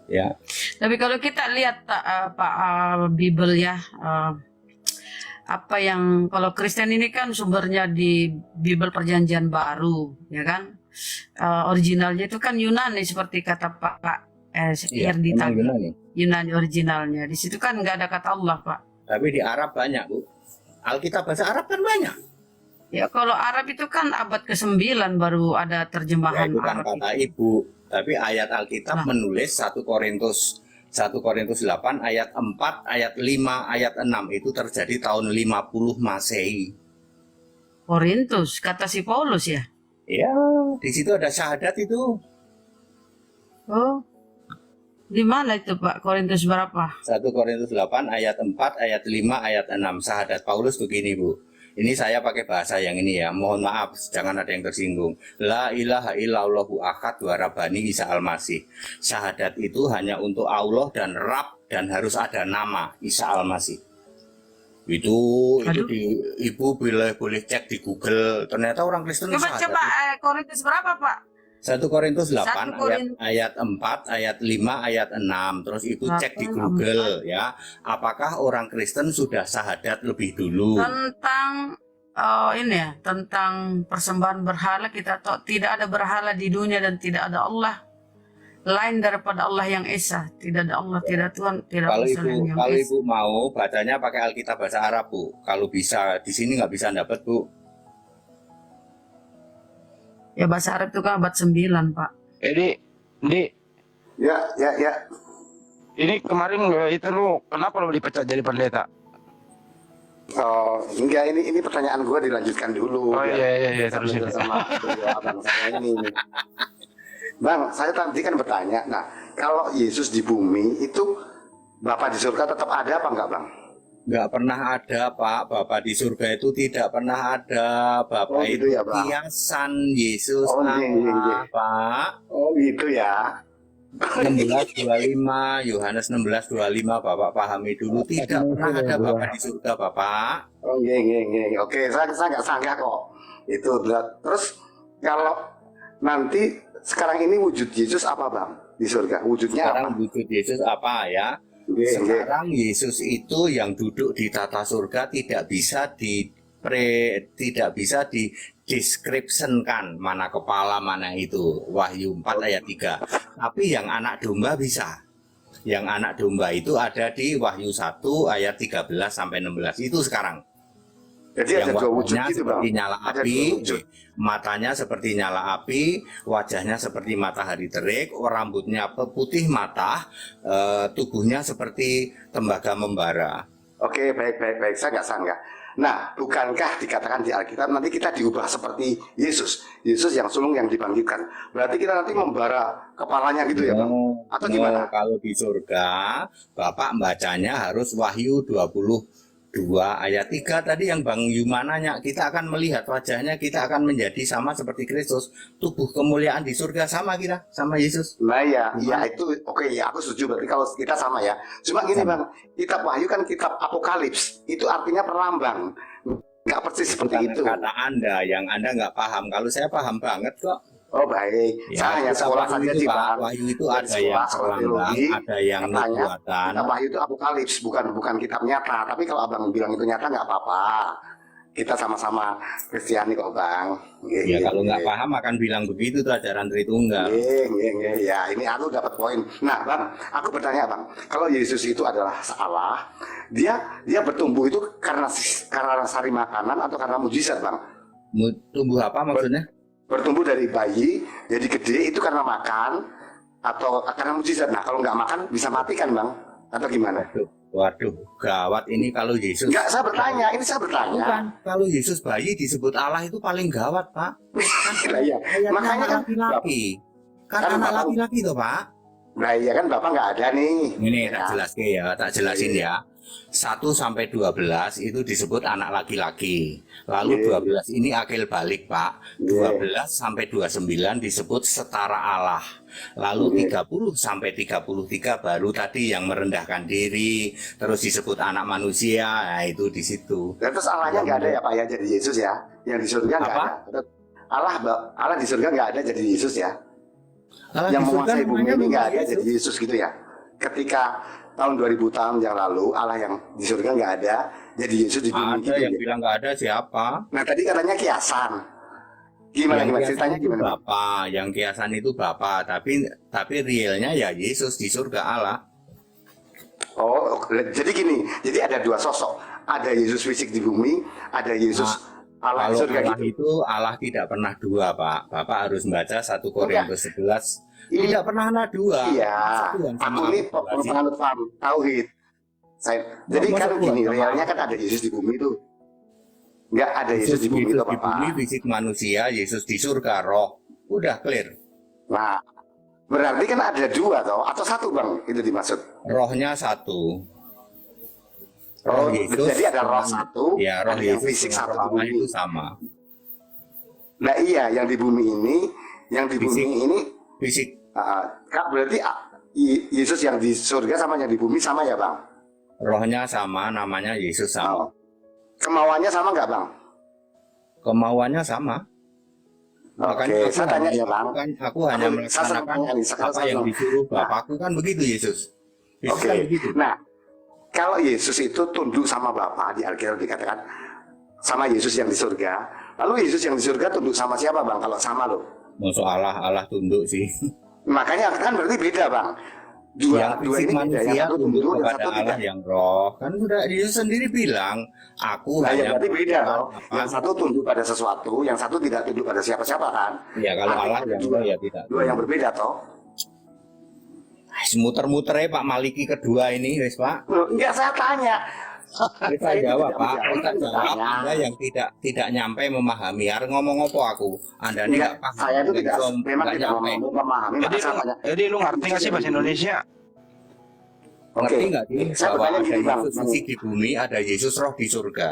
Ya, Tapi kalau kita lihat Pak Bible ya, apa yang kalau Kristen ini kan sumbernya di Bible Perjanjian Baru, ya kan? Originalnya itu kan Yunani seperti kata Pak Erdi memang tadi. Yunani. Yunani originalnya. Di situ kan nggak ada kata Allah Pak. Tapi di Arab banyak Bu. Alkitab bahasa Arab kan banyak. Ya kalau Arab itu kan abad ke-9 baru ada Ya terjemahan itu kan Arab kata itu. Ibu. Tapi ayat Alkitab Nah. menulis 1 Korintus 8 ayat 4, ayat 5, ayat 6 itu terjadi tahun 50 Masehi. Korintus kata si Paulus ya. Ya, di situ ada syahadat itu. Oh, Di mana itu Pak? Korintus berapa? 1 Korintus 8 ayat 4, ayat 5, ayat 6. Sahadat Paulus begini, Bu. Ini saya pakai bahasa yang ini ya. Mohon maaf, jangan ada yang tersinggung. La ilaha illallahu ahad wa rabbani Isa al-Masih. Syahadat itu hanya untuk Allah dan Rab, dan harus ada nama Isa al-Masih. Itu Aduh. Ibu boleh cek di Google. Ternyata orang Kristen Coba syahadat. Korintus berapa Pak? 1 Korintus 8 1 ayat 4, ayat 5, ayat 6. Terus ibu cek di 8, Google ya. Apakah orang Kristen sudah syahadat lebih dulu? Tentang ini ya, tentang persembahan berhala, kita tahu tidak ada berhala di dunia dan tidak ada Allah lain daripada Allah yang Esa. Tidak ada Allah, tidak Tuhan, tidak Kalau ada ibu, yang kalau Esa. ibu mau bacanya pakai Alkitab bahasa Arab, Bu. Kalau bisa di sini nggak bisa dapat, Bu. Ya bahasa Arab itu kan abad 9 Pak. Jadi, Ya, ini kemarin itu lu kenapa lu dipecat jadi pendeta? Oh, enggak, ini pertanyaan gue dilanjutkan dulu. Oh biar iya, bisa terusin. belajar sama beliau, abang saya ini. Bang, saya tadi kan bertanya, nah kalau Yesus di bumi itu Bapak di surga tetap ada apa enggak, Bang? Nggak pernah ada, Pak. Bapak di surga itu tidak pernah ada. Bapak Oh, gitu itu ya, Bang? hiasan Yesus Oh, iya, iya. Allah, Pak. Oh gitu ya. 16:25, Yohanes 16:25, Bapak pahami dulu. Tidak pernah ada Bapak di surga, Bapak. Oh iya. Oke, saya nggak sanggah kok. Itu terus kalau nanti sekarang ini wujud Yesus apa, Bang, di surga? Wujudnya Sekarang apa? wujud Yesus apa ya? Nggih. Sekarang Yesus itu yang duduk di tata surga tidak bisa dideskripsikan mana kepala mana itu. Wahyu 4 ayat 3. Tapi yang anak domba bisa. Yang anak domba itu ada di Wahyu 1 ayat 13 sampai 16. Itu sekarang. Jadi ada Yang dua wujud wajahnya gitu, Bang. seperti nyala Ada api, dua wujud. matanya seperti nyala api, wajahnya seperti matahari terik, rambutnya putih mata, tubuhnya seperti tembaga membara. Oke, baik. Saya nggak sanggah. Nah, bukankah dikatakan di Alkitab nanti kita diubah seperti Yesus? Yesus yang sulung yang dibangkitkan. Berarti kita nanti membara kepalanya gitu ya, Bang? Atau gimana? Kalau di surga, Bapak bacanya harus Wahyu 22 ayat 3 tadi yang Bang Yuma nanya. Kita akan melihat wajahnya, kita akan menjadi sama seperti Kristus. Tubuh kemuliaan di surga sama kita, sama Yesus. Nah ya itu oke ya, aku setuju. Berarti kalau kita sama ya. Cuma gini, Bang, kitab Wahyu kan kitab Apokalips. Itu artinya perlambang. Nggak persis seperti Bukan itu. kata Anda, yang Anda nggak paham. Kalau saya paham banget kok. Oh baik. Saya hanya kitab sekolah Wahyu saja itu, sih, Pak. Bang. Wahyu itu Dari ada yang sekolah perlambang, teologi, ada yang katanya nubuatan. kitab Wahyu itu Apokalips, bukan kitab nyata. Tapi kalau Abang bilang itu nyata nggak apa-apa. Kita sama-sama Kristiani kok, Bang. Ya kalau nggak paham akan bilang begitu tuh ajaran Tritunggal. Nggih. Ya, ini aku dapat poin. Nah, Bang, aku bertanya, Bang, kalau Yesus itu adalah Allah, dia bertumbuh itu karena sari makanan atau karena mujizat, Bang? Tumbuh apa maksudnya? Bertumbuh dari bayi jadi gede itu karena makan atau karena mujizat. Nah, kalau nggak makan bisa mati kan, Bang? Atau gimana? Waduh, gawat ini kalau Yesus. Enggak, saya bertanya. Ini saya bertanya. Bukan, kalau Yesus bayi disebut Allah itu paling gawat, Pak. Nah, iya. Makanya kan laki-laki. Kan kan anak Bapak- laki-laki tuh, Pak. Nah, iya kan Bapak nggak ada nih. Ini Ya tak kan? jelasin ya. 1 sampai 12 itu disebut anak laki-laki. Lalu Iya. 12 ini akil balik, Pak. Iya. 12 sampai 29 disebut setara Allah. Lalu Iya. 30 sampai 33 baru tadi yang merendahkan diri, terus disebut anak manusia. Nah, itu di situ. Dan terus Allahnya nggak ada ya, Pak, ya, jadi Yesus ya? Yang di surga nggak Apa? ada. Allah di surga nggak ada jadi Yesus ya? Allah Yang di surga menguasai bumi namanya ini nggak bukan ada jadi Yesus gitu ya? Ketika tahun 2000 tahun yang lalu Allah yang di surga nggak ada jadi Yesus di bumi Ada gitu yang ya? bilang nggak ada siapa? Nah tadi katanya kiasan. Gimana Yang ceritanya kiasan itu gimana? Bapa, yang kiasan itu Bapa, tapi realnya ya Yesus di surga Allah. Oh, jadi gini, jadi ada dua sosok. Ada Yesus fisik di bumi, ada Yesus Allah di Kalau surga Allah gitu. itu Allah tidak pernah dua, Pak. Bapak harus membaca 1 Korintus 11. Ini- Tidak pernah ada dua. Iya, Masa Tuhan sama aku ini Allah sih? penganut paham tauhid. Jadi Masa kan Tuhan gini, sama realnya Allah? kan ada Yesus di bumi tuh. Nggak ada Yesus di bumi tuh, di bumi Bapak. fisik manusia, Yesus di surga roh. Udah clear. Nah, Berarti kan ada dua toh, atau satu Bang, itu dimaksud. Rohnya satu. Oh, Yesus, jadi ada roh satu, ya, roh ada yang Yesus fisik dengan satu roh di Allah bumi. itu sama. Nah iya, yang di bumi Fisik. ini, Fisik. Kak, berarti Yesus yang di surga sama yang di bumi sama ya Bang? Rohnya sama, namanya Yesus sama. Oh. Kemauannya sama nggak Bang? Kemauannya sama. Oke, saya tanya ya Bang. Aku hanya melaksanakan apa yang disuruh Bapakku, kan begitu Yesus. Yesus Oke, kan begitu. nah kalau Yesus itu tunduk sama Bapa, di Alkitab dikatakan sama Yesus yang di surga. Lalu Yesus yang di surga tunduk sama siapa Bang? Kalau sama loh. Masuk Allah tunduk sih. Makanya kan berarti beda Bang. Yang Dua fisik ini beda. Yang manusia satu tunduk tunduk, yang kepada satu Allah tidak. yang roh. Kan sudah Yesus sendiri bilang, aku Nah, ya hanya berarti beda melakukan toh. apa. Yang satu tunduk pada sesuatu, yang satu tidak tunduk pada siapa-siapa kan. Ya kalau Artinya Allah ada yang dua, roh ya tidak. dua yang berbeda toh. Muter-muter ya Pak Maliki kedua ini, wes Pak. Loh, enggak, saya tanya. Kita Saya jawab tidak Pak, menjawab, kita jawab. tanya. Anda yang tidak nyampe memahami. Harus ngomong apa aku? Anda ini Enggak, nggak paham. saya itu tidak, memang nggak tidak nyampe. memahami. Jadi Maka saya lu, tanya. jadi lu ngerti nggak sih bahasa Indonesia? Ngerti nggak sih Saya bahwa bertanya ada gini Bang. Yesus fisik di bumi, ada Yesus roh di surga.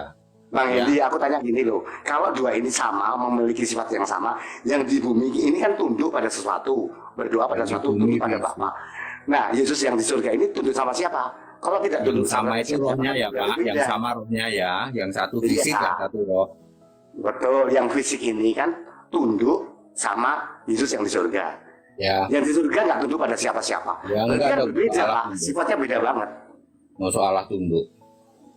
Bang Ya. Hendi, aku tanya gini loh, kalau dua ini sama, memiliki sifat yang sama, yang di bumi ini kan tunduk pada sesuatu, berdoa pada Yang di sesuatu, bumi tunduk pada bisa. Bapa. Nah, Yesus yang di surga ini tunduk sama siapa? Kalau tidak tunduk Yang sama itu rohnya ya berarti Pak, beda. yang sama rohnya ya, yang satu Iya. fisik, yang satu roh. Betul, yang fisik ini kan tunduk sama Yesus yang di surga. Ya, Yang di surga nggak tunduk pada siapa-siapa. Ya, Berarti enggak kan dong, berbeda salah Pak, tunduk. sifatnya beda banget. masuk Allah tunduk.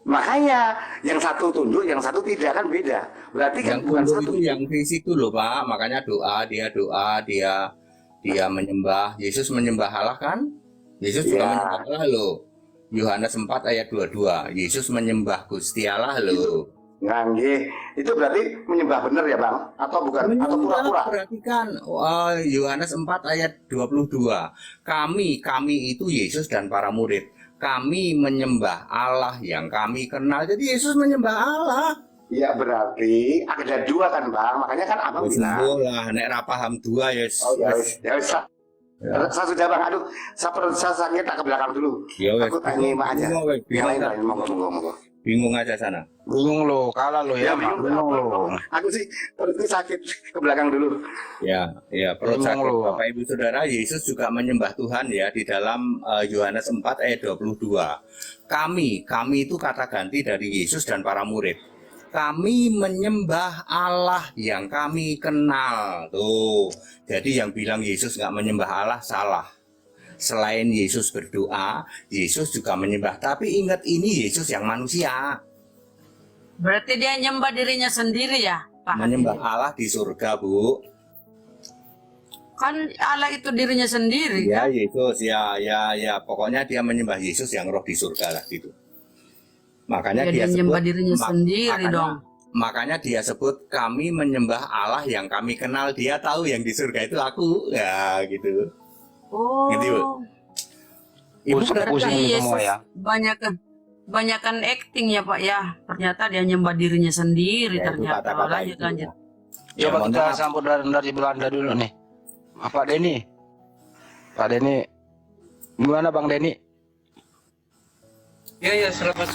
Makanya yang satu tunduk, yang satu tidak kan beda. Berarti kan Yang bukan tunduk satu. itu yang fisik itu loh Pak, makanya doa, dia menyembah. Yesus menyembah Allah kan? Yesus juga Ya. menyembah Allah loh. Yohanes 4 ayat 22. Yesus menyembah Gusti Allah loh. Ngangge, itu berarti menyembah benar ya Bang? Atau bukan? Atau pura-pura? Perhatikan Yohanes 4 ayat 22. Kami itu Yesus dan para murid. Kami menyembah Allah yang kami kenal. Jadi Yesus menyembah Allah. Ya berarti ada dua kan Bang? Makanya kan Abang Wis bilang. engko lah nek ra paham dua yes. Oh ya wis, ya wis. Saya sudah Bang, aduh, saya sakit tak ke belakang dulu. Ya wis. Aku tanya Mbak aja. Bingung, wis. Yang lain monggo. Bingung aja sana. Bingung lo, kalah lo ya, Bang. Bingung lo. Aku sih perutku sakit, ke belakang dulu. Ya, perut Bingung sakit. lu. Bapak Ibu Saudara, Yesus juga menyembah Tuhan ya di dalam Yohanes 4 ayat 22. Kami itu kata ganti dari Yesus dan para murid. Kami menyembah Allah yang kami kenal. Tuh. Jadi yang bilang Yesus nggak menyembah Allah salah. Selain Yesus berdoa, Yesus juga menyembah. Tapi ingat ini Yesus yang manusia. Berarti dia nyembah dirinya sendiri ya, Pak? Menyembah Allah di surga, Bu. Kan Allah itu dirinya sendiri. Ya Yesus, ya. Pokoknya dia menyembah Yesus yang roh di surga lah gitu. Makanya Ya, dia dia nyembah sebut, dirinya sendiri dong. Makanya dia sebut kami menyembah Allah yang kami kenal. Dia tahu yang di surga itu aku, ya gitu. Oh. Gitu, Bu. Ibu Pusing berarti ini Yesus semua ya. banyakan acting ya Pak ya. Ternyata dia nyembah dirinya sendiri ya, itu ternyata. kata-kata Lanjut. itu. Ya, Coba mohon kita maaf. sambut dari Belanda dulu nih. Pak Denny. Pak Denny. Gimana Bang Denny? Ya, selamat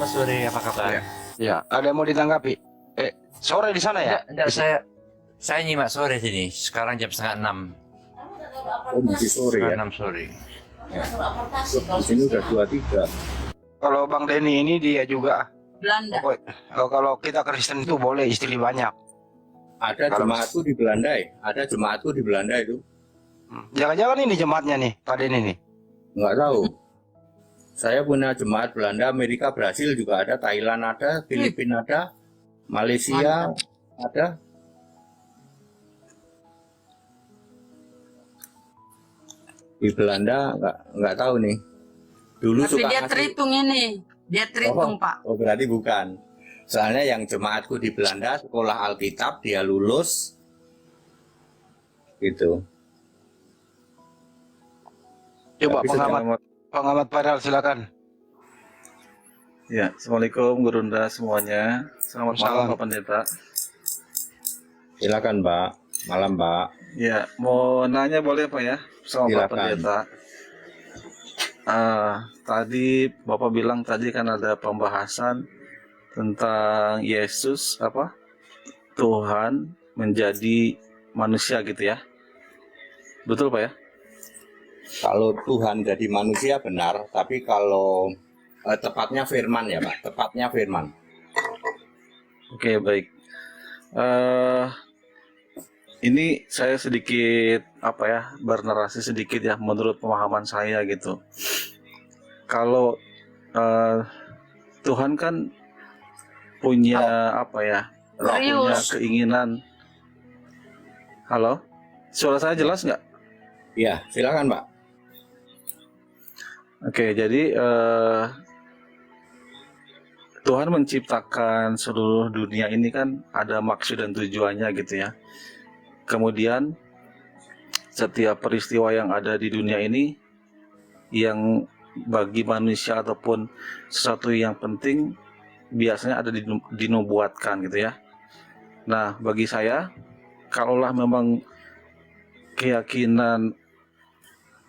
sore, apa kabar? Ya, ada yang mau ditanggapi? Sore di sana ya? Enggak, saya nyimak sore sini. Sekarang jam 5:30. Oh, masih sore ya. 6 sore. Di sini udah 23. Kalau Bang Denny ini dia juga Belanda. kalau kita Kristen itu boleh istri banyak. Ada jemaatku di Belanda ya. Ada jemaatku di Belanda itu. Jangan-jangan ini jemaatnya nih, Pak Denny nih. Nggak tahu. Saya punya jemaat Belanda, Amerika, Brasil juga ada, Thailand ada, Filipina ada, Malaysia ada. Di Belanda nggak tahu nih. Dulu Tapi suka dia ngasih- terhitung ini. Dia terhitung Pak. Oh berarti bukan. Soalnya yang jemaatku di Belanda sekolah Alkitab dia lulus gitu. Coba Tapi pengamat Padahal silakan. Ya, Assalamualaikum Gurunda semuanya. Selamat malam Salam. Pak Pendeta. Silakan Pak. Malam, Pak. Ya, mau nanya boleh Pak ya sama Pak Silakan. Pendeta. Tadi Bapak bilang tadi kan ada pembahasan tentang Yesus Tuhan menjadi manusia gitu ya. Betul Pak ya? Kalau Tuhan jadi manusia benar, tapi kalau tepatnya firman ya, Pak. Tepatnya firman. Oke, baik. Ini saya sedikit bernarasi sedikit ya menurut pemahaman saya gitu. Kalau Tuhan kan punya punya Serius. keinginan. Halo, suara saya jelas nggak? Iya, silakan, Pak. Oke, jadi Tuhan menciptakan seluruh dunia ini kan ada maksud dan tujuannya gitu ya. Kemudian setiap peristiwa yang ada di dunia ini yang bagi manusia ataupun sesuatu yang penting biasanya ada dinubuatkan gitu ya. Nah, bagi saya kalaulah memang keyakinan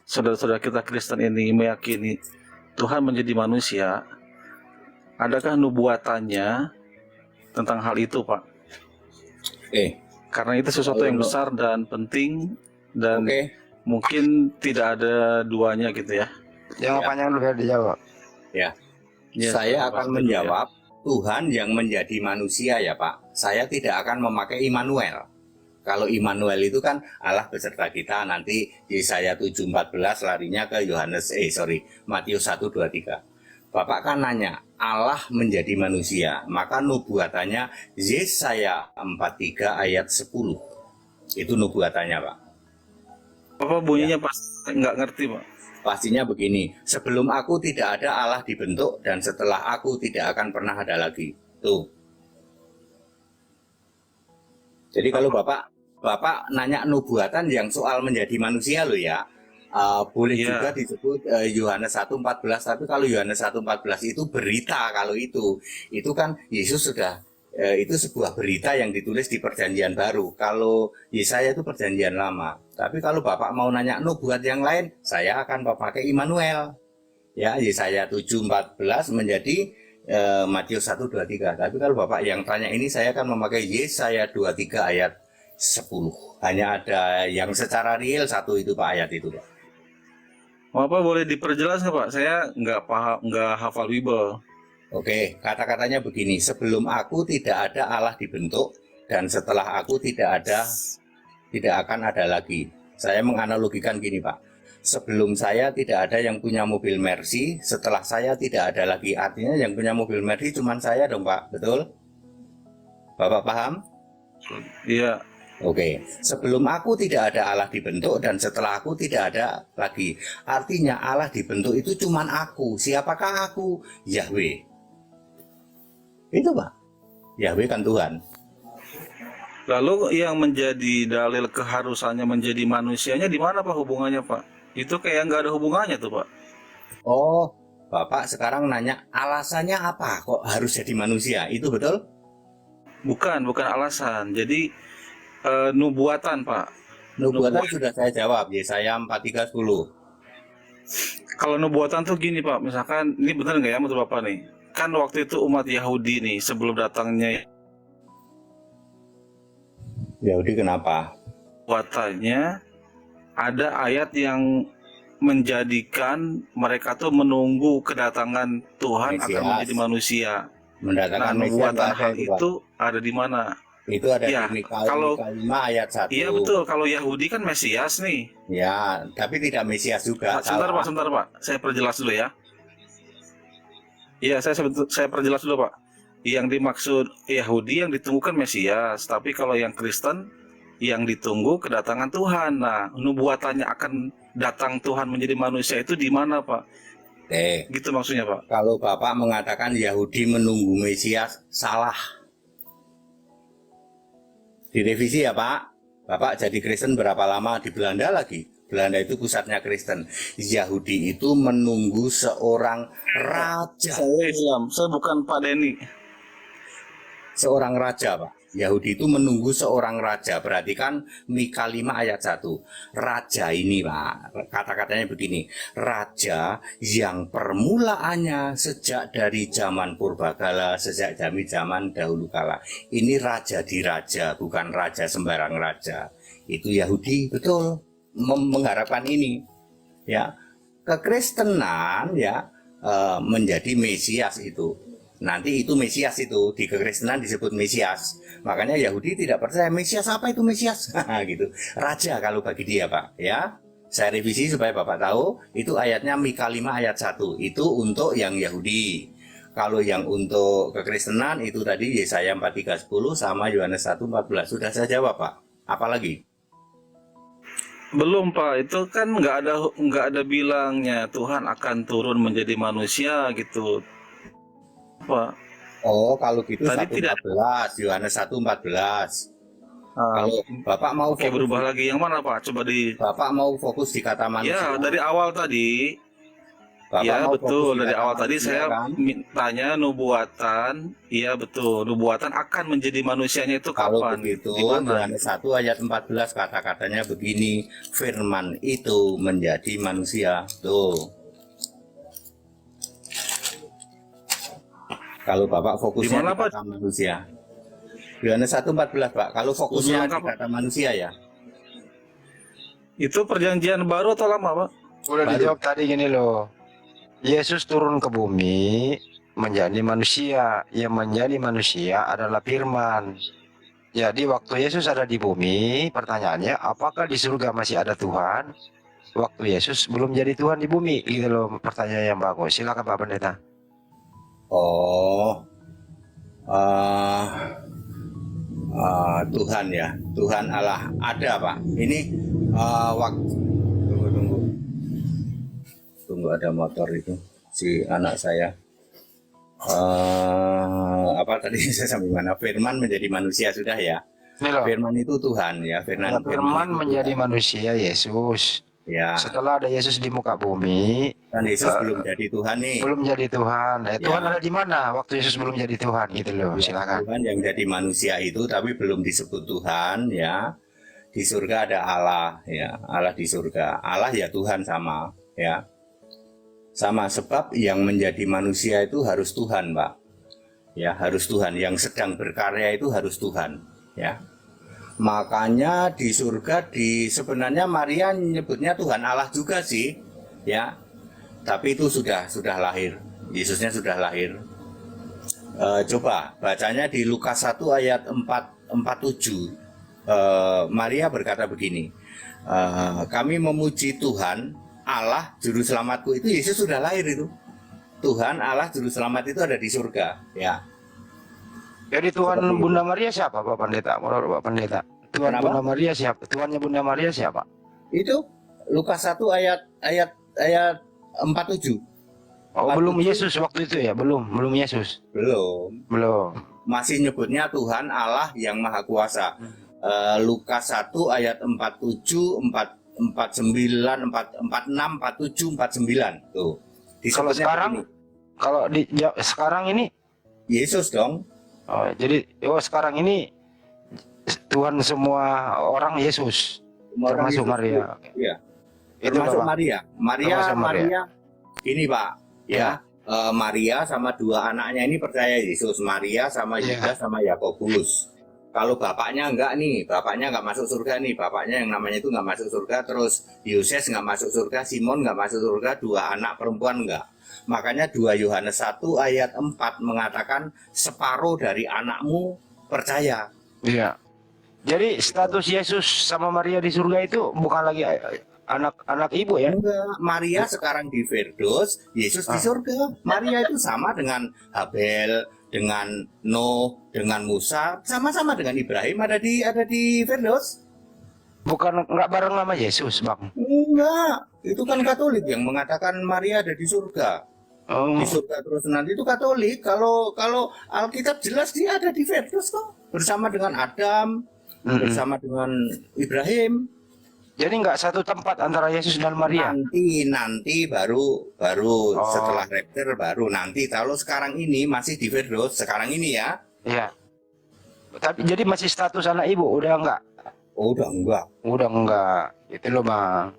saudara-saudara kita Kristen ini meyakini Tuhan menjadi manusia, adakah nubuatannya tentang hal itu, Pak? Karena itu sesuatu yang besar dan penting dan mungkin tidak ada duanya gitu ya. Jangan panjang dulu ya dijawab. Ya. Ya, Saya akan pasti menjawab Tuhan yang menjadi manusia ya, Pak. Saya tidak akan memakai Immanuel. Kalau Immanuel itu kan Allah beserta kita, nanti Yesaya 7:14 larinya ke Matius 1:23. Bapak kan nanya, Allah menjadi manusia, maka nubuatannya Yesaya 43 ayat 10. Itu nubuatannya, Pak. Apa bunyinya pas nggak ngerti, Pak? Pastinya begini, sebelum aku tidak ada Allah dibentuk, dan setelah aku tidak akan pernah ada lagi. Tuh. Jadi kalau Bapak nanya nubuatan yang soal menjadi manusia loh ya, boleh juga disebut Yohanes 1:14, tapi kalau Yohanes 1:14 itu berita. Kalau itu kan Yesus sudah itu sebuah berita yang ditulis di Perjanjian Baru. Kalau Yesaya itu Perjanjian Lama. Tapi kalau Bapak mau nanya nubuat yang lain, saya akan pakai Immanuel. Ya, Yesaya 7:14 menjadi Matius 1:23. Tapi kalau Bapak yang tanya ini, saya akan memakai Yesaya 23 ayat 10. Hanya ada yang secara real satu itu, Pak, ayat itu, Pak. Bapak boleh diperjelas nggak, Pak? Saya nggak paham, nggak hafal Bible. Oke, kata-katanya begini, sebelum aku tidak ada Allah dibentuk, dan setelah aku tidak akan ada lagi. Saya menganalogikan gini, Pak. Sebelum saya tidak ada yang punya mobil Mercy, setelah saya tidak ada lagi. Artinya yang punya mobil Mercy cuma saya dong, Pak. Betul? Bapak paham? Iya. Oke, sebelum aku tidak ada Allah dibentuk, dan setelah aku tidak ada lagi. Artinya Allah dibentuk itu cuman aku. Siapakah aku? Yahweh. Itu, Pak. Yahweh kan Tuhan. Lalu yang menjadi dalil keharusannya menjadi manusianya di mana, Pak, hubungannya, Pak? Itu kayak nggak ada hubungannya tuh, Pak. Oh, Bapak sekarang nanya alasannya apa kok harus jadi manusia? Itu betul? Bukan alasan. Jadi nubuatan, Pak. Nubuatan sudah saya jawab, Yesaya 43:10. Kalau nubuatan tuh gini, Pak. Misalkan, ini benar nggak ya menurut Bapak nih? Kan waktu itu umat Yahudi nih, sebelum datangnya Yahudi kenapa? nubuatannya, ada ayat yang menjadikan mereka tuh menunggu kedatangan Tuhan Mesias. akan menjadi manusia. Mendatangkan Nah, nubuatan Mesias hal itu, Pak. itu ada di mana? Itu ada Ya, di kalau- Mika 5 ayat 1. Iya betul, kalau Yahudi kan Mesias nih. Ya, tapi tidak Mesias juga. Sebentar salah. Pak, sebentar Pak. Saya perjelas dulu ya. Iya, saya perjelas dulu Pak. Yang dimaksud Yahudi yang ditunggu kan Mesias, tapi kalau yang Kristen yang ditunggu kedatangan Tuhan. Nah, nubuatannya akan datang Tuhan menjadi manusia itu di mana, Pak? Gitu maksudnya, Pak. Kalau Bapak mengatakan Yahudi menunggu Mesias, salah. Direvisi ya, Pak. Bapak jadi Kristen berapa lama di Belanda lagi? Belanda itu pusatnya Kristen. Yahudi itu menunggu seorang raja. Saya Islam, saya bukan Pak Denny. Seorang raja, Pak. Yahudi itu menunggu seorang raja. Perhatikan Mika 5 ayat 1. Raja ini, Pak, kata-katanya begini. Raja yang permulaannya sejak dari zaman purbakala, sejak dari zaman dahulu kala. Ini raja di raja, bukan raja sembarang raja. Itu Yahudi, betul, mengharapkan ini. Ya, kekristenan ya menjadi Mesias itu. Nanti itu Mesias itu di kekristenan disebut Mesias. Makanya Yahudi tidak percaya Mesias, apa itu Mesias? Gitu. Raja kalau bagi dia, Pak, ya. Saya revisi supaya Bapak tahu, itu ayatnya Mika 5 ayat 1. Itu untuk yang Yahudi. Kalau yang untuk kekristenan itu tadi Yesaya 43:10 sama Yohanes 1:14. Sudah saya jawab, Pak. Apalagi? Belum Pak, itu kan nggak ada bilangnya Tuhan akan turun menjadi manusia gitu, Pak. Oh, kalau gitu Tadi tidak. 1:14, Yohanes 1:14. Kalau Bapak mau Oke, berubah lagi yang mana Pak? Coba di. Bapak mau fokus di kata manusia. Ya, dari awal tadi. Bapak Ya mau betul, fokus di dari kata awal tadi manusia, saya kan? tanya nubuatan. Iya betul, nubuatan akan menjadi manusianya itu Kalau kapan? begitu, Di mana? Yohanes 1 ayat 14 kata-katanya begini, firman itu menjadi manusia. Tuh. Kalau Bapak fokusnya Di mana, di kata manusia. Yohanes 1:14, Pak. Kalau fokusnya di kata manusia ya. Itu perjanjian baru atau lama Pak? Udah Baru. dijawab tadi gini loh. Yesus turun ke bumi menjadi manusia. Yang menjadi manusia adalah firman. Jadi waktu Yesus ada di bumi, pertanyaannya apakah di surga masih ada Tuhan? Waktu Yesus belum jadi Tuhan di bumi, gitu loh, pertanyaan yang bagus. Silakan Pak Pendeta. Oh. Tuhan ya. Tuhan Allah ada, Pak. Ini waktu tunggu ada motor itu si anak saya. Apa tadi saya sampai mana? Firman menjadi manusia sudah ya. Ini loh. Firman itu Tuhan ya. Firman itu menjadi Tuhan. manusia Yesus. Ya. Setelah ada Yesus di muka bumi, Kan Yesus belum jadi Tuhan nih. belum jadi Tuhan. Ya. Tuhan ada di mana waktu Yesus belum jadi Tuhan, gitu loh. Ya, Silakan. Tuhan yang jadi manusia itu tapi belum disebut Tuhan ya. Di surga ada Allah ya. Allah di surga. Allah ya Tuhan sama ya. Sama sebab yang menjadi manusia itu harus Tuhan, Pak. Ya, harus Tuhan. Yang sedang berkarya itu harus Tuhan, ya. Makanya di surga sebenarnya Maria nyebutnya Tuhan Allah juga sih, ya. Tapi itu sudah lahir. Yesusnya sudah lahir. Coba bacanya di Lukas 1 ayat 47. Maria berkata begini, kami memuji Tuhan Allah juru selamatku. Itu Yesus sudah lahir itu. Tuhan Allah juru selamat itu ada di surga, ya. Jadi Tuhan Bunda Maria siapa, Pak Pendeta? Menurut Pak Pendeta, Tuhan Kenapa? Bunda Maria siapa? Tuhannya Bunda Maria siapa? Itu Lukas 1 ayat 47. Oh, belum Yesus waktu itu ya? Belum Yesus. Belum. Masih nyebutnya Tuhan Allah yang Maha Kuasa. Lukas 1 ayat 47, 49, 46, 47, 49. Tuh. Kalau sekarang, sekarang ini Yesus dong. Oh, jadi sekarang ini Tuhan semua orang Yesus, termasuk Maria. Iya. Itu Termasuk Bapak. Maria. Termasuk Maria. Ini Pak, ya. Maria sama dua anaknya ini percaya Yesus. Maria sama Yudas sama Yakobus. Kalau bapaknya enggak nih, bapaknya enggak masuk surga nih, bapaknya yang namanya itu enggak masuk surga, terus Yoses enggak masuk surga, Simon enggak masuk surga, dua anak perempuan enggak. Makanya 2 Yohanes 1 ayat 4 mengatakan separuh dari anakmu percaya. Iya. Jadi status Yesus sama Maria di surga itu bukan lagi anak ibu ya? Enggak, Maria sekarang di Firdaus, Yesus di surga. Maria itu sama dengan Habel, dengan Nuh, dengan Musa, sama-sama dengan Ibrahim ada di Firdaus. Bukan enggak bareng sama Yesus, Bang. Enggak, itu kan Katolik yang mengatakan Maria ada di surga. Di surga terus nanti itu Katolik. Kalau Alkitab jelas dia ada di Firdaus kok, bersama dengan Adam, bersama dengan Ibrahim. Jadi enggak satu tempat antara Yesus dan Maria. Nanti baru setelah rapture baru nanti. Kalau sekarang ini masih di Firdaus sekarang ini ya. Iya. Tapi jadi masih status anak ibu, udah enggak? Oh, udah enggak. Udah enggak. Itu loh Bang.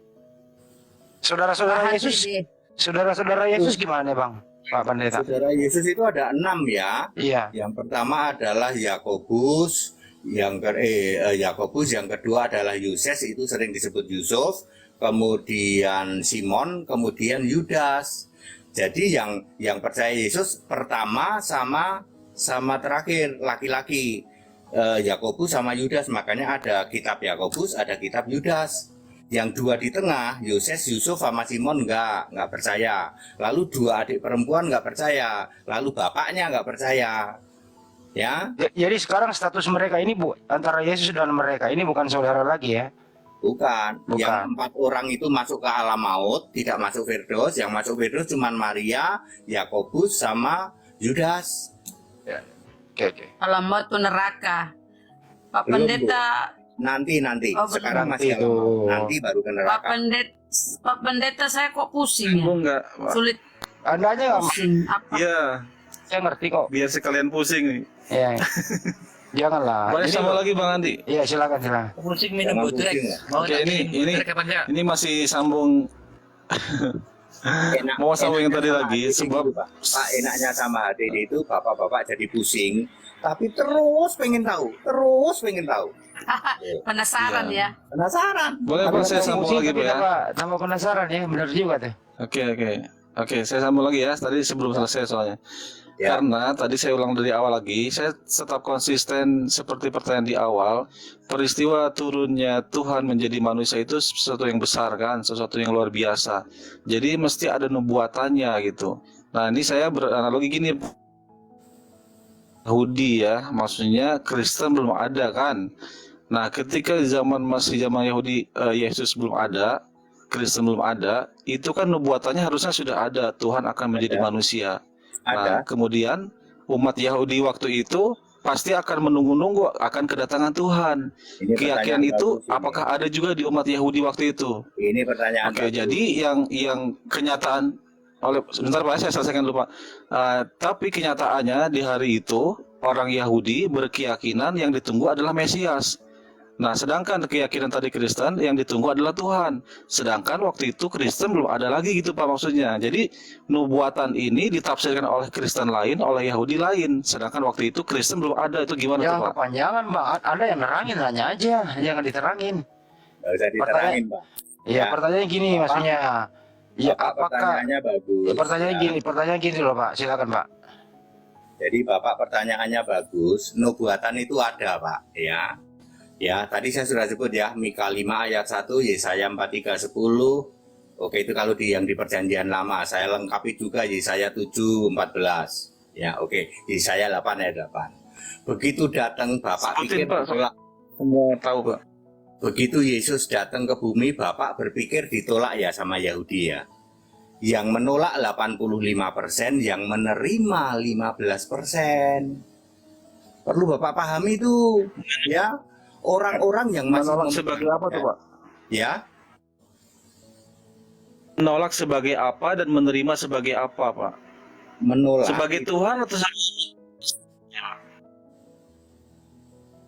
Saudara-saudara Tahan Yesus, sih. saudara-saudara Yesus gimana Bang? Pak Pendeta. Saudara Yesus itu ada 6 ya. Iya. Yang pertama adalah Yakobus, Yakobus, yang kedua adalah Yoses, itu sering disebut Yusuf, kemudian Simon, kemudian Yudas. Jadi yang percaya Yesus pertama sama terakhir laki-laki, Yakobus sama Yudas. Makanya ada kitab Yakobus, ada kitab Yudas. Yang dua di tengah, Yoses, Yusuf sama Simon enggak percaya. Lalu dua adik perempuan enggak percaya. Lalu bapaknya enggak percaya. Ya, Jadi sekarang status mereka ini antara Yesus dan mereka ini bukan saudara lagi ya? bukan. Bukan. Yang 4 orang itu masuk ke alam maut, tidak masuk Firdaus. Yang masuk Firdaus cuma Maria, Yakobus sama Yudas. Oke. Alam maut itu neraka. Pak Belum, Pendeta, Nanti. Oh, Sekarang nanti masih alam maut. itu. Nanti baru ke neraka. Pak Pendeta saya kok pusing ya? Enggak, Pak. Sulit Anda aja nggak? pusing. Apa? Iya, Saya ngerti kok. biar sekalian pusing nih. Ya. Janganlah. Boleh Jadi- sama lagi Bang Andi. Iya silakan. Pusing minum Jangan botrek. pusing, ya. Mau Oke, ini kapan ini masih sambung Enak- mau sambung yang enaknya tadi sama lagi, HDD sebab- itu, Pak, enaknya sama HDD itu bapak-bapak jadi pusing, tapi terus pengen tahu. Penasaran ya? Penasaran. boleh Pak saya sambung lagi Pak ya. Tambah penasaran ya, benar juga tuh. Oke, saya sambung lagi ya. Tadi sebelum selesai soalnya. Ya. Karena tadi saya ulang dari awal lagi, saya tetap konsisten seperti pertanyaan di awal. Peristiwa turunnya Tuhan menjadi manusia itu sesuatu yang besar kan, sesuatu yang luar biasa. Jadi mesti ada nubuatannya gitu. Nah ini saya beranalogi gini, Yahudi ya, maksudnya Kristen belum ada kan. Nah ketika masih zaman Yahudi, Yesus belum ada, Kristen belum ada, itu kan nubuatannya harusnya sudah ada, Tuhan akan menjadi manusia. Nah, Ada. kemudian umat Yahudi waktu itu pasti akan menunggu-nunggu akan kedatangan Tuhan. Ini Keyakinan pertanyaan itu bagus ini. apakah ada juga di umat Yahudi waktu itu? Ini pertanyaan Oke, bagus. jadi yang kenyataan sebentar Pak, saya selesaikan dulu Pak. Tapi kenyataannya di hari itu orang Yahudi berkeyakinan yang ditunggu adalah Mesias. Nah, sedangkan keyakinan tadi Kristen yang ditunggu adalah Tuhan. Sedangkan waktu itu Kristen belum ada lagi gitu Pak maksudnya. Jadi nubuatan ini ditafsirkan oleh Kristen lain, oleh Yahudi lain. Sedangkan waktu itu Kristen belum ada. Itu gimana tuh Jangan Pak? kepanjangan Bang, Anda yang nerangin nanya aja, jangan diterangin. Nggak usah diterangin, Pak. Iya, Ya. pertanyaan gini Apa? maksudnya. Ya Bapak apakah pertanyaannya bagus. pertanyaan gini loh Pak, silakan Pak. Jadi Bapak pertanyaannya bagus. Nubuatan itu ada, Pak, ya. Ya, tadi saya sudah sebut ya, Mika 5 ayat 1, Yesaya 43 10. Oke, itu kalau yang di perjanjian lama. Saya lengkapi juga Yesaya 7 14. Ya, oke. Yesaya 8 ayat 8. Begitu datang Bapak Sebutin, pikir Pak. ditolak. Semua tahu Pak. Begitu Yesus datang ke bumi, Bapak berpikir ditolak ya sama Yahudi ya. Yang menolak 85%, yang menerima 15%. Perlu Bapak pahami itu, ya. Orang-orang yang masih Menolak sebagai apa tuh Pak? Ya, Menolak sebagai apa dan menerima sebagai apa Pak? menolak. Sebagai Tuhan atau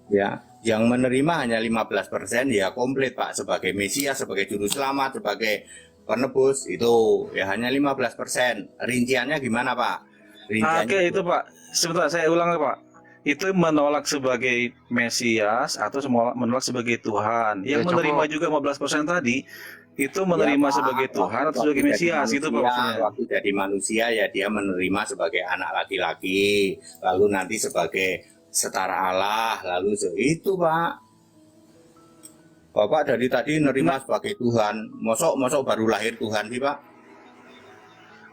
Ya, yang menerima hanya 15%, ya komplit Pak, sebagai Mesias, sebagai juru selamat, sebagai penebus, itu ya hanya 15%. Rinciannya gimana Pak? Oke itu Pak, sebentar saya ulang Pak. Itu menolak sebagai Mesias atau menolak sebagai Tuhan. Yang Ya, menerima cukup. juga 15% tadi itu menerima Ya, Pak, sebagai Tuhan atau waktu sebagai jadi Mesias itu Pak manusia, maksudnya. Waktu jadi manusia ya dia menerima sebagai anak laki-laki, lalu nanti sebagai setara Allah, lalu itu Pak. Bapak dari tadi nerima sebagai Tuhan, mosok baru lahir Tuhan sih Pak?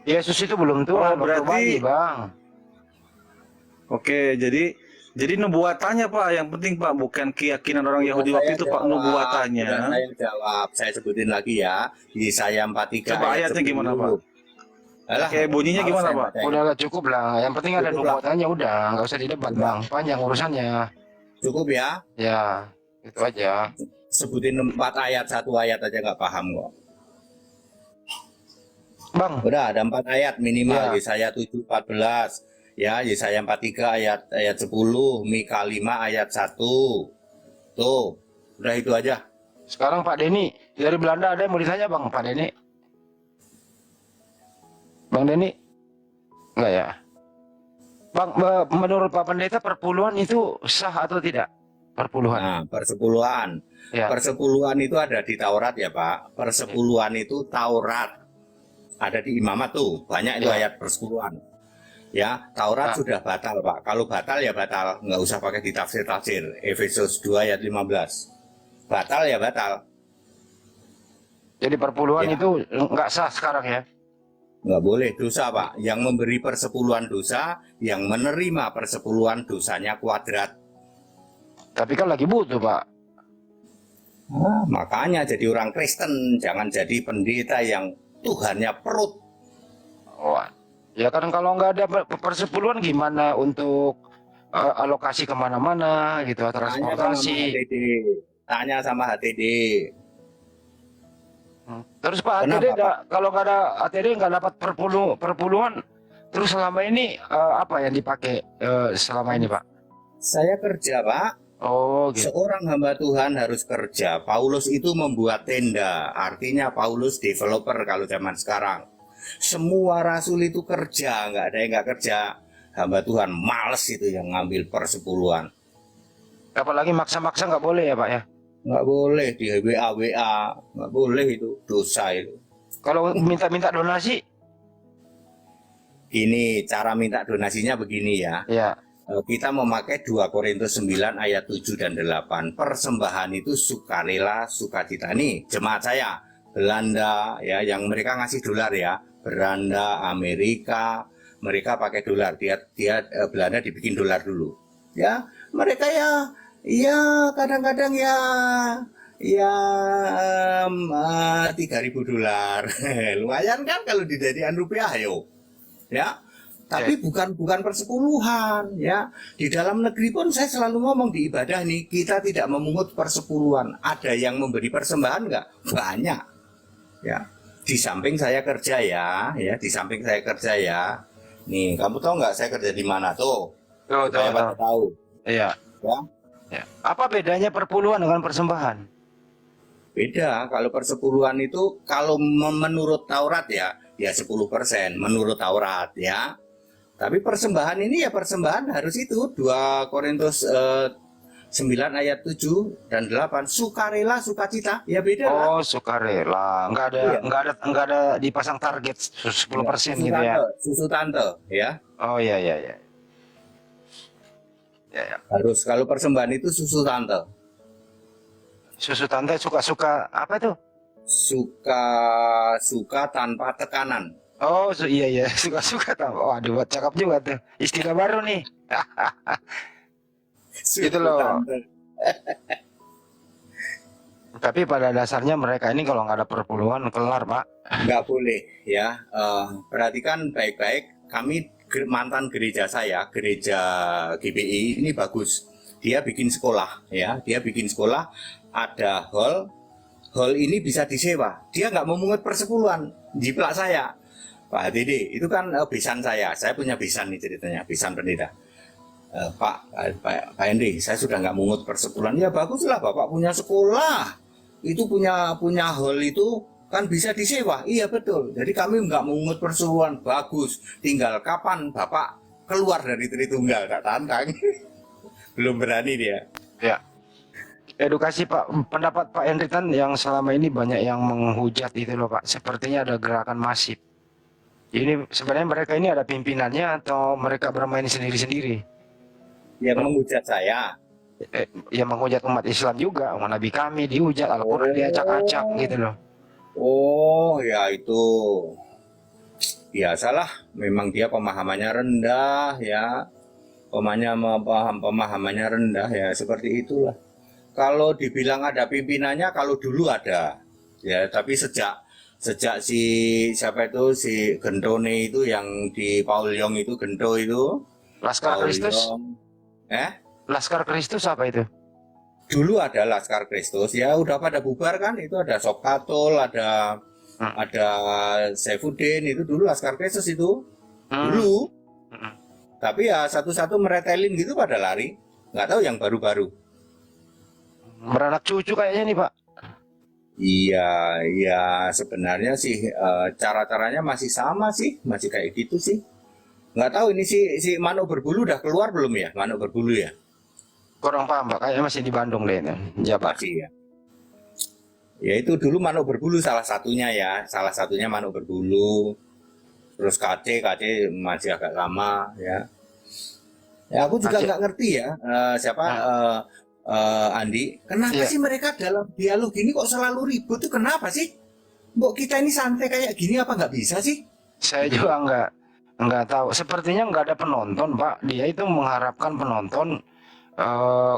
Yesus itu belum Oh, Tuhan, berarti- Bang. Oke, jadi nubuatannya Pak yang penting Pak, bukan keyakinan orang Yahudi Udah waktu saya itu Pak, jawab, nubuatannya. udah saya jawab, saya sebutin lagi ya. Yesaya 43 Coba ayat ayatnya gimana, 10. Pak? Alah, Oke, bunyinya males gimana, saya Pak? bacain. Udah lah, cukup lah. Yang penting ada Cukup lah. nubuatannya udah, nggak usah didebat Bang. Panjang urusannya. Cukup ya, Ya, itu aja. sebutin 4 ayat, 1 ayat aja nggak paham kok. Bang, Udah ada 4 ayat minimal, Ya. Yesaya 7 14. Ya, Yesaya 43 ayat 10, Mika 5 ayat 1. Tuh, udah itu aja. Sekarang Pak Denny dari Belanda, ada yang mau ditanya Bang, Pak Denny? Bang Denny? Enggak ya? Bang, menurut Pak Pendeta perpuluhan itu sah atau tidak? Perpuluhan. Nah, persepuluhan. Ya. Persepuluhan itu ada di Taurat ya, Pak. Persepuluhan itu Taurat. Ada di Imamat tuh, banyak itu Ya. ayat persepuluhan. Ya, Taurat Nah. sudah batal, Pak. Kalau batal ya batal, nggak usah pakai ditafsir-tafsir. Efesus 2 ayat 15. Batal ya batal. Jadi perpuluhan Ya. itu nggak sah sekarang ya? Nggak boleh, dosa, Pak. Yang memberi persepuluhan dosa, yang menerima persepuluhan dosanya kuadrat. Tapi kan lagi butuh Pak. Makanya jadi orang Kristen, jangan jadi pendeta yang Tuhannya perut. Wah. Ya kan kalau nggak ada persepuluhan gimana untuk alokasi kemana-mana gitu, transportasi. Tanya sama HTD. Terus Pak Kenapa, ATD Pak? kalau nggak ada ATD nggak dapat perpuluhan. Terus selama ini apa yang dipakai selama ini Pak? Saya kerja, Pak. Oh gitu. Seorang hamba Tuhan harus kerja. Paulus itu membuat tenda. Artinya Paulus developer kalau zaman sekarang. Semua rasul itu kerja, nggak ada yang nggak kerja. Hamba Tuhan males itu yang ngambil persepuluhan. Apalagi maksa-maksa nggak boleh ya Pak ya? Nggak boleh di WA, nggak boleh itu, dosa itu. Kalau minta-minta donasi? Ini cara minta donasinya begini ya. Ya. Kita memakai 2 Korintus 9 ayat 7 dan 8. Persembahan itu sukarela, sukacita. Nih jemaat saya Belanda ya, yang mereka ngasih dolar ya. Belanda, Amerika, mereka pakai dolar. Belanda dibikin dolar dulu. Ya, mereka ya kadang-kadang ya 3.000 dolar. Lumayan kan kalau dijadikan rupiah, ayo. Ya. Tapi bukan persepuluhan ya. Di dalam negeri pun saya selalu ngomong di ibadah nih, kita tidak memungut persepuluhan. Ada yang memberi persembahan nggak? Banyak. Ya. Di samping saya kerja ya, di samping saya kerja ya. Nih, kamu tahu nggak saya kerja di mana tuh? Supaya pada tahu. Iya. Ya. Ya. Apa bedanya perpuluhan dengan persembahan? Beda. Kalau persepuluhan itu kalau menurut Taurat ya 10% menurut Taurat ya. Tapi persembahan ini ya persembahan harus itu 2 Korintus 9 ayat 7 dan 8, sukarela sukacita ya beda lah. Oh sukarela, nggak ada dipasang target 10% gitu ya. Susu tante ya. Oh ya. Harus kalau persembahan itu susu tante. Susu tante suka-suka apa tuh? Suka tanpa tekanan. Oh iya suka-suka tahu. Oh aduh cakep juga tuh, istilah baru nih. Gitu loh. Tapi pada dasarnya mereka ini kalau nggak ada perpuluhan kelar Pak. Nggak boleh ya. Perhatikan baik-baik. Kami mantan gereja saya, gereja GBI ini bagus. Dia bikin sekolah ya. Dia bikin sekolah. Ada hall. Hall ini bisa disewa. Dia nggak memungut persepuluhan. Jiplak saya. Pak HTD, itu kan besan saya punya besan nih ceritanya, besan pendeta. Pak Henry, saya sudah nggak mungut persepuluhan. Ya baguslah, Bapak punya sekolah, itu punya hall itu kan bisa disewa. Iya betul, jadi kami nggak mungut persepuluhan, bagus. Tinggal kapan Bapak keluar dari Tritunggal, tak tantang. Belum berani dia. Ya. Edukasi Pak, pendapat Pak Henry kan yang selama ini banyak yang menghujat itu loh Pak. Sepertinya ada gerakan masif. Ini sebenarnya mereka ini ada pimpinannya atau mereka bermain sendiri-sendiri? Yang menghujat saya. Yang menghujat umat Islam juga, Nabi kami dihujat, Al-Quran diacak-acak gitu loh. Oh ya itu biasalah, memang dia pemahamannya rendah ya, pemahamannya rendah ya, seperti itulah. Kalau dibilang ada pimpinannya, kalau dulu ada ya, tapi sejak si siapa itu si Gentone itu yang di Paul Yong itu, Gento itu Laskar Kristus. Laskar Kristus apa itu? Dulu ada Laskar Kristus ya, udah pada bubar kan, itu ada Sob Katol, ada Saifuddin, itu dulu Laskar Kristus itu dulu. Tapi ya satu-satu meretelin gitu pada lari. Nggak tahu yang baru-baru. Beranak cucu kayaknya nih Pak. Iya, ya sebenarnya sih cara-caranya masih sama sih, masih kayak gitu sih. Nggak tahu ini si manuk berbulu udah keluar belum ya, manuk berbulu ya? Kurang paham Pak, kayaknya masih di Bandung deh itu. Jabar. Masih ya. Ya itu dulu manuk berbulu salah satunya ya, salah satunya manuk berbulu. Terus KC masih agak lama ya. Ya aku juga Aceh. nggak ngerti ya siapa Andi, kenapa Iya. sih mereka dalam dialog ini kok selalu ribut tuh kenapa sih? Mbok kita ini santai kayak gini apa nggak bisa sih? Saya juga nggak tahu. Sepertinya nggak ada penonton Pak. Dia itu mengharapkan penonton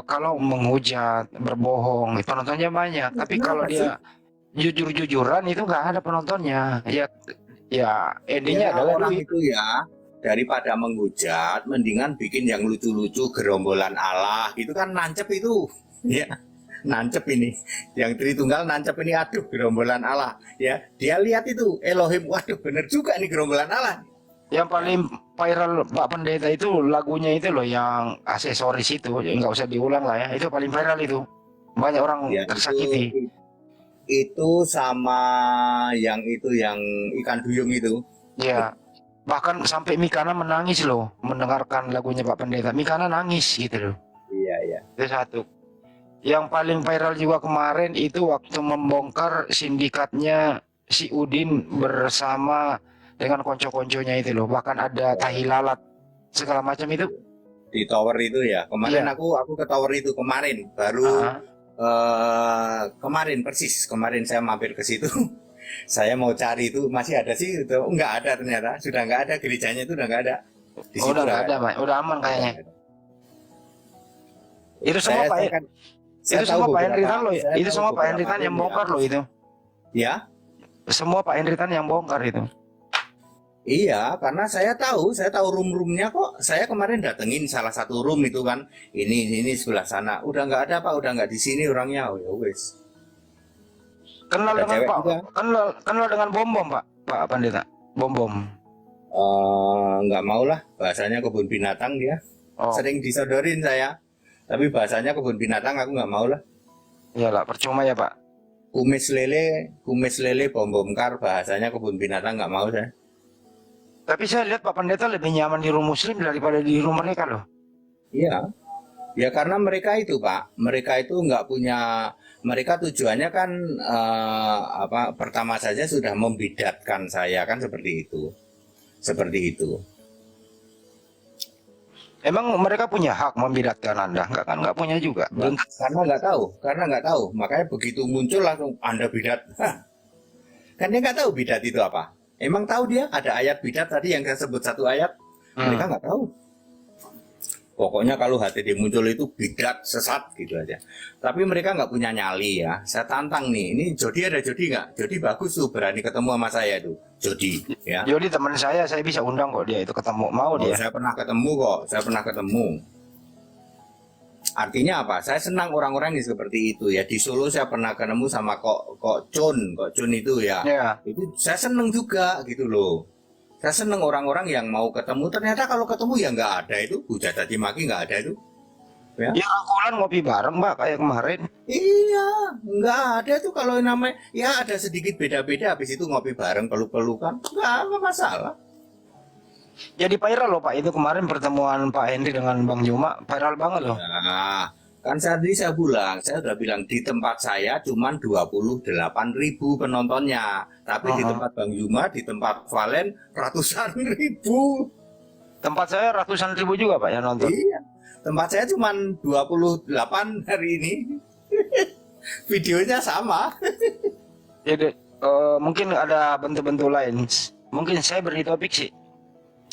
kalau menghujat, berbohong, penontonnya banyak. Tapi kalau Kenapa dia jujur-jujuran itu nggak ada penontonnya. Ya endingnya Ya, adalah orang duit. itu ya daripada menghujat, mendingan bikin yang lucu-lucu gerombolan Allah gitu kan nancep itu, ya nancep ini, yang Tritunggal nancep ini, aduh gerombolan Allah, ya dia lihat itu Elohim, waduh bener juga nih gerombolan Allah. Yang paling viral Pak Pendeta itu lagunya itu loh, yang aksesoris itu, ya nggak usah diulang lah ya. Itu paling viral itu. Banyak orang Ya tersakiti. itu sama yang itu yang ikan duyung itu. Ya. Bahkan sampai Mikana menangis loh mendengarkan lagunya Pak Pendeta. Mikana nangis gitu loh. Iya iya. Itu satu. Yang paling viral juga kemarin itu waktu membongkar sindikatnya si Udin bersama dengan konco-konconya itu loh. Bahkan ada tahi lalat segala macam itu. Di tower itu ya. Kemarin Iya. aku ke tower itu kemarin baru kemarin persis kemarin saya mampir ke situ. Saya mau cari itu masih ada sih itu nggak ada ternyata sudah nggak ada gerejanya itu udah nggak ada. Di situ Udah nggak nggak ada Pak. Udah aman kayaknya. Itu semua Saya, Pak. saya kan, saya Itu tahu semua Pak beberapa- Henritan loh. saya Itu tahu semua Pak beberapa Henritan yang room bongkar loh itu. Ya, Semua Pak Henritan yang bongkar itu. iya karena saya tahu room-roomnya kok. Saya kemarin datengin salah satu room itu kan. Ini sebelah sana. Udah nggak ada Pak, udah nggak di sini orangnya. Oh ya wes. Kenal Ada dengan cewek Pak. juga. Kenal dengan bom Pak Pendeta. Bom. Nggak mau lah bahasanya kebun binatang dia. Oh, Sering disodorin saya. Tapi bahasanya kebun binatang aku nggak mau lah. iyalah percuma ya Pak. Kumis lele bom kar bahasanya kebun binatang nggak mau saya. Tapi saya lihat Pak Pendeta lebih nyaman di room muslim daripada di room mereka loh. Iya, ya karena mereka itu Pak, mereka itu nggak punya, mereka tujuannya kan pertama saja sudah membidatkan saya kan seperti itu. Emang mereka punya hak membidatkan Anda? Nggak punya juga. Karena nggak tahu, makanya begitu muncul langsung Anda bidat. Hah. Kan dia nggak tahu bidat itu apa. Emang tahu dia ada ayat bidat tadi yang saya sebut satu ayat, mereka nggak tahu. Pokoknya kalau HTD muncul itu bidat sesat gitu aja. Tapi mereka nggak punya nyali ya. Saya tantang nih, ini Jody ada Jody nggak? Jody bagus tuh berani ketemu sama saya tuh, Jody. Ya. Jadi teman saya bisa undang kok dia itu ketemu. Mau Oh, dia. saya pernah ketemu kok, saya pernah ketemu. Artinya apa? Saya senang orang-orang yang seperti itu ya. Di Solo saya pernah ketemu sama kok Cun itu ya. Ya. Itu saya senang juga gitu loh. Saya senang orang-orang yang mau ketemu. Ternyata kalau ketemu ya nggak ada itu, hujat caci maki nggak ada itu. Ya. Ya rangkulan ngopi bareng Mbak kayak kemarin. Iya, nggak ada tuh kalau namanya. Ya ada sedikit beda-beda. Habis itu ngopi bareng, peluk-pelukan, nggak masalah. Jadi viral loh Pak itu kemarin pertemuan Pak Henry dengan Bang Juma viral banget loh. Nah, kan saya udah bilang di tempat saya cuman 28.000 penontonnya. Tapi di tempat Bang Yuma, di tempat Valen ratusan ribu. Tempat saya ratusan ribu juga Pak yang nonton. Iya, tempat saya cuman 28 hari ini. Videonya sama. Jadi mungkin ada bentuk-bentuk lain. Mungkin saya beri topik sih.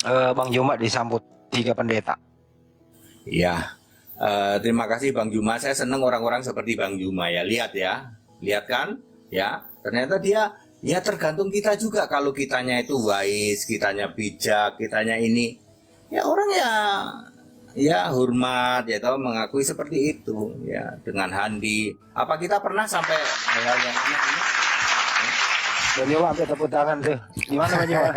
Bang Juma disambut 3 pendeta. Iya, terima kasih Bang Juma. Saya senang orang-orang seperti Bang Juma ya. Lihat kan? Ya, ternyata dia ya tergantung kita juga. Kalau kitanya itu wise, kitanya bijak, kitanya ini, ya orang ya hormat ya tahu mengakui seperti itu ya dengan handi. Apa kita pernah sampai hal yang ini? Bang Juma sampai tepuk tangan tuh. Gimana Bang Juma?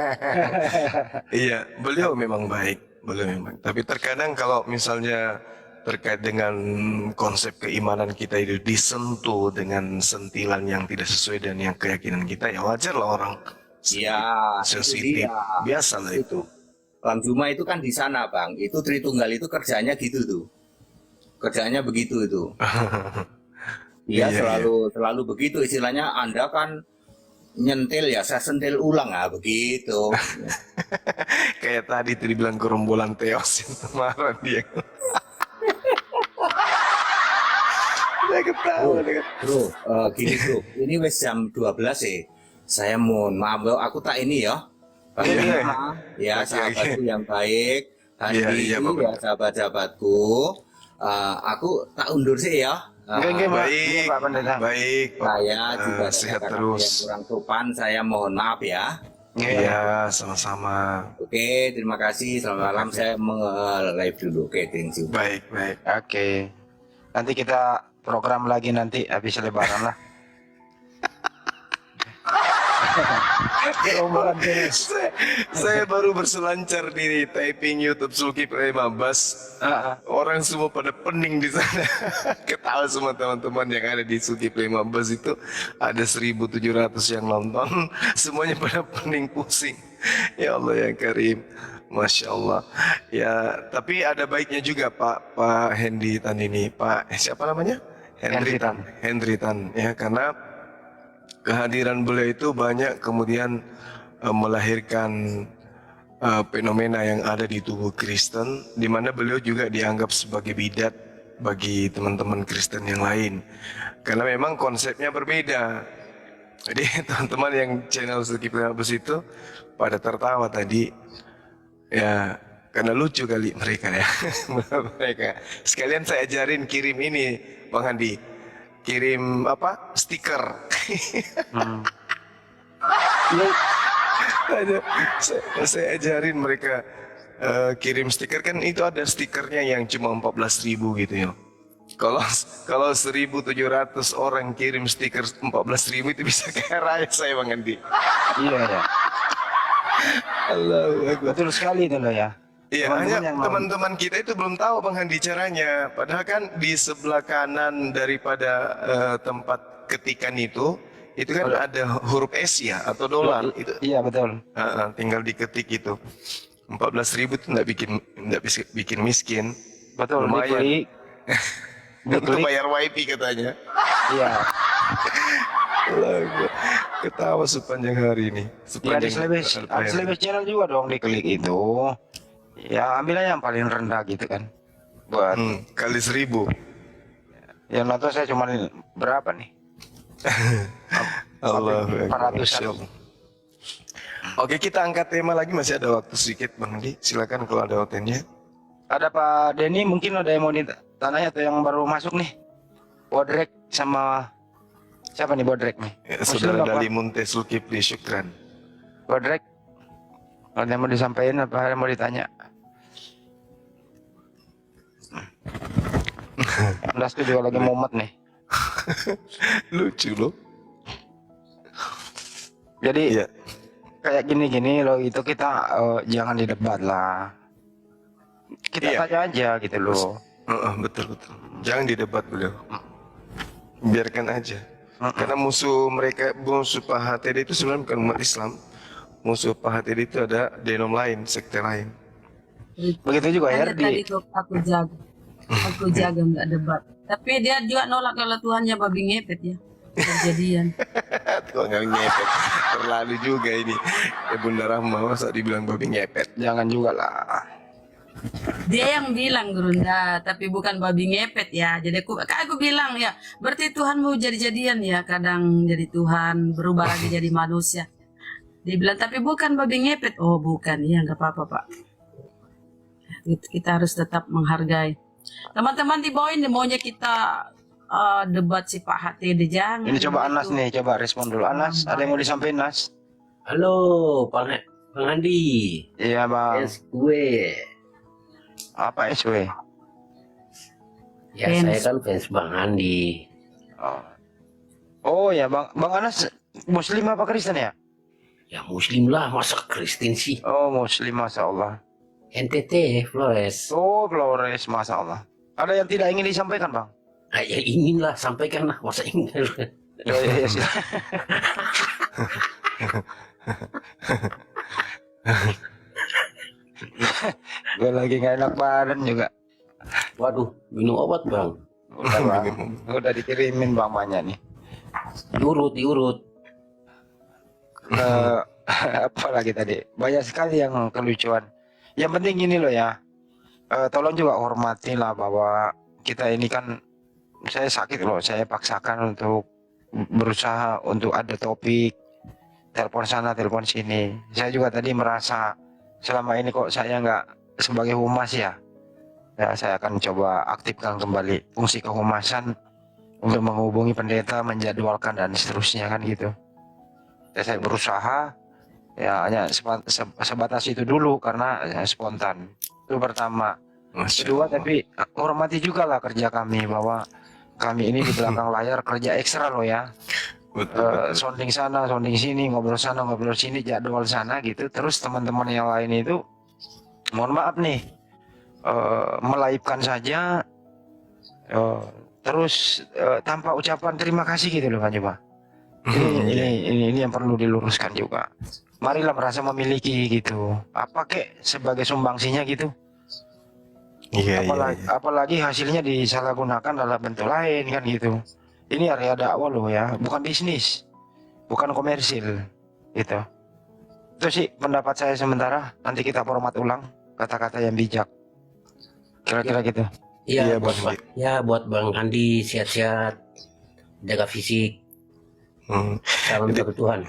Iya, beliau memang baik. Boleh memang. Tapi terkadang kalau misalnya terkait dengan konsep keimanan kita itu disentuh dengan sentilan yang tidak sesuai dengan yang keyakinan kita, ya wajar lah orang Iya, itu sensitif. dia. Biasa lah itu. Bang Juma itu kan di sana, Bang. Itu Tritunggal itu kerjanya gitu tuh. Kerjanya begitu itu. Dia Iya, selalu begitu istilahnya. Anda kan nyentil ya, saya sentil ulang begitu. Kayak tadi tuh dibilang gerombolan Teos itu marah dia. Dia ketawa. dia ketawa. Bro, gini bro, ini wes jam 12 sih. Saya mohon maaf, bro. Aku tak ini ya. Bang Iya. Bima, ya Oke, sahabatku yang baik. Handi Iya, Bapak. ya sahabat-sahabatku. Aku tak undur sih ya. Oke, Baik, Pak Pendeta. baik. Pak. Saya juga Sehat kata-kata terus. yang kurang sopan. Saya mohon maaf ya. Iya, sama-sama. Oke, terima kasih. Selamat malam. Saya live dulu. Oke, thank you. Baik, baik. Oke. Nanti kita program lagi nanti habis lebaran lah. Saya baru berselancar di typing YouTube Zulkifli Mabas. Orang semua pada pening di sana. Ketawa semua teman-teman yang ada di Zulkifli Mabas itu. Ada 1.700 yang nonton. Semuanya pada pening pusing. Ya Allah ya Karim. Masya Allah. Ya, tapi ada baiknya juga Pak Hendy Tan ini. Pak siapa namanya? Henry Tan. Henry Tan. Ya, karena kehadiran beliau itu banyak kemudian melahirkan fenomena yang ada di tubuh Kristen, di mana beliau juga dianggap sebagai bidat bagi teman-teman Kristen yang lain, karena memang konsepnya berbeda. Jadi teman-teman yang channel Zulkifli Mabas itu pada tertawa tadi, ya karena lucu kali mereka ya. Mereka sekalian saya ajarin kirim ini Bang Handi, kirim apa stiker. Saya ajarin mereka kirim stiker, kan itu ada stikernya yang cuma 14.000 gitu ya. Kalau 1.700 orang kirim stiker 14.000 itu bisa kaya raya saya Bang Andi. Iya ya. Allahu Akbar. Betul sekali itu loh ya. Iya, Teman-teman hanya yang teman-teman kita itu belum tahu Bang Handi caranya. Padahal kan di sebelah kanan daripada tempat ketikan itu kan ada huruf S ya atau dolar itu. Iya betul. Tinggal diketik itu. 14.000 itu nggak bisa bikin miskin. Betul. Lumayan. Diklik. Untuk Diklik. bayar wifi katanya. Iya. Allahu Akbar. Ketawa sepanjang hari ini. Ya di Slebes channel juga dong diklik itu. Ya ambil aja yang paling rendah gitu kan. Buat kali 1.000. yang nonton saya cuma berapa nih? Allahu Akbar. 400-an. Masya Allah. Oke, kita angkat tema lagi, masih ada waktu sedikit Bang Andi. Silakan kalau ada hotennya. Ada Pak Denny, mungkin ada yang mau ditanya atau yang baru masuk nih? Bodrek sama siapa nih Bodrek nih? Ya, Muslim Saudara apa? Dali Munte Zulkifli, syukran. Bodrek, ada yang mau disampaikan apa ada yang mau ditanya? Das tuh juga lagi mumet nih. Lucu loh. Jadi Iya. kayak gini-gini loh itu kita jangan didebat lah. Kita Iya. tanya aja gitu loh. Betul. Jangan didebat beliau. Biarkan aja. Karena musuh Pak HTD itu sebenarnya bukan umat Islam. Musuh Pak HTD itu ada denom lain, sekte lain. Begitu juga Hanya Herdi. tadi tuh aku jaga nggak debat. Tapi dia juga nolak kalau Tuhannya babi ngepet ya. Kejadian. Kok nggak ngepet? Terlalu juga ini. Bunda Rahma masa dibilang babi ngepet. Jangan juga lah. Dia yang bilang Gerunda, tapi bukan babi ngepet ya. Jadi aku bilang ya, berarti Tuhan mau jadi-jadian ya. Kadang jadi Tuhan, berubah lagi jadi manusia. Dia bilang, tapi bukan babi ngepet. Oh bukan, ya nggak apa-apa Pak. Kita harus tetap menghargai. Teman-teman di bawah ini maunya kita debat si Pak HTD, jangan. Ini coba begitu. Anas nih, coba respon dulu. Anas, ada yang mau disampaikan Nas? Halo, Bang Andi. Iya bang. SW. Apa SW? Ya, Fans. saya kan fans Bang Andi. Oh ya bang Anas Muslim apa Kristen ya? Ya Muslim lah, masa Kristen sih? Oh Muslim, masya Allah. NTT Flores. Oh, Flores, Masya Allah. Ada yang tidak ingin disampaikan, Bang? Ah, ya inginlah sampaikan lah, masa ingin. Ya, silakan. Gue lagi nggak enak badan juga. Waduh, minum obat bang. Udah, Bang. Udah dikirimin Bang banyak nih. Diurut. Eh, apa lagi tadi? Banyak sekali yang kelucuan. Yang penting gini loh ya. Tolong juga hormatilah bahwa kita ini kan, saya sakit loh. Saya paksakan untuk berusaha untuk ada topik, telepon sana, telepon sini. Saya juga tadi merasa selama ini kok saya nggak sebagai humas ya. Ya, saya akan coba aktifkan kembali fungsi kehumasan untuk menghubungi pendeta, menjadwalkan dan seterusnya kan gitu. Ya, saya berusaha ya hanya sebatas itu dulu karena ya, spontan. Itu pertama. Kedua, tapi hormati juga lah kerja kami, bahwa kami ini di belakang layar kerja ekstra loh ya. Sounding sana, sounding sini, ngobrol sana, ngobrol sini, jadwal sana gitu. Terus teman-teman yang lain itu, mohon maaf nih, melaipkan saja, terus tanpa ucapan terima kasih gitu loh Pak Coba. Ini yang perlu diluruskan juga. Marilah merasa memiliki gitu. Apa kek sebagai sumbangsinya gitu. Iya, Apalagi hasilnya disalahgunakan dalam bentuk lain kan gitu. Ini area dakwah loh ya, bukan bisnis, bukan komersil gitu. Itu sih pendapat saya sementara. Nanti kita format ulang kata-kata yang bijak. Kira-kira gitu. Iya, Bang Handi. buat Bang Handi sehat-sehat, jaga fisik. Salam untuk Tuhan.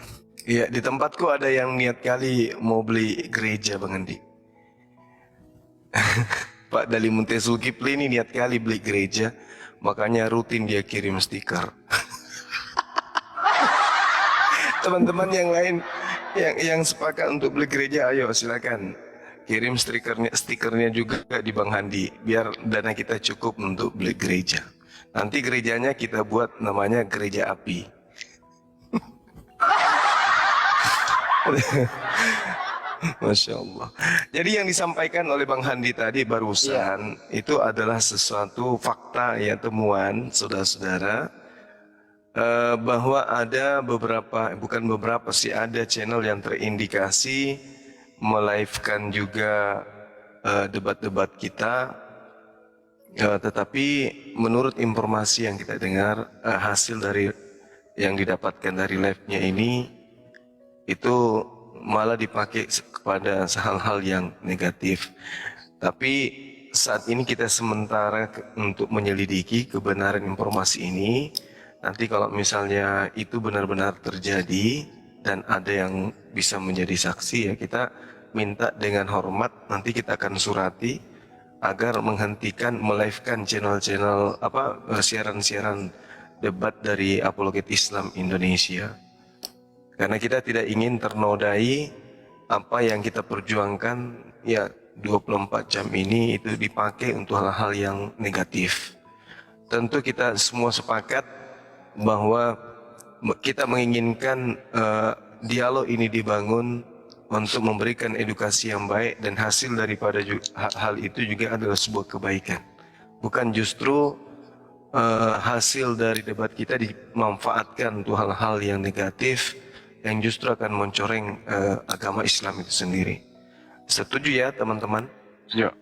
Iya, di tempatku ada yang niat kali mau beli gereja Bang Andi. Pak Dalimunte Zulkifli ini niat kali beli gereja, makanya rutin dia kirim stiker. Teman-teman yang lain yang sepakat untuk beli gereja, ayo silakan kirim stikernya juga di Bang Handi, biar dana kita cukup untuk beli gereja. Nanti gerejanya kita buat namanya gereja api. Masya Allah. Jadi yang disampaikan oleh Bang Handi tadi barusan itu adalah sesuatu fakta ya, temuan saudara-saudara, bahwa ada ada channel yang terindikasi melivekan juga debat-debat kita, tetapi menurut informasi yang kita dengar, hasil dari yang didapatkan dari live-nya ini itu malah dipakai kepada hal-hal yang negatif. Tapi saat ini kita sementara untuk menyelidiki kebenaran informasi ini. Nanti kalau misalnya itu benar-benar terjadi dan ada yang bisa menjadi saksi, ya kita minta dengan hormat, nanti kita akan surati agar menghentikan melivekan channel-channel siaran-siaran debat dari Apologet Islam Indonesia. Karena kita tidak ingin ternodai apa yang kita perjuangkan ya 24 jam ini itu dipakai untuk hal-hal yang negatif. Tentu kita semua sepakat bahwa kita menginginkan dialog ini dibangun untuk memberikan edukasi yang baik, dan hasil daripada hal itu juga adalah sebuah kebaikan. Bukan justru hasil dari debat kita dimanfaatkan untuk hal-hal yang negatif yang justru akan mencoreng agama Islam itu sendiri. Setuju ya teman-teman? Ya.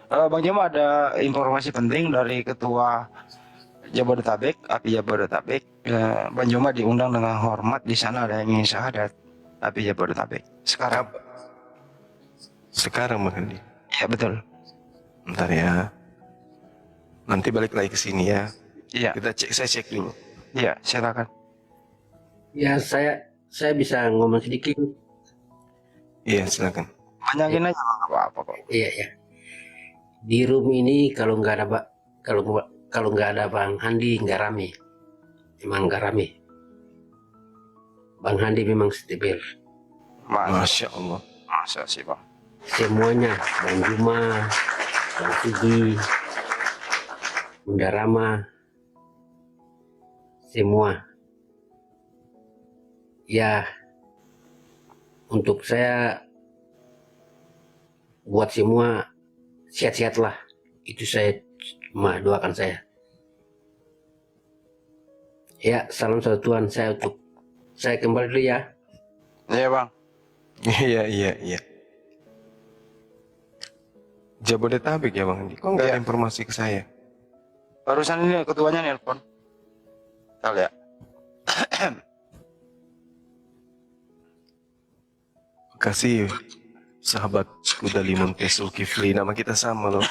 Bang Jema, ada informasi penting dari Ketua Jabodetabek, API Jabodetabek. Bang Jema diundang dengan hormat, di sana ada yang ingin syahadat API Jabodetabek. Sekarang Bang Handi? Ya betul. Bentar ya. Nanti balik lagi ke sini ya. Iya. Saya cek dulu. Iya, silakan. Ya, saya bisa ngomong sedikit. Iya, silakan. Panjangin aja, nggak apa-apa kok. Iya, ya. Di room ini kalau nggak ada Bang Handi nggak rame. Memang nggak rame. Bang Handi memang stabil. Masya Allah. Masa sih Bang. Semuanya, Bang Juma, Bang Sigi, Bunda Rama, semua. Ya, untuk saya buat semua sehat-sehat lah. Itu saya cuma doakan saya. Ya, salam satu Tuhan saya kembali dulu ya. Iya bang. Iya. Jabodetabek ya Bang Andi. Kok nggak ada Iya. informasi ke saya? Barusan ini ketuanya nelpon. Kita lihat. Makasih sahabat kuda limun Pesul Kifli. Nama kita sama loh.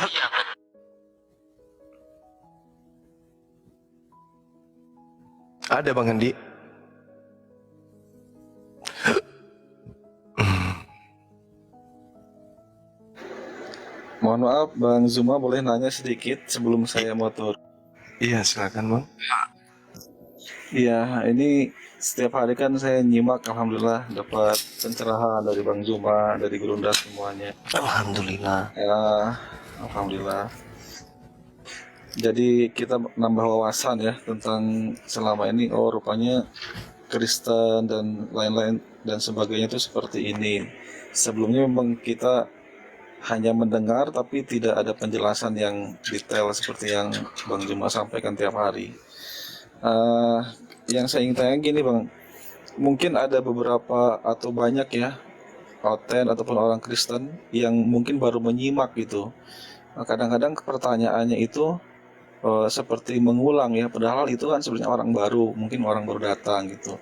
Ada Bang Andi. Mohon maaf, Bang Zuma boleh nanya sedikit sebelum saya mau turun? Iya silakan Bang. Iya, ini setiap hari kan saya nyimak, alhamdulillah dapat pencerahan dari Bang Zuma, dari Gurunda semuanya. Alhamdulillah. Ya, alhamdulillah. Jadi kita nambah wawasan ya tentang selama ini, oh rupanya Kristen dan lain-lain dan sebagainya itu seperti ini. Sebelumnya memang kita hanya mendengar tapi tidak ada penjelasan yang detail seperti yang Bang Zuma sampaikan tiap hari. Yang saya ingin tanya gini Bang, mungkin ada beberapa atau banyak ya oten ataupun orang Kristen yang mungkin baru menyimak gitu. Kadang-kadang pertanyaannya itu seperti mengulang ya, padahal itu kan sebenarnya orang baru, mungkin orang baru datang gitu.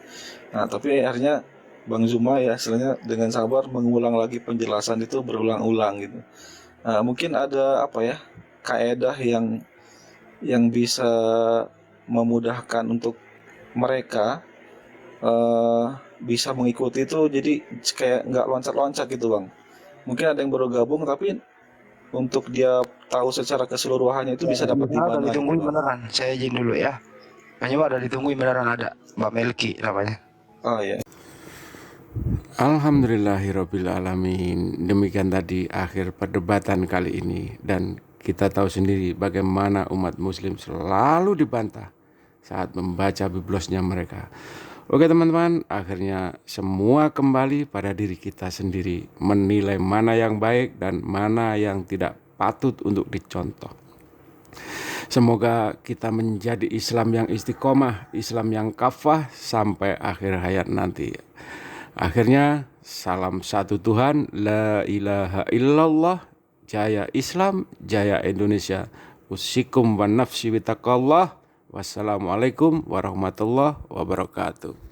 Nah tapi akhirnya Bang Zuma ya istilahnya dengan sabar mengulang lagi penjelasan itu berulang-ulang gitu. Mungkin ada apa ya kaedah yang bisa memudahkan untuk mereka bisa mengikuti itu, jadi kayak nggak loncat-loncat gitu Bang. Mungkin ada yang baru gabung tapi untuk dia tahu secara keseluruhannya itu bisa dapat di Ada mana ditungguin gitu, Bang. beneran. Saya izin dulu ya. Hanya ada ditungguin beneran ada. Mbak Melki namanya. Oh ya. Alhamdulillahirrabbilalamin. Demikian tadi akhir perdebatan kali ini. Dan kita tahu sendiri bagaimana umat muslim selalu dibantah saat membaca biblosnya mereka. Oke teman-teman, akhirnya semua kembali pada diri kita sendiri, menilai mana yang baik dan mana yang tidak patut untuk dicontoh. Semoga kita menjadi Islam yang istiqomah, Islam yang kafah sampai akhir hayat nanti. Akhirnya, salam satu Tuhan, la ilaha illallah, jaya Islam, jaya Indonesia. Usikum wa nafsi bitaqallah. Wassalamualaikum warahmatullahi wabarakatuh.